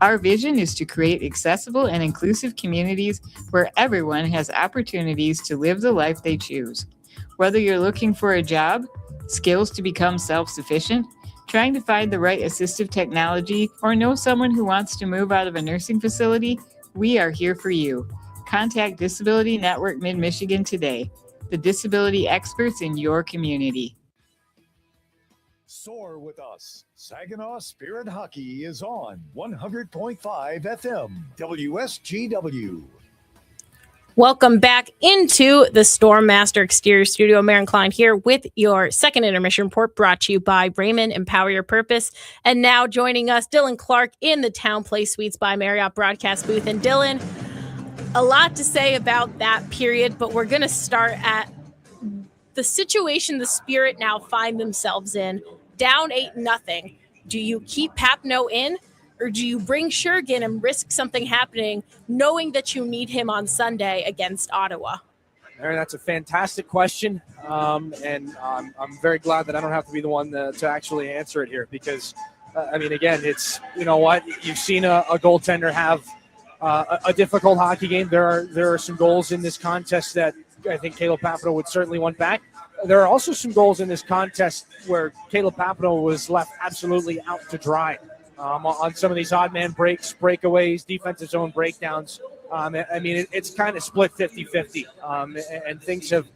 Our vision is to create accessible and inclusive communities where everyone has opportunities to live the life they choose. Whether you're looking for a job, skills to become self-sufficient, trying to find the right assistive technology, or know someone who wants to move out of a nursing facility, we are here for you. Contact Disability Network Mid-Michigan today, the disability experts in your community. Soar with us. Saginaw Spirit Hockey is on 100.5 FM WSGW. Welcome back into the Stormmaster Exterior Studio. Maren Klein here with your second intermission report, brought to you by Raymond Empower Your Purpose. And now joining us, Dylan Clark in the Town Place Suites by Marriott broadcast booth. And Dylan, a lot to say about that period, but we're going to start at the situation the Spirit now find themselves in, down 8-0. Do you keep Papineau in, or do you bring Shurgin and risk something happening, knowing that you need him on Sunday against Ottawa? Aaron, that's a fantastic question, and I'm very glad that I don't have to be the one to actually answer it here, because, again, it's, you know what, you've seen a goaltender have a difficult hockey game. There are some goals in this contest that I think Caleb Papineau would certainly want back. There are also some goals in this contest where Caleb Papineau was left absolutely out to dry on some of these odd man breaks, breakaways, defensive zone breakdowns. It's kind of split 50-50, and things have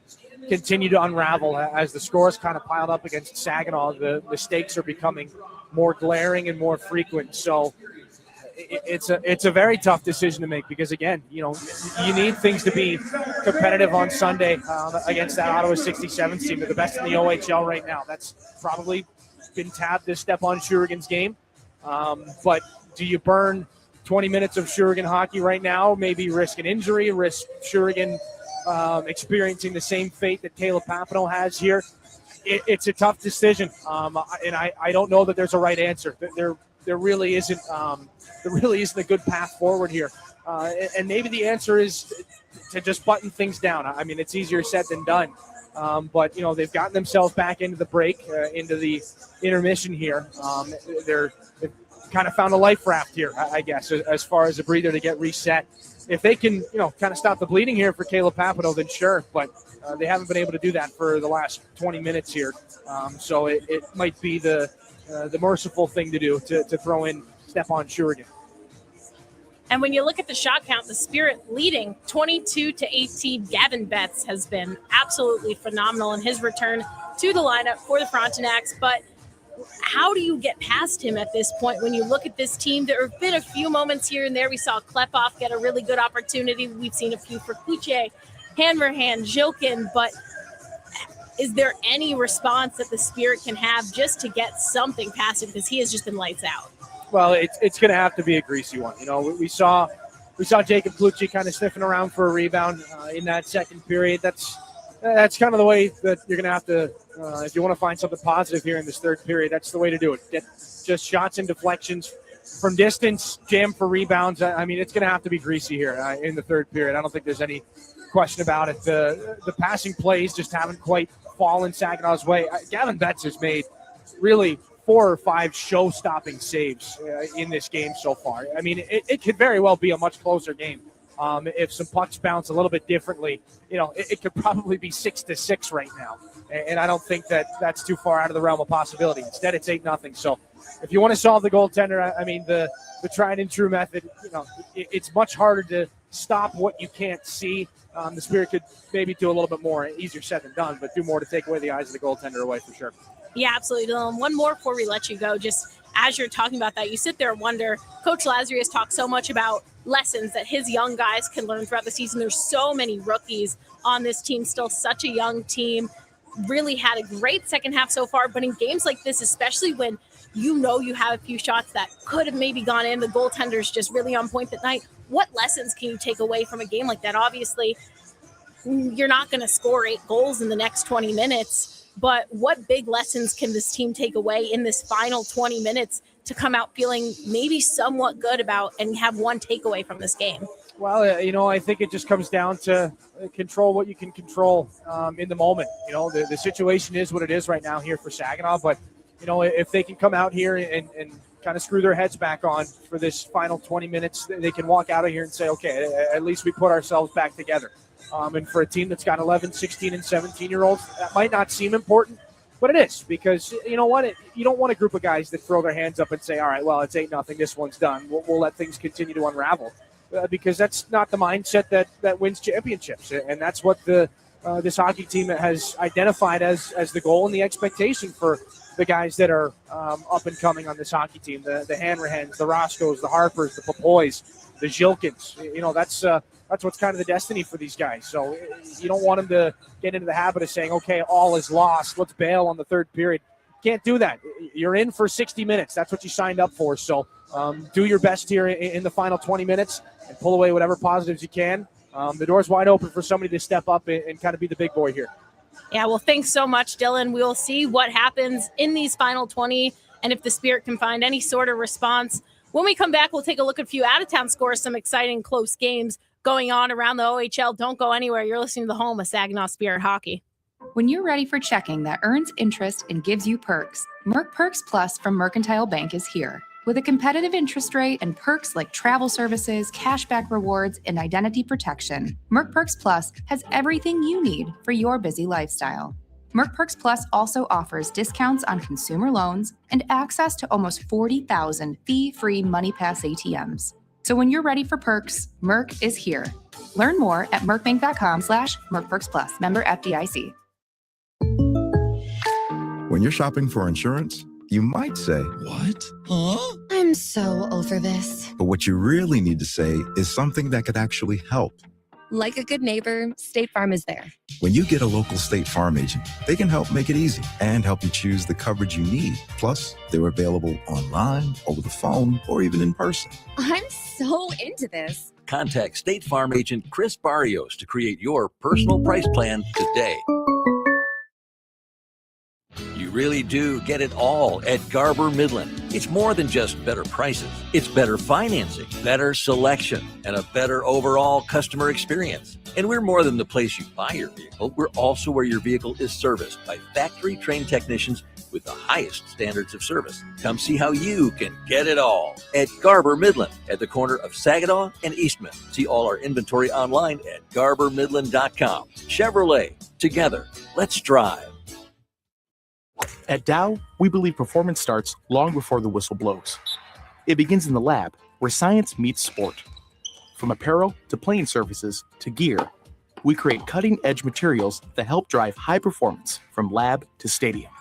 continued to unravel as the scores kind of piled up against Saginaw. The mistakes are becoming more glaring and more frequent. So it's a very tough decision to make, because, again, you need things to be competitive on Sunday against that Ottawa 67 team. They're the best in the OHL right now. That's probably been tabbed as Stepan Shurigan's game. But do you burn 20 minutes of Shurigan hockey right now, maybe risk an injury, risk Shurigan experiencing the same fate that Caleb Papineau has here? It's a tough decision, and I don't know that there's a right answer. There really isn't. There really isn't a good path forward here, and maybe the answer is to just button things down. It's easier said than done, but they've gotten themselves back into the break, into the intermission here. They've kind of found a life raft here, I guess, as far as a breather to get reset. If they can, kind of stop the bleeding here for Caleb Papineau, then sure, but they haven't been able to do that for the last 20 minutes here. So it might be the merciful thing to do to throw in Stepan Shurigan. And when you look at the shot count, the Spirit leading 22-18. Gavin Betts has been absolutely phenomenal in his return to the lineup for the Frontenacs. But how do you get past him at this point when you look at this team? There have been a few moments here and there. We saw Klepov get a really good opportunity. We've seen a few for Kuche, Hanmerhan, Jilkin, but is there any response that the Spirit can have just to get something past him, because he has just been lights out? Well, it's going to have to be a greasy one. We saw Jacob Klucci kind of sniffing around for a rebound in that second period. That's kind of the way that you're going to have to, if you want to find something positive here in this third period, that's the way to do it. Get just shots and deflections from distance, jam for rebounds. It's going to have to be greasy here in the third period. I don't think there's any question about it. The passing plays just haven't quite fallen Saginaw's way. Gavin Betts has made really 4 or 5 show-stopping saves in this game so far. It could very well be a much closer game. If some pucks bounce a little bit differently, it could probably be 6-6 right now. And I don't think that's too far out of the realm of possibility. Instead, it's 8-0. So if you want to solve the goaltender, the tried and true method, it's much harder to stop what you can't see. The Spirit could maybe do a little bit more, easier said than done, but do more to take away the eyes of the goaltender away for sure. Yeah, absolutely, Dylan. One more before we let you go. Just as you're talking about that, you sit there and wonder, Coach Lazary has talked so much about lessons that his young guys can learn throughout the season. There's so many rookies on this team, still such a young team. Really had a great second half so far, but in games like this, especially when you have a few shots that could have maybe gone in, the goaltender's just really on point that night. What lessons can you take away from a game like that? Obviously, you're not going to score 8 goals in the next 20 minutes, but what big lessons can this team take away in this final 20 minutes to come out feeling maybe somewhat good about and have one takeaway from this game? Well, I think it just comes down to control what you can control in the moment. The situation is what it is right now here for Saginaw, but, if they can come out here and kind of screw their heads back on for this final 20 minutes, they can walk out of here and say, okay, at least we put ourselves back together. And for a team that's got 11, 16, and 17-year-olds, that might not seem important, but it is, because you know what? You don't want a group of guys that throw their hands up and say, all right, well, it's 8-0, this one's done. We'll let things continue to unravel. Because that's not the mindset that wins championships. And that's what this hockey team has identified as the goal and the expectation for the guys that are up and coming on this hockey team, the Hanrahans, the Roscoes, the Harpers, the Papoys, the Jilkins. That's what's kind of the destiny for these guys. So you don't want them to get into the habit of saying, okay, all is lost, let's bail on the third period. Can't do that. You're in for 60 minutes. That's what you signed up for. So do your best here in the final 20 minutes and pull away whatever positives you can. The door's wide open for somebody to step up and kind of be the big boy here. Yeah, well, thanks so much, Dylan. We'll see what happens in these final 20 and if the Spirit can find any sort of response. When we come back, we'll take a look at a few out-of-town scores, some exciting close games going on around the OHL. Don't go anywhere. You're listening to the home of Saginaw Spirit Hockey. When you're ready for checking that earns interest and gives you perks, Merc Perks Plus from Mercantile Bank is here. With a competitive interest rate and perks like travel services, cashback rewards, and identity protection, Merc Perks Plus has everything you need for your busy lifestyle. Merc Perks Plus also offers discounts on consumer loans and access to almost 40,000 fee-free MoneyPass ATMs. So when you're ready for perks, Merc is here. Learn more at mercbank.com/mercperksplus. Member FDIC. When you're shopping for insurance, you might say, "What? Huh?" I'm so over this. But what you really need to say is something that could actually help. Like a good neighbor, State Farm is there. When you get a local State Farm agent, they can help make it easy and help you choose the coverage you need. Plus, they're available online, over the phone, or even in person. I'm so into this. Contact State Farm agent Chris Barrios to create your personal price plan today. You really do get it all at Garber Midland. It's more than just better prices. It's better financing, better selection, and a better overall customer experience. And we're more than the place you buy your vehicle. We're also where your vehicle is serviced by factory-trained technicians with the highest standards of service. Come see how you can get it all at Garber Midland at the corner of Saginaw and Eastman. See all our inventory online at garbermidland.com. Chevrolet, together, let's drive. At Dow, we believe performance starts long before the whistle blows. It begins in the lab, where science meets sport. From apparel to playing surfaces to gear, we create cutting-edge materials that help drive high performance from lab to stadium.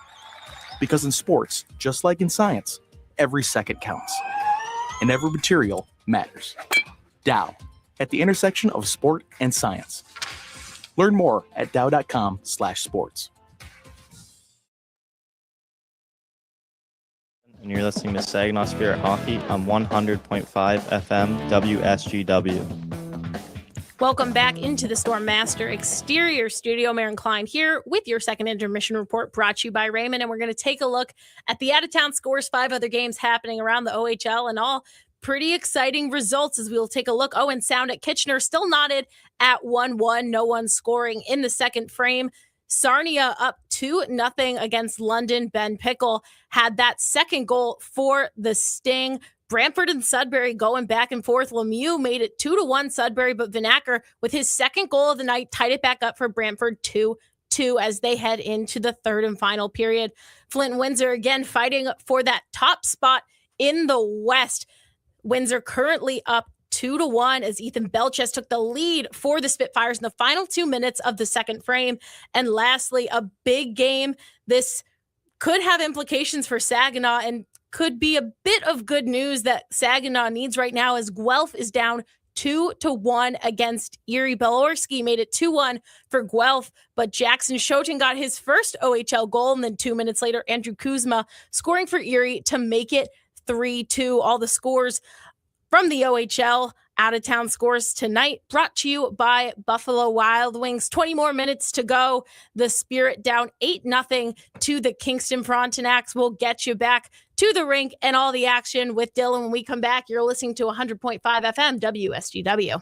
Because in sports, just like in science, every second counts. And every material matters. Dow, at the intersection of sport and science. Learn more at dow.com/sports. And you're listening to Saginaw Spirit Hockey on 100.5 FM WSGW. Welcome back into the Storm Master Exterior Studio. Maren Klein here with your second intermission report brought to you by Raymond. And we're going to take a look at the out-of-town scores, 5 other games happening around the OHL, and all pretty exciting results as we'll take a look. Oh, and Sound at Kitchener still knotted at 1-1. No one scoring in the second frame. Sarnia up 2-0 against London. Ben Pickle had that second goal for the Sting. Brantford and Sudbury going back and forth. Lemieux made it 2-1 Sudbury, but Vinacker with his second goal of the night tied it back up for Brantford 2-2 as they head into the third and final period. Flint and Windsor again fighting for that top spot in the West. Windsor currently up 2-1 as Ethan Belches took the lead for the Spitfires in the final 2 minutes of the second frame. And lastly, a big game. This could have implications for Saginaw and could be a bit of good news that Saginaw needs right now as Guelph is down 2-1 against Erie. Belorski made it 2-1 for Guelph, but Jackson Schoten got his first OHL goal, and then 2 minutes later, Andrew Kuzma scoring for Erie to make it 3-2. All the scores from the OHL out-of-town scores tonight brought to you by Buffalo Wild Wings. 20 more minutes to go. The Spirit down 8-0 to the Kingston Frontenacs. We'll get you back to the rink and all the action with Dylan when we come back. You're listening to 100.5 FM WSGW.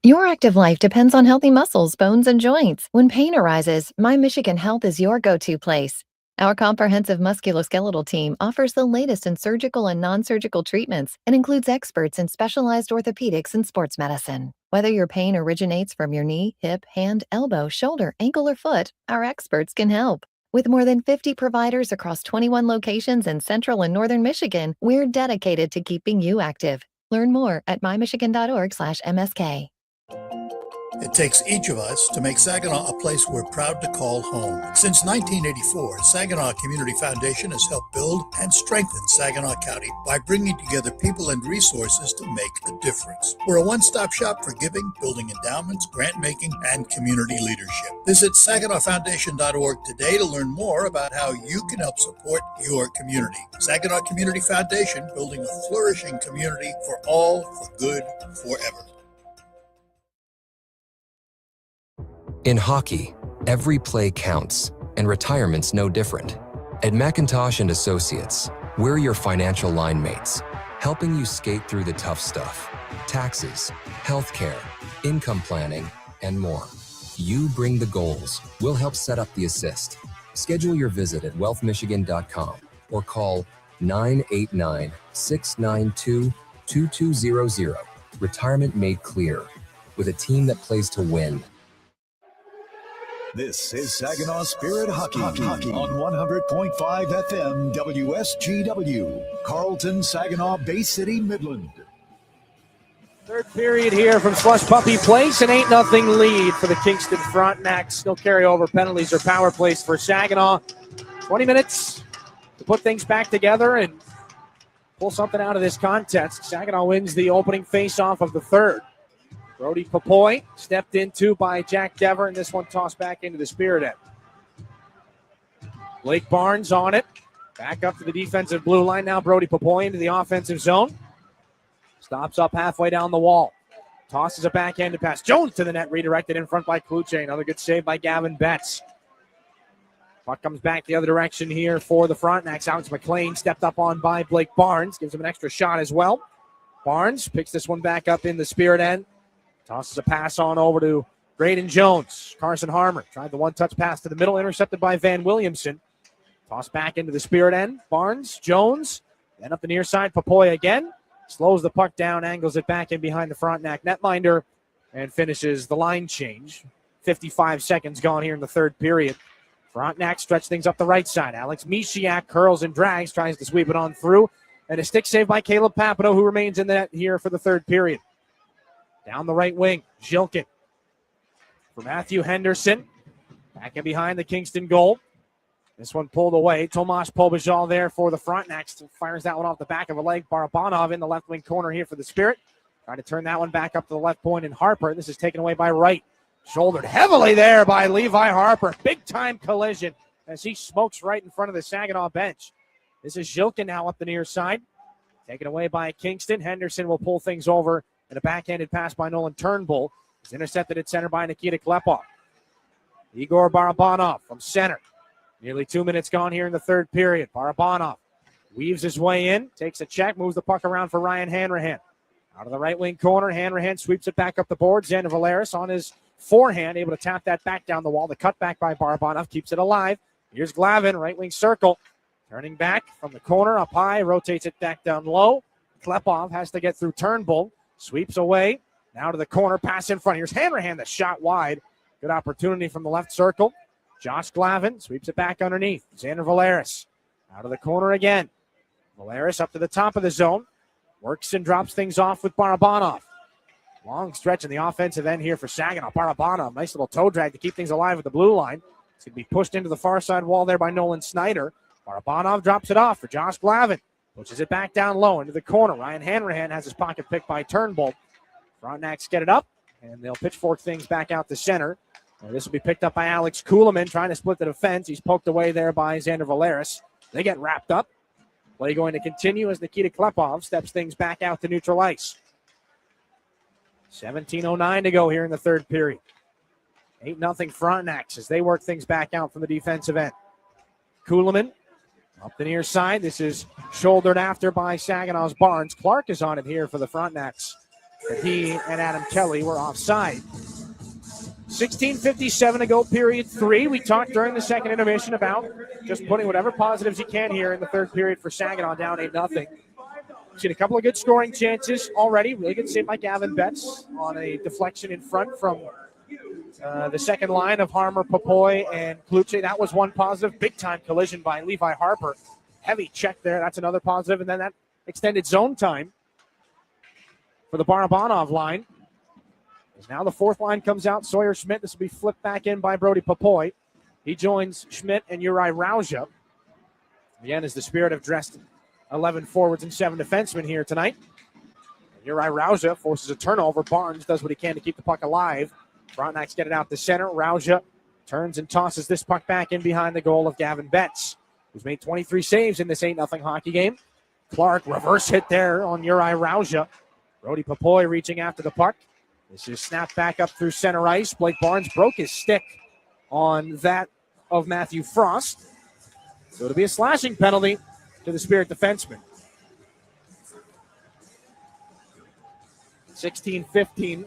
Your active life depends on healthy muscles, bones, and joints. When pain arises, My Michigan Health is your go-to place. Our comprehensive musculoskeletal team offers the latest in surgical and non-surgical treatments and includes experts in specialized orthopedics and sports medicine. Whether your pain originates from your knee, hip, hand, elbow, shoulder, ankle, or foot, our experts can help. With more than 50 providers across 21 locations in central and northern Michigan, we're dedicated to keeping you active. Learn more at mymichigan.org/MSK. It takes each of us to make Saginaw a place we're proud to call home. Since 1984, Saginaw Community Foundation has helped build and strengthen Saginaw County by bringing together people and resources to make a difference. We're a one-stop shop for giving, building endowments, grant-making, and community leadership. Visit SaginawFoundation.org today to learn more about how you can help support your community. Saginaw Community Foundation, building a flourishing community for all, for good, forever. In hockey, every play counts, and retirement's no different. At McIntosh & Associates, we're your financial line mates, helping you skate through the tough stuff. Taxes, healthcare, income planning, and more. You bring the goals. We'll help set up the assist. Schedule your visit at wealthmichigan.com or call 989-692-2200. Retirement made clear, with a team that plays to win. This is Saginaw Spirit Hockey on 100.5 FM WSGW, Carlton, Saginaw, Bay City, Midland. Third period here from Slush Puppy Place, an 8-0 lead for the Kingston Frontenacs. No carryover penalties or power plays for Saginaw. 20 minutes to put things back together and pull something out of this contest. Saginaw wins the opening face-off of the third. Brody Papoy stepped into by Jack Dever, and this one tossed back into the Spirit end. Blake Barnes on it. Back up to the defensive blue line now. Brody Papoy into the offensive zone. Stops up halfway down the wall. Tosses a backhanded pass. Jones to the net, redirected in front by Kluche. Another good save by Gavin Betts. Puck comes back the other direction here for the Frontenacs. Alex McLean stepped up on by Blake Barnes. Gives him an extra shot as well. Barnes picks this one back up in the Spirit end. Tosses a pass on over to Graydon Jones. Carson Harmer tried the one-touch pass to the middle, intercepted by Van Williamson. Toss back into the Spirit end. Barnes, Jones, then up the near side. Papoy again. Slows the puck down, angles it back in behind the Frontenac netminder, and finishes the line change. 55 seconds gone here in the third period. Frontenac stretch things up the right side. Alex Mishiak curls and drags, tries to sweep it on through. And a stick save by Caleb Papineau, who remains in the net here for the third period. Down the right wing, Jilkin for Matthew Henderson. Back in behind the Kingston goal. This one pulled away. Tomas Pobajal there for the Frontenacs. Fires that one off the back of a leg. Barabanov in the left wing corner here for the Spirit. Trying to turn that one back up to the left point, and Harper. This is taken away by Wright. Shouldered heavily there by Levi Harper. Big time collision as he smokes right in front of the Saginaw bench. This is Jilkin now up the near side. Taken away by Kingston. Henderson will pull things over. And a backhanded pass by Nolan Turnbull is intercepted at center by Nikita Klepov. Igor Barabanov from center. Nearly 2 minutes gone here in the third period. Barabanov weaves his way in, takes a check, moves the puck around for Ryan Hanrahan. Out of the right wing corner, Hanrahan sweeps it back up the board. Xander Valeris on his forehand, able to tap that back down the wall. The cutback by Barabanov keeps it alive. Here's Glavin, right wing circle. Turning back from the corner, up high, rotates it back down low. Klepov has to get through Turnbull. Sweeps away. Now to the corner. Pass in front. Here's Hanrahan. The shot wide. Good opportunity from the left circle. Josh Glavin sweeps it back underneath. Xander Valeris. Out of the corner again. Valeris up to the top of the zone. Works and drops things off with Barabanov. Long stretch in the offensive end here for Saginaw. Barabanov. Nice little toe drag to keep things alive at the blue line. It's going to be pushed into the far side wall there by Nolan Snyder. Barabanov drops it off for Josh Glavin. Pushes it back down low into the corner. Ryan Hanrahan has his pocket picked by Turnbull. Frontenacs get it up, and they'll pitchfork things back out to center. And this will be picked up by Alex Kuhlman trying to split the defense. He's poked away there by Xander Valeris. They get wrapped up. Play going to continue as Nikita Klepov steps things back out to neutral ice. 17:09 to go here in the third period. 8-0 Frontenacs as they work things back out from the defensive end. Kuhlman up the near side. This is shouldered after by Saginaw's Barnes. Clark is on it here for the Frontenacs. But he and Adam Kelly were offside. 16:57 to go, period 3. We talked during the second intermission about just putting whatever positives you can here in the third period for Saginaw, down 8-0. Seen a couple of good scoring chances already. Really good save by Gavin Betts on a deflection in front from the second line of Harmer, Popoy, and Kluche. That was one positive. Big-time collision by Levi Harper. Heavy check there. That's another positive. And then that extended zone time for the Barabanov line. As now the fourth line comes out. Sawyer Schmidt. This will be flipped back in by Brody Popoy. He joins Schmidt and Uri Rauja. Again, as the Spirit have dressed 11 forwards and 7 defensemen here tonight. Uri Rauja forces a turnover. Barnes does what he can to keep the puck alive. Frontenacs get it out to center. Rauja turns and tosses this puck back in behind the goal of Gavin Betts, who's made 23 saves in this 8-0 hockey game. Clark, reverse hit there on Uri Rauja. Brody Popoy reaching after the puck. This is snapped back up through center ice. Blake Barnes broke his stick on that of Matthew Frost. So it'll be a slashing penalty to the Spirit defenseman. 16-15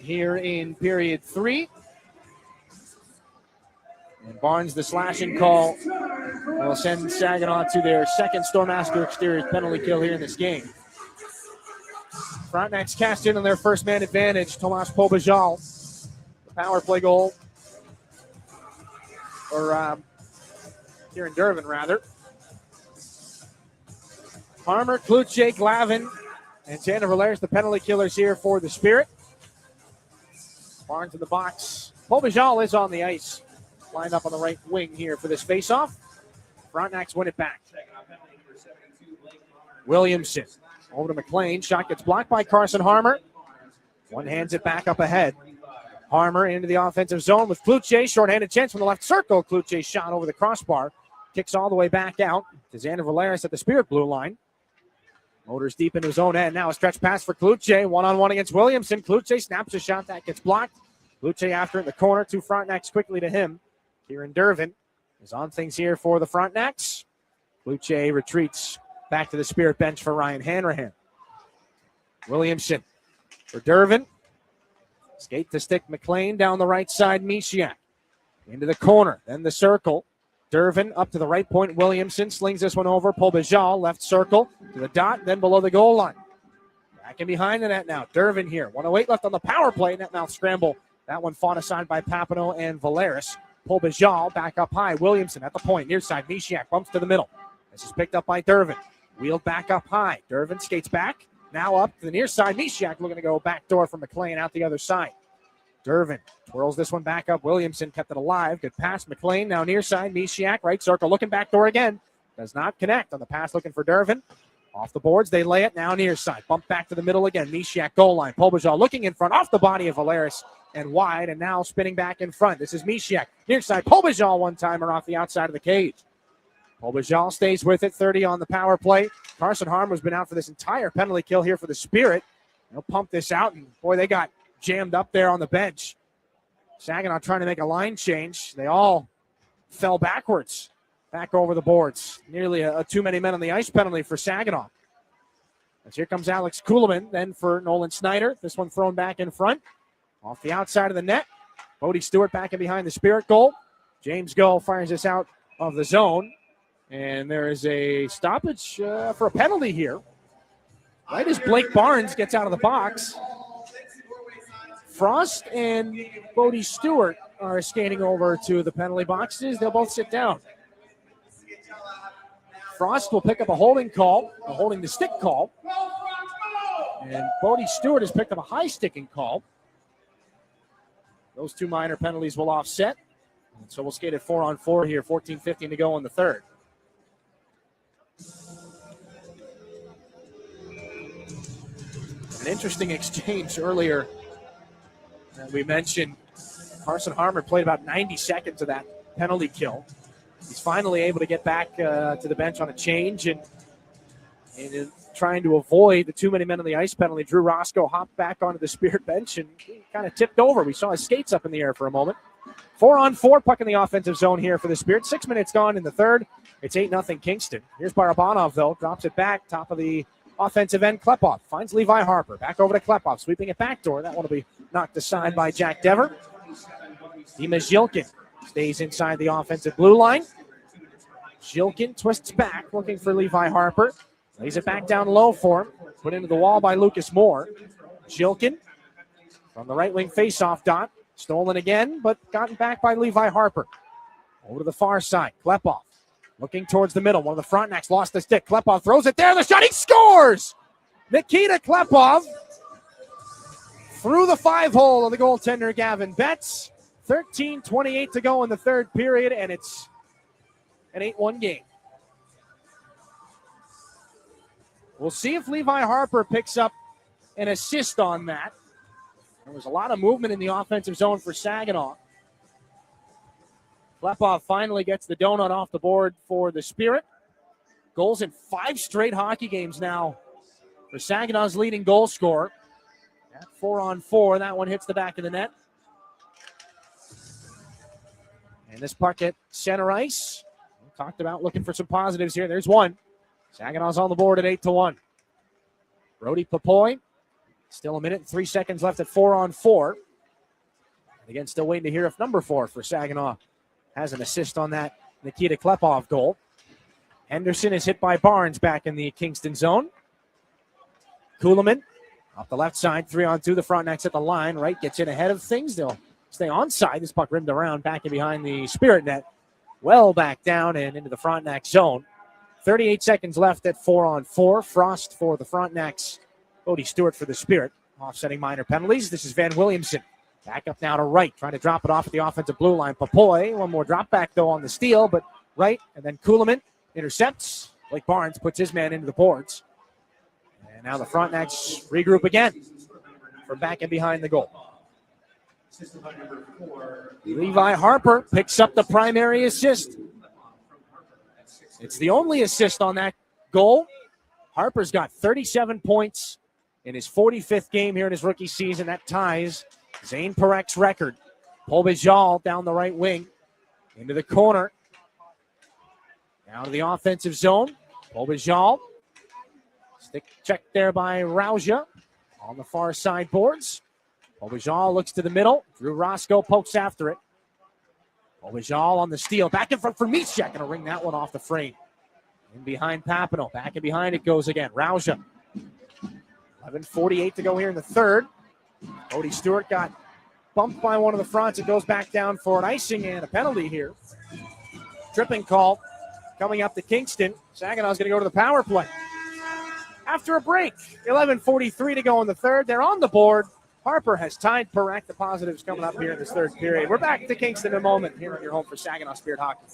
here in period 3. And Barnes, the slashing call, will send Saginaw to their second Stormaster exterior penalty kill here in this game. Frontenacs cast in on their first man advantage. Tomas Pobajal, the power play goal. Or Kieran Dervin, rather. Harmer, Kluche, Glavin, and Xander Valeris, the penalty killers here for the Spirit. Barnes in the box. Pobajal is on the ice. Lined up on the right wing here for this faceoff. Frontenacs win it back. Williamson over to McLean. Shot gets blocked by Carson Harmer. One hands it back up ahead. Harmer into the offensive zone with Kluche. Short-handed chance from the left circle. Kluche shot over the crossbar. Kicks all the way back out to Xander Valeris at the Spirit blue line. Motors deep into his own end. Now a stretch pass for Kluche. One-on-one against Williamson. Kluche snaps a shot that gets blocked. Kluche after in the corner. 2 Frontenacs quickly to him. Kieran Dervin is on things here for the Frontenacs. Kluche retreats back to the Spirit bench for Ryan Hanrahan. Williamson for Dervin. Skate to stick McLean down the right side. Mishiak into the corner. Then the circle. Dervin up to the right point. Williamson slings this one over. Pobajal left circle to the dot, then below the goal line. Back in behind the net now. Dervin here. 1:08 left on the power play. Net mouth scramble. That one fought aside by Papineau and Valeris. Pobajal back up high. Williamson at the point. Near side. Mishiak bumps to the middle. This is picked up by Dervin. Wheeled back up high. Dervin skates back. Now up to the near side. Mishiak looking to go backdoor from McLean out the other side. Dervin twirls this one back up. Williamson kept it alive. Good pass. McLean now near side. Mishiak right circle looking backdoor again. Does not connect on the pass looking for Dervin. Off the boards. They lay it now near side. Bump back to the middle again. Mishiak goal line. Pobajal looking in front off the body of Valeris and wide and now spinning back in front. This is Mishiak. Near side. Pobajal one-timer off the outside of the cage. Pobajal stays with it. 30 on the power play. Carson Harmer's been out for this entire penalty kill here for the Spirit. They'll pump this out, and boy, they got jammed up there on the bench. Saginaw trying to make a line change. They all fell backwards, back over the boards. Nearly a too many men on the ice penalty for Saginaw. As here comes Alex Kuhlman, then for Nolan Snyder. This one thrown back in front. Off the outside of the net. Bodie Stewart back in behind the Spirit goal. James Gull fires this out of the zone. And there is a stoppage for a penalty here. Right as Blake Barnes gets out of the box. Frost and Bodie Stewart are skating over to the penalty boxes. They'll both sit down. Frost will pick up a holding call, a holding the stick call. And Bodie Stewart has picked up a high sticking call. Those 2 minor penalties will offset. And so we'll skate at 4-on-4 here, 14:15 to go in the third. An interesting exchange earlier. We mentioned Carson Harmer played about 90 seconds of that penalty kill. He's finally able to get back to the bench on a change and in trying to avoid the too many men on the ice penalty. Drew Roscoe hopped back onto the Spirit bench and kind of tipped over. We saw his skates up in the air for a moment. 4-on-4, puck in the offensive zone here for the Spirit. 6 minutes gone in the third. It's 8-0 Kingston. Here's Barabanov, though. Drops it back, top of the offensive end. Klepov finds Levi Harper. Back over to Klepov, sweeping it backdoor. That one will be knocked aside by Jack Dever. Dima Zhilkin stays inside the offensive blue line. Zhilkin twists back, looking for Levi Harper. Lays it back down low for him. Put into the wall by Lucas Moore. Zhilkin from the right wing faceoff dot. Stolen again, but gotten back by Levi Harper. Over to the far side. Klepov looking towards the middle. One of the Frontenacs lost the stick. Klepov throws it there. The shot. He scores! Nikita Klepov through the 5-hole of the goaltender Gavin Betts. 13:28 to go in the third period, and it's an 8-1 game. We'll see if Levi Harper picks up an assist on that. There was a lot of movement in the offensive zone for Saginaw. Klepov finally gets the donut off the board for the Spirit. Goals in 5 straight hockey games now for Saginaw's leading goal scorer. At 4-on-4, that one hits the back of the net. And this puck at center ice. We talked about looking for some positives here. There's one. Saginaw's on the board at 8-1. Brody Papoy. Still a minute and 3 seconds left at 4-on-4. And again, still waiting to hear if number 4 for Saginaw has an assist on that Nikita Klepov goal. Henderson is hit by Barnes back in the Kingston zone. Kuhlman off the left side, 3-on-2. The Frontenacs at the line. Right gets in ahead of things. They'll stay onside. This puck rimmed around back in behind the Spirit net. Well back down and into the Frontenac zone. 38 seconds left at 4-on-4. Frost for the Frontenacs. Bodie Stewart for the Spirit. Offsetting minor penalties. This is Van Williamson. Back up now to right. Trying to drop it off at the offensive blue line. Papoy. One more drop back, though, on the steal. But right. And then Kuhlman intercepts. Blake Barnes puts his man into the boards. And now the Frontenacs regroup again from back and behind the goal. Levi Harper picks up the primary assist. It's the only assist on that goal. Harper's got 37 points in his 45th game here in his rookie season. That ties Zane Parek's record. Paul Bijal down the right wing. Into the corner. Down to the offensive zone. Paul Bijal. Stick check there by Rauja on the far side boards. Paul Bijal looks to the middle. Drew Roscoe pokes after it. Paul Bijal on the steal. Back in front for Mishek. Going to ring that one off the frame. In behind Papineau. Back and behind it goes again. Rauja. 11:48 to go here in the third. Bodie Stewart got bumped by one of the fronts. It goes back down for an icing and a penalty here. Tripping call coming up to Kingston. Saginaw's going to go to the power play. After a break, 11:43 to go in the third. They're on the board. Harper has tied Parek. The positives coming up here in this third period. We're back to Kingston in a moment here at your home for Saginaw Spirit Hockey.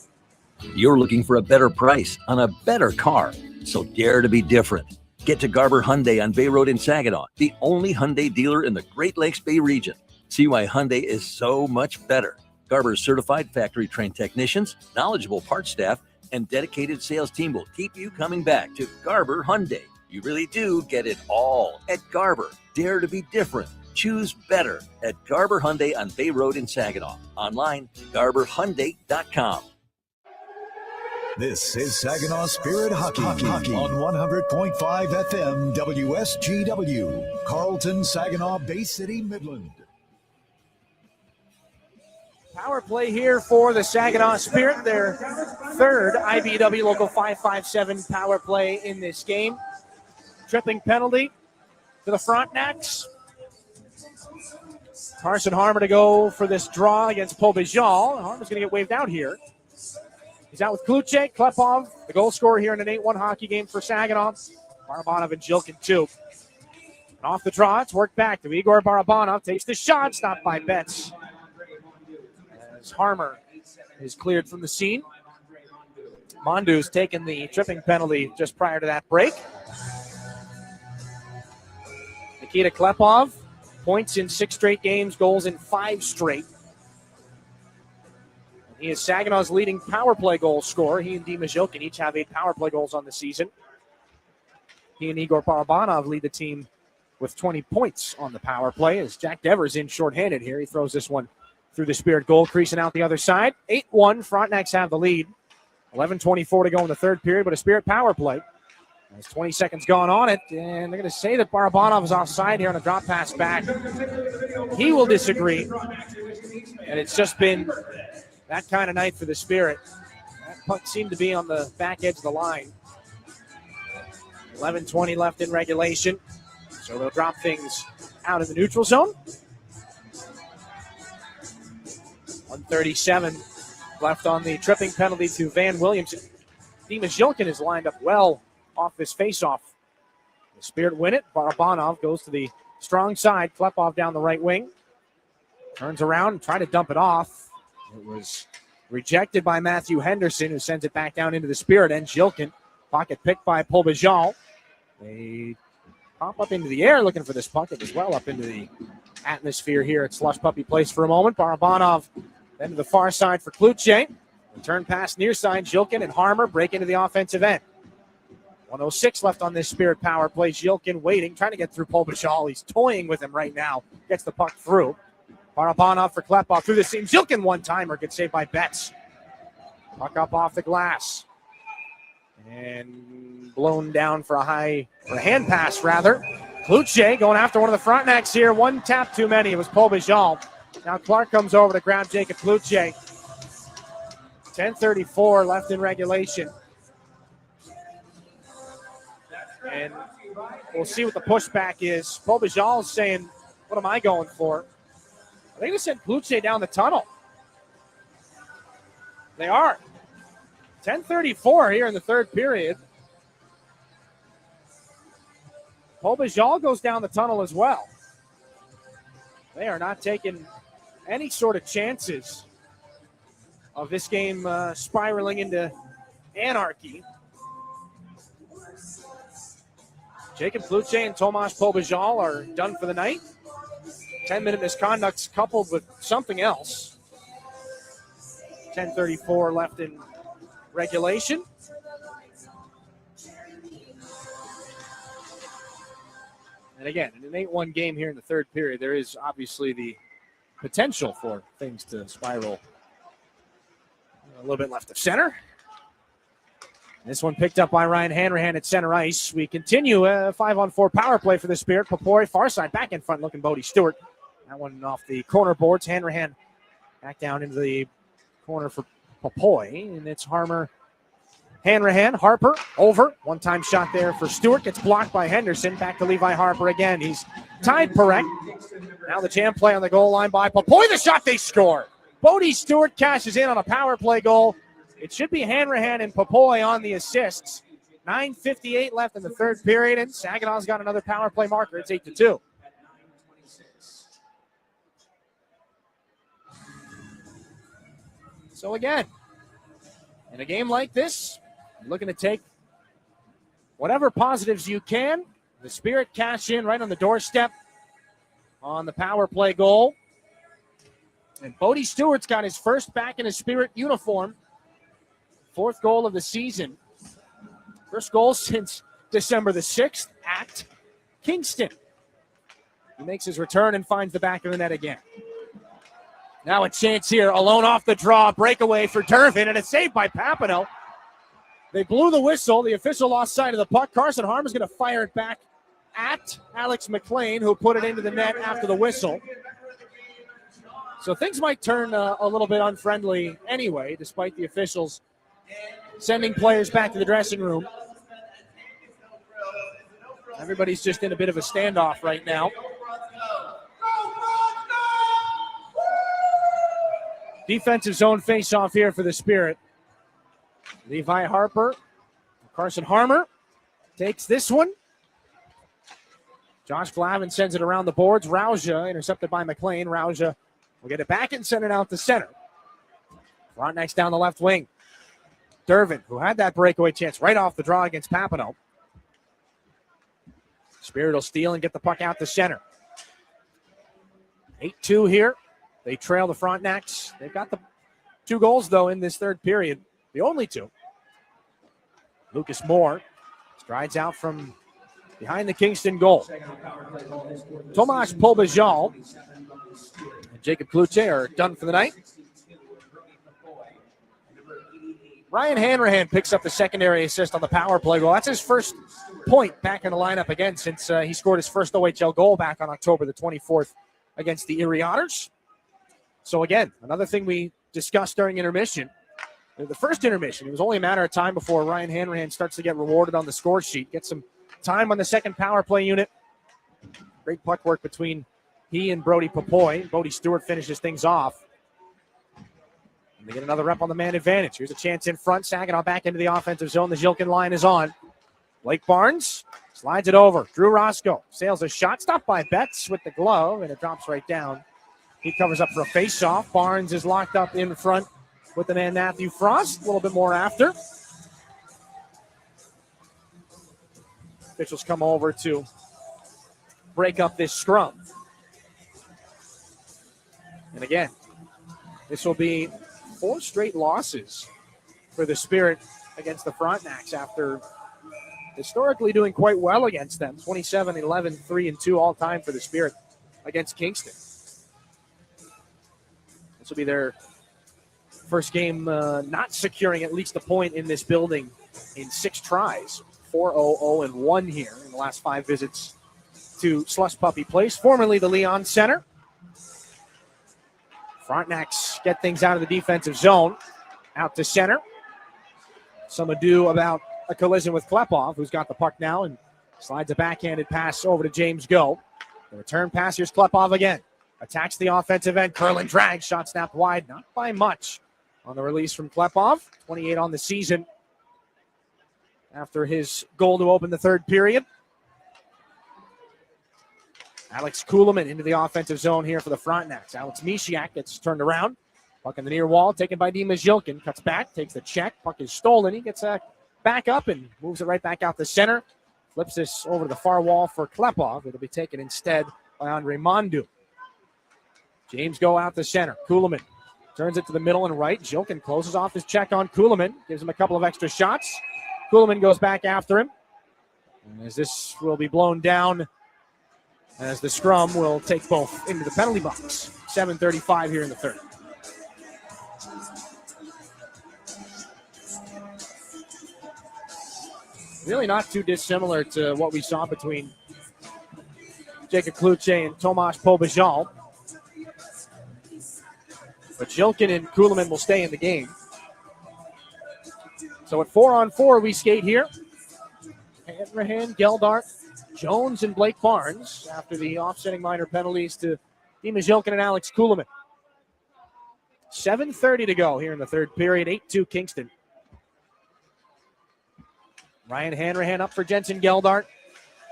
You're looking for a better price on a better car, so dare to be different. Get to Garber Hyundai on Bay Road in Saginaw, the only Hyundai dealer in the Great Lakes Bay region. See why Hyundai is so much better. Garber's certified factory-trained technicians, knowledgeable parts staff, and dedicated sales team will keep you coming back to Garber Hyundai. You really do get it all at Garber. Dare to be different. Choose better at Garber Hyundai on Bay Road in Saginaw. Online, garberhyundai.com. This is Saginaw Spirit Hockey on 100.5 FM WSGW, Carlton, Saginaw, Bay City, Midland. Power play here for the Saginaw Spirit, their third IBW Local 557 power play in this game. Tripping penalty to the Frontenacs. Carson Harmer to go for this draw against Paul Bijal. Harmer's going to get waved out here. He's out with Kluche, Klepov, the goal scorer here in an 8-1 hockey game for Saginaw. Barabanov and Jilkin too. And off the draw, it's worked back to Igor Barabanov. Takes the shot, stopped by Betts. As Harmer is cleared from the scene. Mondu's taken the tripping penalty just prior to that break. Nikita Klepov, points in 6 straight games, goals in 5 straight. He is Saginaw's leading power play goal scorer. He and Dima Zhilkin each have 8 power play goals on the season. He and Igor Barabanov lead the team with 20 points on the power play as Jack Devers in shorthanded here. He throws this one through the Spirit goal crease and out the other side. 8-1, Frontenacs have the lead. 11:24 to go in the third period, but a Spirit power play. There's 20 seconds gone on it, and they're going to say that Barabanov is offside here on a drop pass back. He will disagree, and it's just been that kind of night for the Spirit. That puck seemed to be on the back edge of the line. 11:20 left in regulation, so they'll drop things out of the neutral zone. 1:37 left on the tripping penalty to Van Williamson. Dimas Yilkin is lined up well off this faceoff. The Spirit win it. Barabanov goes to the strong side. Klepov down the right wing. Turns around and tries to dump it off. It was rejected by Matthew Henderson, who sends it back down into the Spirit. And Yilkin. Pocket picked by Polbajal. They pop up into the air looking for this puck. It was well up into the atmosphere here at Slush Puppy Place for a moment. Barabanov then to the far side for Kluche. Return pass near side. Yilkin and Harmer break into the offensive end. 1:06 left on this Spirit power play. Yilkin waiting, trying to get through Polbajal. He's toying with him right now. Gets the puck through. Barabanov for Klepov through the seam. Yilkin one-timer gets saved by Betts. Puck up off the glass. And blown down for a hand pass, rather. Kluche going after one of the Frontenacs here. One tap too many. It was Polbajal. Now Clark comes over to grab Jacob Kluche. 10:34 left in regulation. And we'll see what the pushback is. Polbajal is saying, what am I going for? Are they going to send Kluche down the tunnel? They are. 10:34 here in the third period. Polbajal goes down the tunnel as well. They are not taking any sort of chances of this game spiraling into anarchy. Jacob Kluche and Tomas Polbajal are done for the night. 10-minute misconducts coupled with something else. 10:34 left in regulation. And again, in an 8-1 game here in the third period, there is obviously the potential for things to spiral. A little bit left of center. This one picked up by Ryan Hanrahan at center ice. We continue a 5-on-4 power play for the Spirit. Papoy, far side, back in front, looking Bodie Stewart. That one off the corner boards. Hanrahan back down into the corner for Papoy. And it's Harmer, Hanrahan, Harper, over. One-time shot there for Stewart. Gets blocked by Henderson. Back to Levi Harper again. He's tied Perek. Now the jam play on the goal line by Papoy. The shot, they score. Bodie Stewart cashes in on a power play goal. It should be Hanrahan and Papoy on the assists. 9:58 left in the third period, and Saginaw's got another power play marker. It's 8-2. So again, in a game like this, you're looking to take whatever positives you can. The Spirit cash in right on the doorstep on the power play goal. And Bodie Stewart's got his first back in his Spirit uniform. Fourth goal of the season. First goal since December the 6th at Kingston. He makes his return and finds the back of the net again. Now a chance here, alone off the draw, breakaway for Dervin, and it's saved by Papineau. They blew the whistle. The official lost sight of the puck. Carson Harmer's going to fire it back at Alex McLean, who put it into the net after the whistle. So things might turn a little bit unfriendly anyway, despite the officials sending players back to the dressing room. Everybody's just in a bit of a standoff right now. Defensive zone face-off here for the Spirit. Levi Harper, Carson Harmer takes this one. Josh Glavin sends it around the boards. Rauja intercepted by McLean. Rauja will get it back and send it out to center. Frontenacs down the left wing. Dervin, who had that breakaway chance right off the draw against Papineau. Spirit will steal and get the puck out to center. 8-2 here. They trail the Frontenacs. They've got the 2 goals, though, in this third period. The only 2. Lucas Moore strides out from behind the Kingston goal. Tomas Polbajal and Jacob Kluche are done for the night. Ryan Hanrahan picks up the secondary assist on the power play goal. That's his first point back in the lineup again since he scored his first OHL goal back on October the 24th against the Erie Otters. So again, another thing we discussed during intermission. The first intermission, it was only a matter of time before Ryan Hanrahan starts to get rewarded on the score sheet. Get some time on the second power play unit. Great puck work between he and Brody Papoy. Bodie Stewart finishes things off. And they get another rep on the man advantage. Here's a chance in front. Saginaw back into the offensive zone. The Zilkin line is on. Blake Barnes slides it over. Drew Roscoe sails a shot. Stopped by Betts with the glove, and it drops right down. He covers up for a face-off. Barnes is locked up in front with the man Matthew Frost. A little bit more after. Officials come over to break up this scrum. And again, this will be 4 straight losses for the Spirit against the Frontenacs after historically doing quite well against them. 27-11, 3-2 all time for the Spirit against Kingston. This will be their first game not securing at least a point in this building in 6 tries. 4-0-0-1 here in the last 5 visits to Slush Puppy Place, formerly the Leon Center. Frontenacs get things out of the defensive zone. Out to center. Some ado about a collision with Klepov, who's got the puck now and slides a backhanded pass over to James Go. The return pass, here's Klepov again. Attacks the offensive end. Curlin drag. Shot snapped wide. Not by much on the release from Klepov. 28 on the season after his goal to open the third period. Alex Kuhlman into the offensive zone here for the Frontenacs. Alex Mishiak gets turned around. Puck in the near wall, taken by Dima Zilkin. Cuts back, takes the check. Puck is stolen. He gets back up and moves it right back out the center. Flips this over to the far wall for Klepov. It'll be taken instead by Andre Mondu. James Go out the center. Kuhlman turns it to the middle and right. Zilkin closes off his check on Kuhlman. Gives him a couple of extra shots. Kuhlman goes back after him. And as this will be blown down, as the scrum will take both into the penalty box. 7:35 here in the third. Really not too dissimilar to what we saw between Jacob Kluche and Tomasz Pobajal. But Zilkin and Kuhlman will stay in the game. So at 4-on-4, we skate here. Hanrahan, Geldart, Jones, and Blake Barnes after the offsetting minor penalties to Dima Zilkin and Alex Kuhlman. 7:30 to go here in the third period. 8-2 Kingston. Ryan Hanrahan up for Jensen Geldart.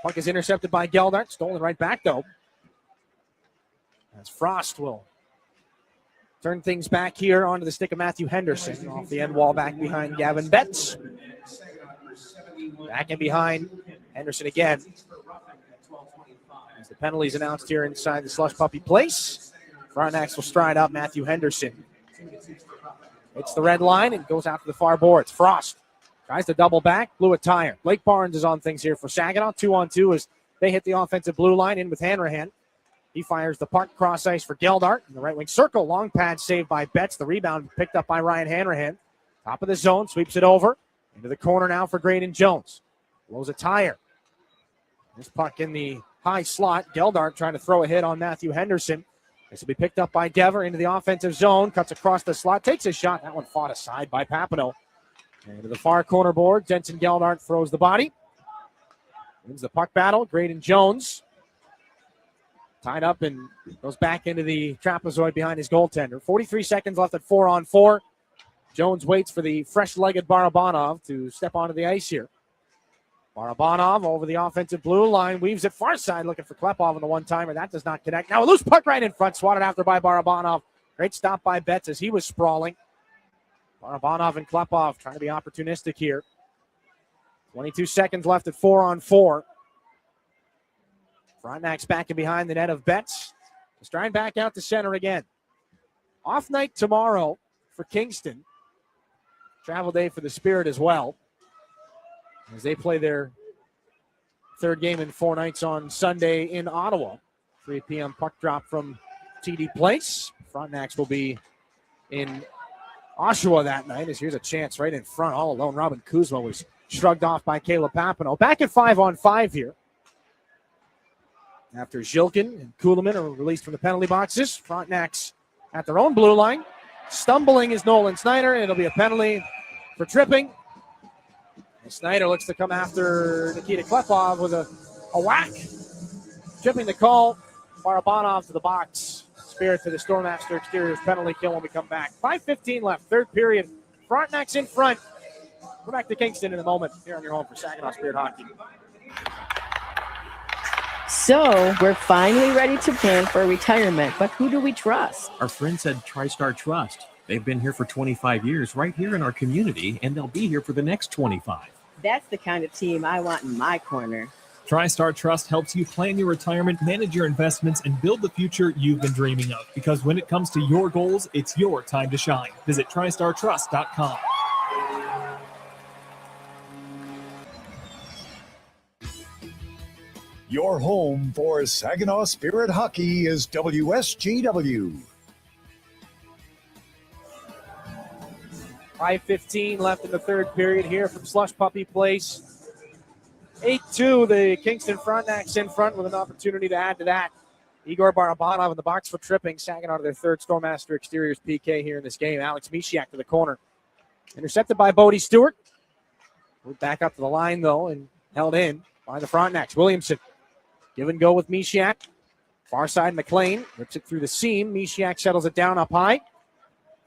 Puck is intercepted by Geldart. Stolen right back, though. As Frost will turn things back here onto the stick of Matthew Henderson. Off the end wall back behind Gavin Betts. Back in behind Henderson again. As the penalties announced here inside the Slush Puppy Place. Frontenacs will stride up Matthew Henderson. It's the red line and goes out to the far boards. Frost tries to double back, blew a tire. Blake Barnes is on things here for Saginaw. 2-on-2 as they hit the offensive blue line in with Hanrahan. He fires the puck cross ice for Geldart in the right wing circle. Long pad saved by Betts. The rebound picked up by Ryan Hanrahan. Top of the zone, sweeps it over. Into the corner now for Graydon Jones. Blows a tire. This puck in the high slot. Geldart trying to throw a hit on Matthew Henderson. This will be picked up by Dever into the offensive zone. Cuts across the slot. Takes a shot. That one fought aside by Papineau. Into the far corner board. Jensen Geldart throws the body. Wins the puck battle. Graydon Jones tied up and goes back into the trapezoid behind his goaltender. 43 seconds left at 4-on-4. Jones waits for the fresh-legged Barabanov to step onto the ice here. Barabanov over the offensive blue line, weaves it far side, looking for Klepov on the one-timer. That does not connect. Now a loose puck right in front, swatted after by Barabanov. Great stop by Betts as he was sprawling. Barabanov and Klepov trying to be opportunistic here. 22 seconds left at 4-on-4. Frontenacs back in behind the net of Betts. Stride back out to center again. Off night tomorrow for Kingston. Travel day for the Spirit as well, as they play their third game in 4 nights on Sunday in Ottawa. 3 p.m. puck drop from TD Place. Frontenacs will be in Oshawa that night, as here's a chance right in front, all alone. Robin Kuzma was shrugged off by Caleb Papineau. Back at 5-on-5 here. After Zhilkin and Kuhlman are released from the penalty boxes, Frontenacs at their own blue line. Stumbling is Nolan Snyder, and it'll be a penalty for tripping. And Snyder looks to come after Nikita Klepov with a whack. Tripping the call. Barabanov to the box. Spirit to the Stormmaster Exteriors penalty kill when we come back. 5:15 left, third period. Frontenacs in front. We're back to Kingston in a moment here on your home for Saginaw Spirit Hockey. So we're finally ready to plan for retirement, but who do we trust? Our friends at TriStar Trust. They've been here for 25 years right here in our community, and they'll be here for the next 25. That's the kind of team I want in my corner. TriStar Trust helps you plan your retirement, manage your investments, and build the future you've been dreaming of. Because when it comes to your goals, it's your time to shine. Visit TriStarTrust.com. Your home for Saginaw Spirit Hockey is WSGW. 5:15 left in the third period here from Slush Puppy Place. 8-2, the Kingston Frontenacs in front with an opportunity to add to that. Igor Barabanov in the box for tripping. Saginaw to their third Stormmaster Exteriors PK here in this game. Alex Mishiak to the corner. Intercepted by Bodie Stewart. Moved back up to the line, though, and held in by the Frontenacs. Williamson. Give and go with Mishiak. Far side, McLean. Rips it through the seam. Mishiak settles it down up high.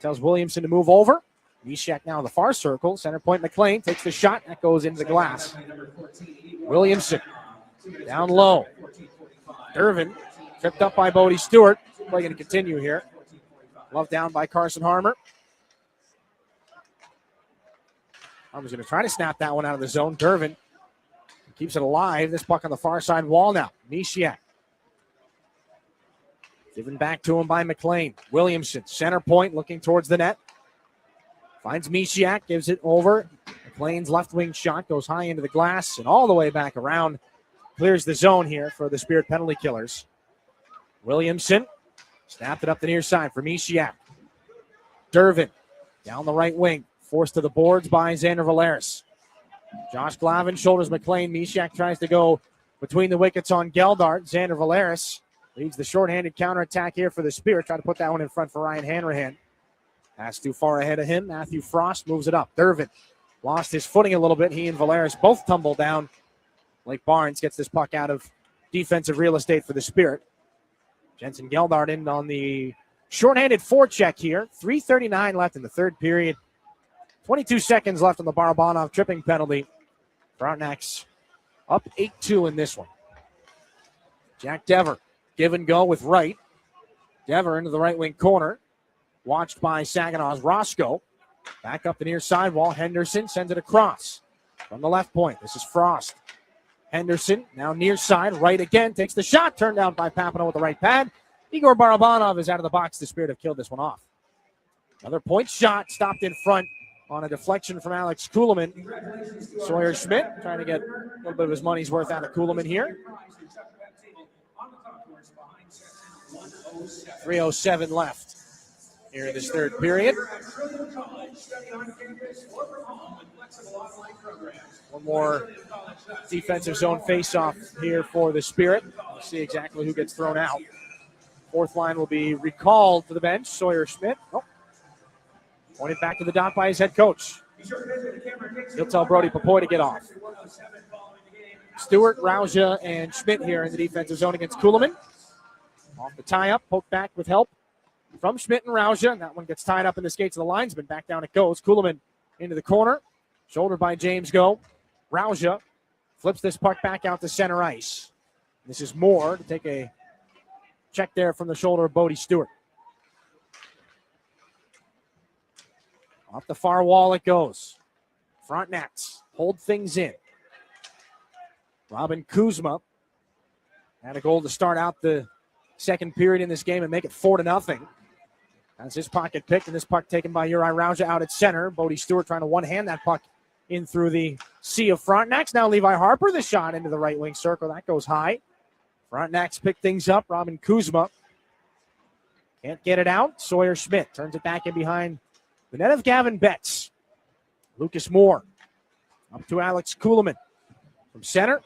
Tells Williamson to move over. Mishiak now in the far circle. Center point, McLean takes the shot. That goes into the glass. Williamson down low. Irvin tripped up by Bodie Stewart. Play going to continue here. Love down by Carson Harmer. Harmer's going to try to snap that one out of the zone. Dervin keeps it alive. This puck on the far side wall now. Mishiak. Given back to him by McLean. Williamson, center point, looking towards the net. Finds Mishiak, gives it over. McLean's left wing shot goes high into the glass and all the way back around. Clears the zone here for the Spirit penalty killers. Williamson snapped it up the near side for Mishiak. Dervin down the right wing. Forced to the boards by Xander Valeris. Josh Glavin shoulders McLean. Mishiak tries to go between the wickets on Geldart. Xander Valeris leads the shorthanded counterattack here for the Spirit. Try to put that one in front for Ryan Hanrahan. Pass too far ahead of him. Matthew Frost moves it up. Dervin lost his footing a little bit. He and Valeris both tumble down. Blake Barnes gets this puck out of defensive real estate for the Spirit. Jensen Geldart in on the shorthanded forecheck here. 3:39 left in the third period. 22 seconds left on the Barabanov tripping penalty. Frontenacs up 8-2 in this one. Jack Dever, give and go with Wright. Dever into the right wing corner. Watched by Saginaw's Roscoe. Back up the near sidewall. Henderson sends it across from the left point. This is Frost. Henderson now near side. Right again. Takes the shot. Turned down by Papineau with the right pad. Igor Barabanov is out of the box. The Spirit have killed this one off. Another point shot. Stopped in front on a deflection from Alex Kuhlman. Sawyer Schmidt trying to get a little bit of his money's worth out of Kuhlman here. 3:07 left here in this third period. One more defensive zone face-off here for the Spirit. We'll see exactly who gets thrown out. Fourth line will be recalled to the bench. Sawyer Schmidt. Oh. Pointed back to the dot by his head coach. He'll tell Brody Papoy to get off. Stewart, Rauja, and Schmidt here in the defensive zone against Kuhlman. Off the tie-up, poke back with help from Schmidt and Rauja. And that one gets tied up in the skates of the linesman. Back down it goes. Kuhlman into the corner. Shouldered by James Go. Rauja flips this puck back out to center ice. This is Moore to take a check there from the shoulder of Bodie Stewart. Off the far wall it goes. Frontenacs hold things in. Robin Kuzma had a goal to start out the second period in this game and make it 4-0. That's his pocket picked, and this puck taken by Uri Rauja out at center. Bodie Stewart trying to one-hand that puck in through the sea of Frontenacs. Now Levi Harper, the shot into the right wing circle. That goes high. Frontenacs pick things up. Robin Kuzma can't get it out. Sawyer Schmidt turns it back in behind The net of Gavin Betts. Lucas Moore up to Alex Kuhlman from center.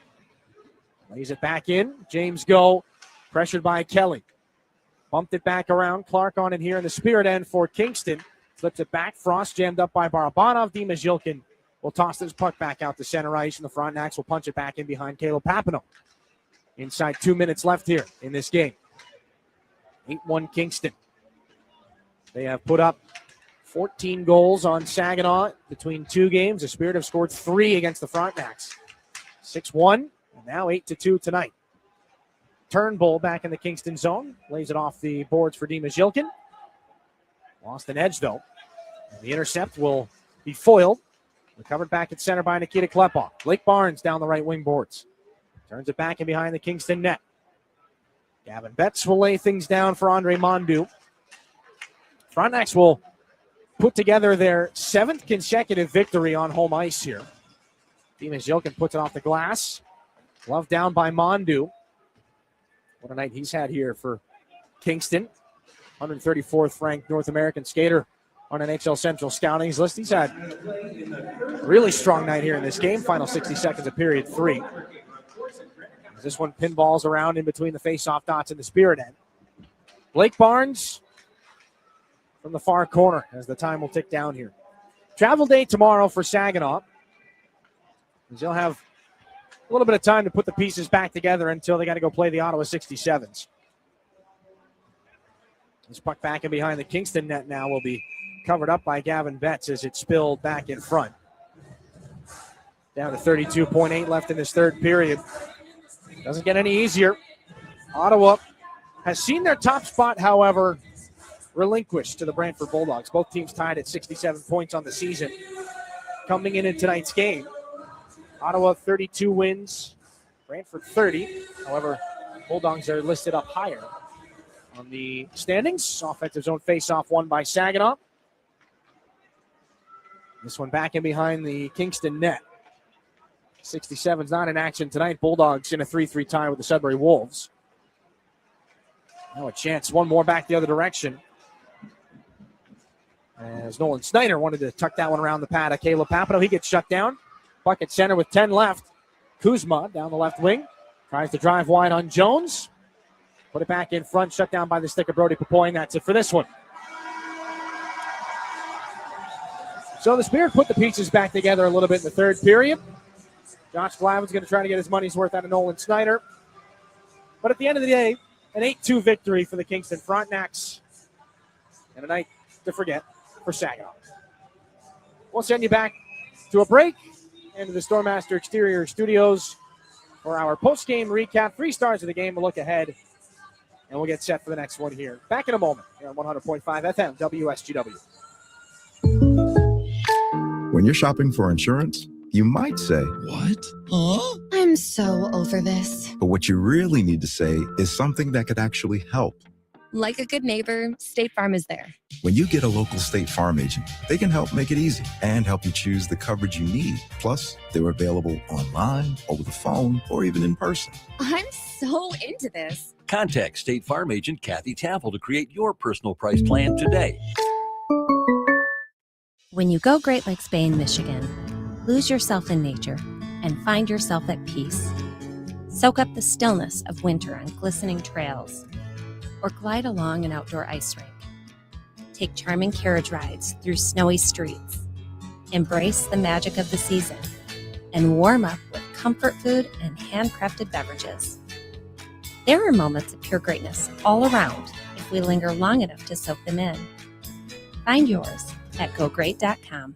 Lays it back in. James Go, pressured by Kelly. Bumped it back around. Clark on in here in the Spirit end for Kingston. Flips it back. Frost jammed up by Barabanov. Dima Zhilkin will toss this puck back out to center ice, and the Frontenacs will punch it back in behind Caleb Papineau. Inside 2 minutes left here in this game. 8-1 Kingston. They have put up 14 goals on Saginaw between 2 games. The Spirit have scored 3 against the Frontenacs. 6-1, and now 8-2 tonight. Turnbull back in the Kingston zone. Lays it off the boards for Dima Zhilkin. Lost an edge, though. The intercept will be foiled. Recovered back at center by Nikita Klepov. Blake Barnes down the right wing boards. Turns it back in behind the Kingston net. Gavin Betts will lay things down for Andre Mondu. Frontenacs will put together their 7th consecutive victory on home ice here. Dima Zhilkin puts it off the glass. Glove down by Mondu. What a night he's had here for Kingston. 134th ranked North American skater on NHL Central Scouting's list. He's had a really strong night here in this game. Final 60 seconds of period 3. As this one pinballs around in between the face-off dots in the Spirit end. Blake Barnes from the far corner as the time will tick down here. Travel day tomorrow for Saginaw. They'll have a little bit of time to put the pieces back together until they got to go play the Ottawa 67s. This puck back in behind the Kingston net now will be covered up by Gavin Betts as it spilled back in front. Down to 32.8 left in this third period. Doesn't get any easier. Ottawa has seen their top spot, however, relinquished to the Brantford Bulldogs. Both teams tied at 67 points on the season. Coming in tonight's game, Ottawa 32 wins, Brantford 30. However, Bulldogs are listed up higher on the standings. Offensive zone face-off won by Saginaw. This one back in behind the Kingston net. 67's not in action tonight. Bulldogs in a 3-3 tie with the Sudbury Wolves. Now a chance. One more back the other direction. As Nolan Snyder wanted to tuck that one around the pad of Caleb Papineau. He gets shut down. Puck at center with 10 left. Kuzma down the left wing. Tries to drive wide on Jones. Put it back in front. Shut down by the stick of Brody Papoy. And that's it for this one. So the Spirit put the pieces back together a little bit in the third period. Josh Glavin's going to try to get his money's worth out of Nolan Snyder. But at the end of the day, an 8-2 victory for the Kingston Frontenacs. And a night to forget for Saginaw. We'll send you back to a break into the Stormmaster Exterior Studios for our post-game recap. 3 stars of the game. We'll look ahead, and we'll get set for the next one here. Back in a moment here on 100.5 FM WSGW. When you're shopping for insurance, you might say, "What? Huh?" I'm so over this. But what you really need to say is something that could actually help. Like a good neighbor, State Farm is there. When you get a local State Farm agent, they can help make it easy and help you choose the coverage you need. Plus, they're available online, over the phone, or even in person. I'm so into this. Contact State Farm agent Kathy Taffel to create your personal price plan today. When you go Great Lakes Bay in Michigan, lose yourself in nature and find yourself at peace. Soak up the stillness of winter on glistening trails, or glide along an outdoor ice rink. Take charming carriage rides through snowy streets. Embrace the magic of the season and warm up with comfort food and handcrafted beverages. There are moments of pure greatness all around if we linger long enough to soak them in. Find yours at gogreat.com.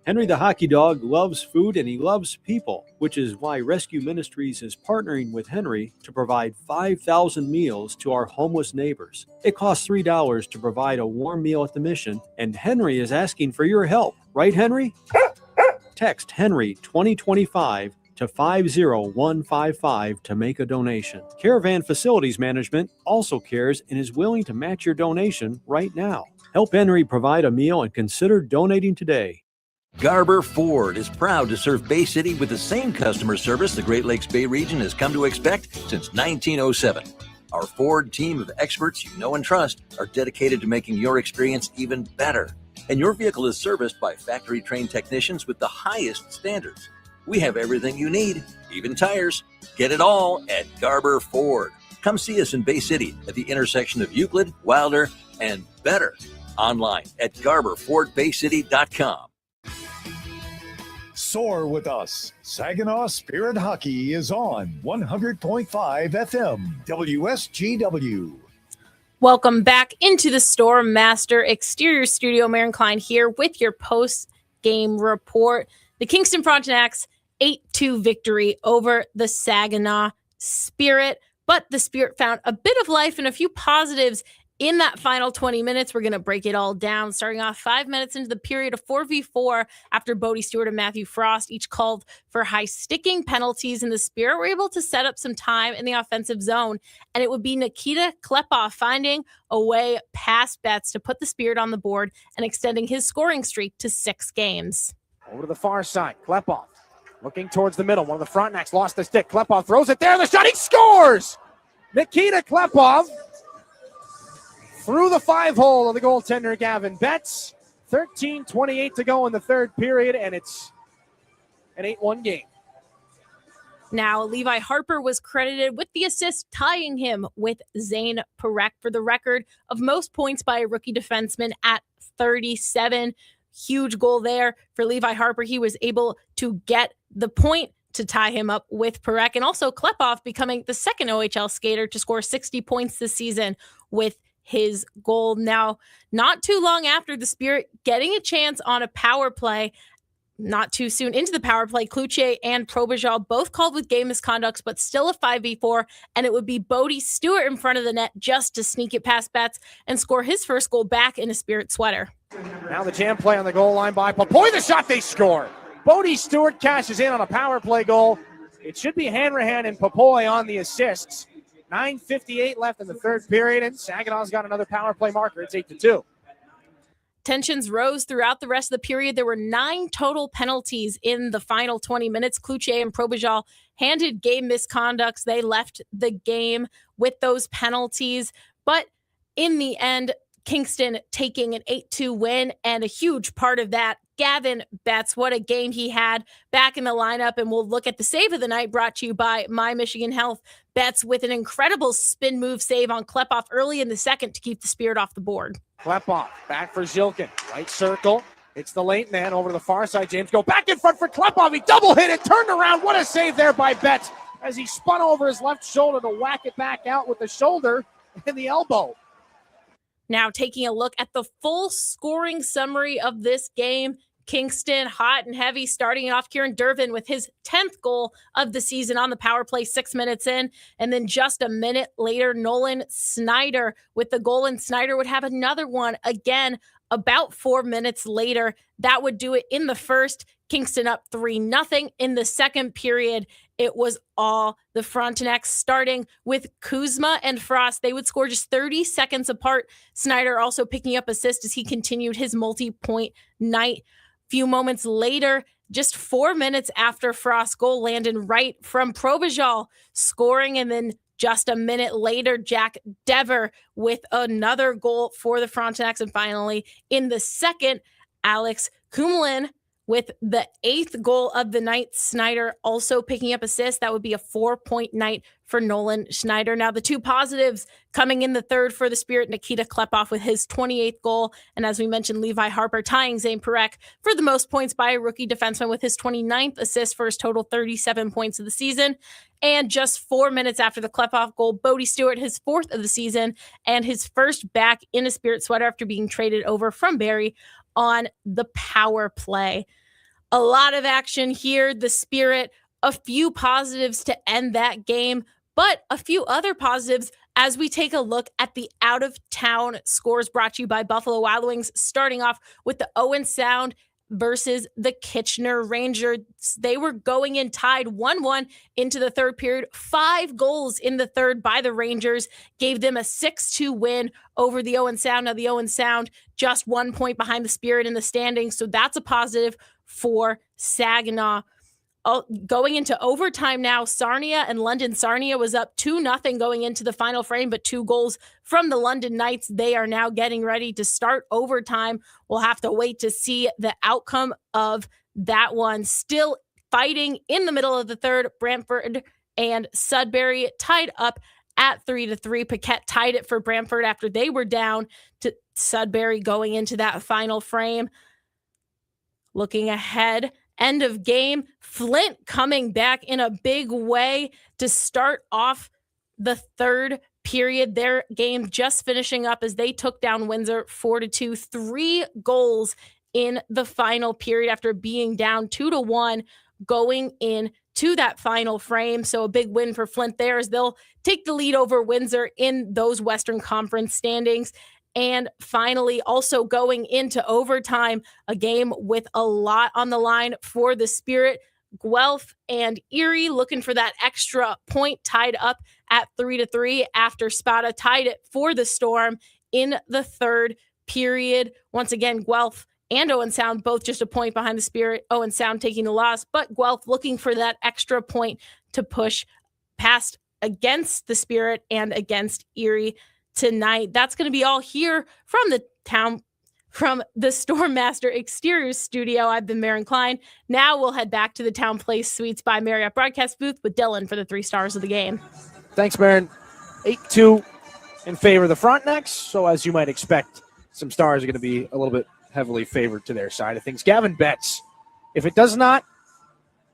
Henry the Hockey Dog loves food and he loves people, which is why Rescue Ministries is partnering with Henry to provide 5,000 meals to our homeless neighbors. It costs $3 to provide a warm meal at the mission, and Henry is asking for your help. Right, Henry? Text Henry 2025 to 50155 to make a donation. Caravan Facilities Management also cares and is willing to match your donation right now. Help Henry provide a meal and consider donating today. Garber Ford is proud to serve Bay City with the same customer service the Great Lakes Bay region has come to expect since 1907. Our Ford team of experts you know and trust are dedicated to making your experience even better. and your vehicle is serviced by factory-trained technicians with the highest standards. We have everything you need, even tires. Get it all at Garber Ford. Come see us in Bay City at the intersection of Euclid, Wilder, and Better. Online at GarberFordBayCity.com. Soar with us. Saginaw Spirit Hockey is on 100.5 FM WSGW. Welcome back into the Storm Master Exterior Studio. Maren Klein here with your post-game report. The Kingston Frontenacs 8-2 victory over the Saginaw Spirit, but the Spirit found a bit of life and a few positives in that final 20 minutes. We're going to break it all down, starting off 5 minutes into the period of 4v4 after Bodie Stewart and Matthew Frost each called for high-sticking penalties, and the Spirit were able to set up some time in the offensive zone, and it would be Nikita Klepov finding a way past Betts to put the Spirit on the board and extending his scoring streak to 6 games. Over to the far side, Klepov looking towards the middle. One of the Frontenacs lost the stick. Klepov throws it there. The shot, he scores! Nikita Klepov through the 5-hole of the goaltender, Gavin Betts. 13:28 to go in the third period, and it's an 8-1 game. Now, Levi Harper was credited with the assist, tying him with Zane Parekh for the record of most points by a rookie defenseman at 37. Huge goal there for Levi Harper. He was able to get the point to tie him up with Parekh, and also Klepov becoming the second OHL skater to score 60 points this season with his goal. Now, not too long after the Spirit getting a chance on a power play, not too soon into the power play, Cloutier and Probajal both called with game misconducts, but still a 5v4, and it would be Bodie Stewart in front of the net just to sneak it past Betts and score his first goal back in a Spirit sweater. Now the jam play on the goal line by Popoy. The shot, they score. Bodie Stewart cashes in on a power play goal. It should be Hanrahan and Popoy on the assists. 9:58 left in the third period, and Saginaw's got another power play marker. It's 8-2. Tensions rose throughout the rest of the period. There were 9 total penalties in the final 20 minutes. Cloutier and Probajal handed game misconducts. They left the game with those penalties. But in the end, Kingston taking an 8-2 win, and a huge part of that, Gavin Betts. What a game he had back in the lineup. And we'll look at the save of the night brought to you by My Michigan Health. Betts with an incredible spin move save on Klepov early in the second to keep the Spirit off the board. Klepov back for Zilkin. Right circle. It's the late man over to the far side. James go back in front for Klepov. He double hit it, turned around. What a save there by Betts as he spun over his left shoulder to whack it back out with the shoulder and the elbow. Now taking a look at the full scoring summary of this game. Kingston hot and heavy, starting off Kieran Dervin with his 10th goal of the season on the power play 6 minutes in. And then just a minute later, Nolan Snyder with the goal, and Snyder would have another one again about 4 minutes later. That would do it in the first. Kingston up 3-0 in the second period. It was all the Frontenacs, starting with Kuzma and Frost. They would score just 30 seconds apart. Snyder also picking up assists as he continued his multi-point night. Few moments later, just 4 minutes after Frost's goal, Landon Wright from Probajal scoring, and then just a minute later, Jack Dever with another goal for the Frontenacs. And finally, in the second, Alex Kumlin with the 8th goal of the night. Snyder also picking up assists. That would be a 4-point night for Nolan Snyder. Now, the 2 positives coming in the third for the Spirit, Nikita Klepov with his 28th goal. And as we mentioned, Levi Harper tying Zane Parekh for the most points by a rookie defenseman with his 29th assist for his total 37 points of the season. And just 4 minutes after the Klepov goal, Bodie Stewart, his 4th of the season, and his first back in a Spirit sweater after being traded over from Barrie on the power play. A lot of action here. The Spirit, a few positives to end that game, but a few other positives as we take a look at the out-of-town scores brought to you by Buffalo Wild Wings, starting off with the Owen Sound versus the Kitchener Rangers. They were going in tied 1-1 into the third period. 5 goals in the third by the Rangers gave them a 6-2 win over the Owen Sound. Now the Owen Sound just 1 point behind the Spirit in the standings, so that's a positive for Saginaw. going into overtime now, Sarnia and London. Sarnia was up 2-0 going into the final frame, but 2 goals from the London Knights. They are now getting ready to start overtime. We'll have to wait to see the outcome of that one. Still fighting in the middle of the third, Brantford and Sudbury tied up at 3-3. Paquette tied it for Brantford after they were down to Sudbury going into that final frame. Looking ahead, end of game, Flint coming back in a big way to start off the third period. Their game just finishing up as they took down Windsor 4-2, 3 goals in the final period after being down 2-1 going in to that final frame. So a big win for Flint there as they'll take the lead over Windsor in those Western Conference standings. And finally, also going into overtime, a game with a lot on the line for the Spirit. Guelph and Erie looking for that extra point, tied up at 3-3 after Spada tied it for the Storm in the third period. Once again, Guelph and Owen Sound both just a point behind the Spirit. Owen Sound taking the loss, but Guelph looking for that extra point to push past against the Spirit and against Erie tonight. That's going to be all here from the Stormmaster Exteriors studio. I've been Maren Klein. Now we'll head back to the Town Place Suites by Marriott broadcast booth with Dylan for the 3 stars of the game. Thanks, Maren. 8-2 in favor of the Frontenacs. So as you might expect, some stars are going to be a little bit heavily favored to their side of things. Gavin Betts, if it does not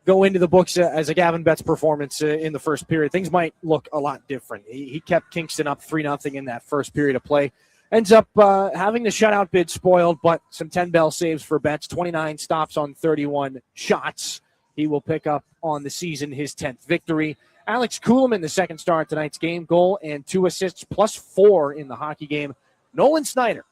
go into the books as a Gavin Betts performance in the first period, things might look a lot different. He kept Kingston up 3-0 in that first period of play. Ends up having the shutout bid spoiled, but some 10-bell saves for Betts, 29 stops on 31 shots. He will pick up on the season his 10th victory. Alex Kuhlman, the second star at tonight's game, goal and 2 assists, +4 in the hockey game. Nolan Snyder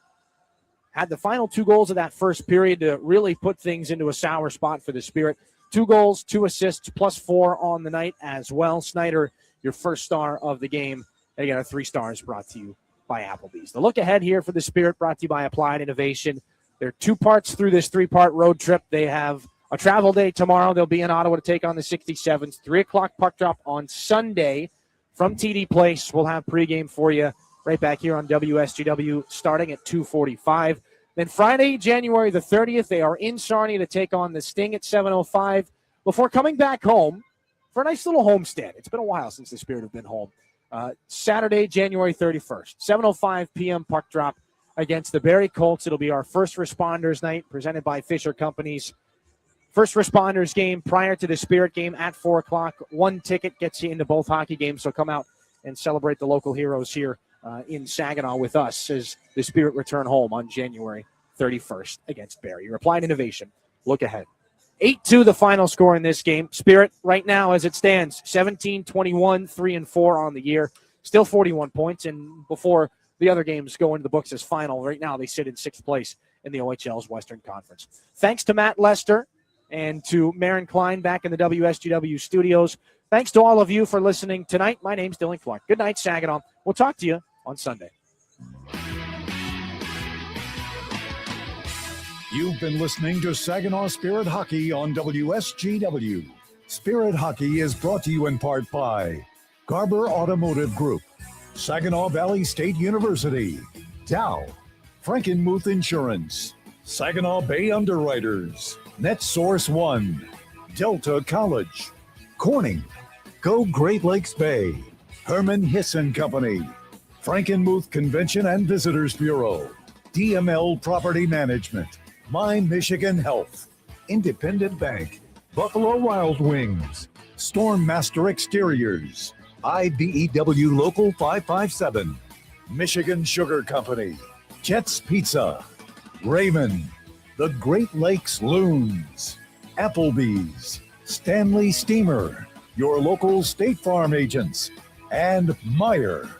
had the final 2 goals of that first period to really put things into a sour spot for the Spirit. 2 goals, 2 assists, +4 on the night as well. Snyder, your first star of the game. And again, our 3 stars brought to you by Applebee's. The look ahead here for the Spirit brought to you by Applied Innovation. There are 2 parts through this 3-part road trip. They have a travel day tomorrow. They'll be in Ottawa to take on the 67s. 3 o'clock puck drop on Sunday from TD Place. We'll have pregame for you right back here on WSGW starting at 2:45. Then Friday, January the 30th, they are in Sarnia to take on the Sting at 7:05 before coming back home for a nice little homestand. It's been a while since the Spirit have been home. Saturday, January 31st, 7:05 p.m. puck drop against the Barrie Colts. It'll be our First Responders Night presented by Fisher Companies. First Responders game prior to the Spirit game at 4 o'clock. 1 ticket gets you into both hockey games, so come out and celebrate the local heroes here in Saginaw with us as the Spirit return home on January 31st against Barrie. Your Applied Innovation. Look ahead. 8-2 the final score in this game. Spirit right now as it stands, 17-21, 3-4 on the year. Still 41 points, and before the other games go into the books as final, right now they sit in 6th place in the OHL's Western Conference. Thanks to Matt Lester and to Maren Klein back in the WSGW studios. Thanks to all of you for listening tonight. My name's Dylan Clark. Good night, Saginaw. We'll talk to you on Sunday. You've been listening to Saginaw Spirit Hockey on WSGW. Spirit Hockey is brought to you in part by Garber Automotive Group, Saginaw Valley State University, Dow, Frankenmuth Insurance, Saginaw Bay Underwriters, NetSource One, Delta College, Corning, Go Great Lakes Bay, Herman Hisson Company, Frankenmuth Convention and Visitors Bureau, DML Property Management, My Michigan Health, Independent Bank, Buffalo Wild Wings, Stormmaster Exteriors, IBEW Local 557, Michigan Sugar Company, Jets Pizza, Raymond, the Great Lakes Loons, Applebee's, Stanley Steamer, your local State Farm agents, and Meyer.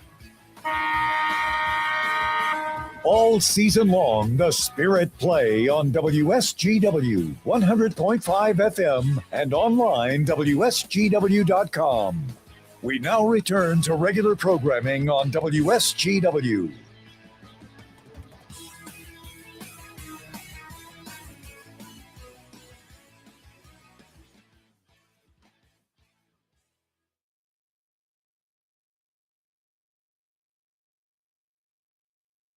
All season long, the Spirit play on WSGW 100.5 FM and online WSGW.com. We now return to regular programming on WSGW.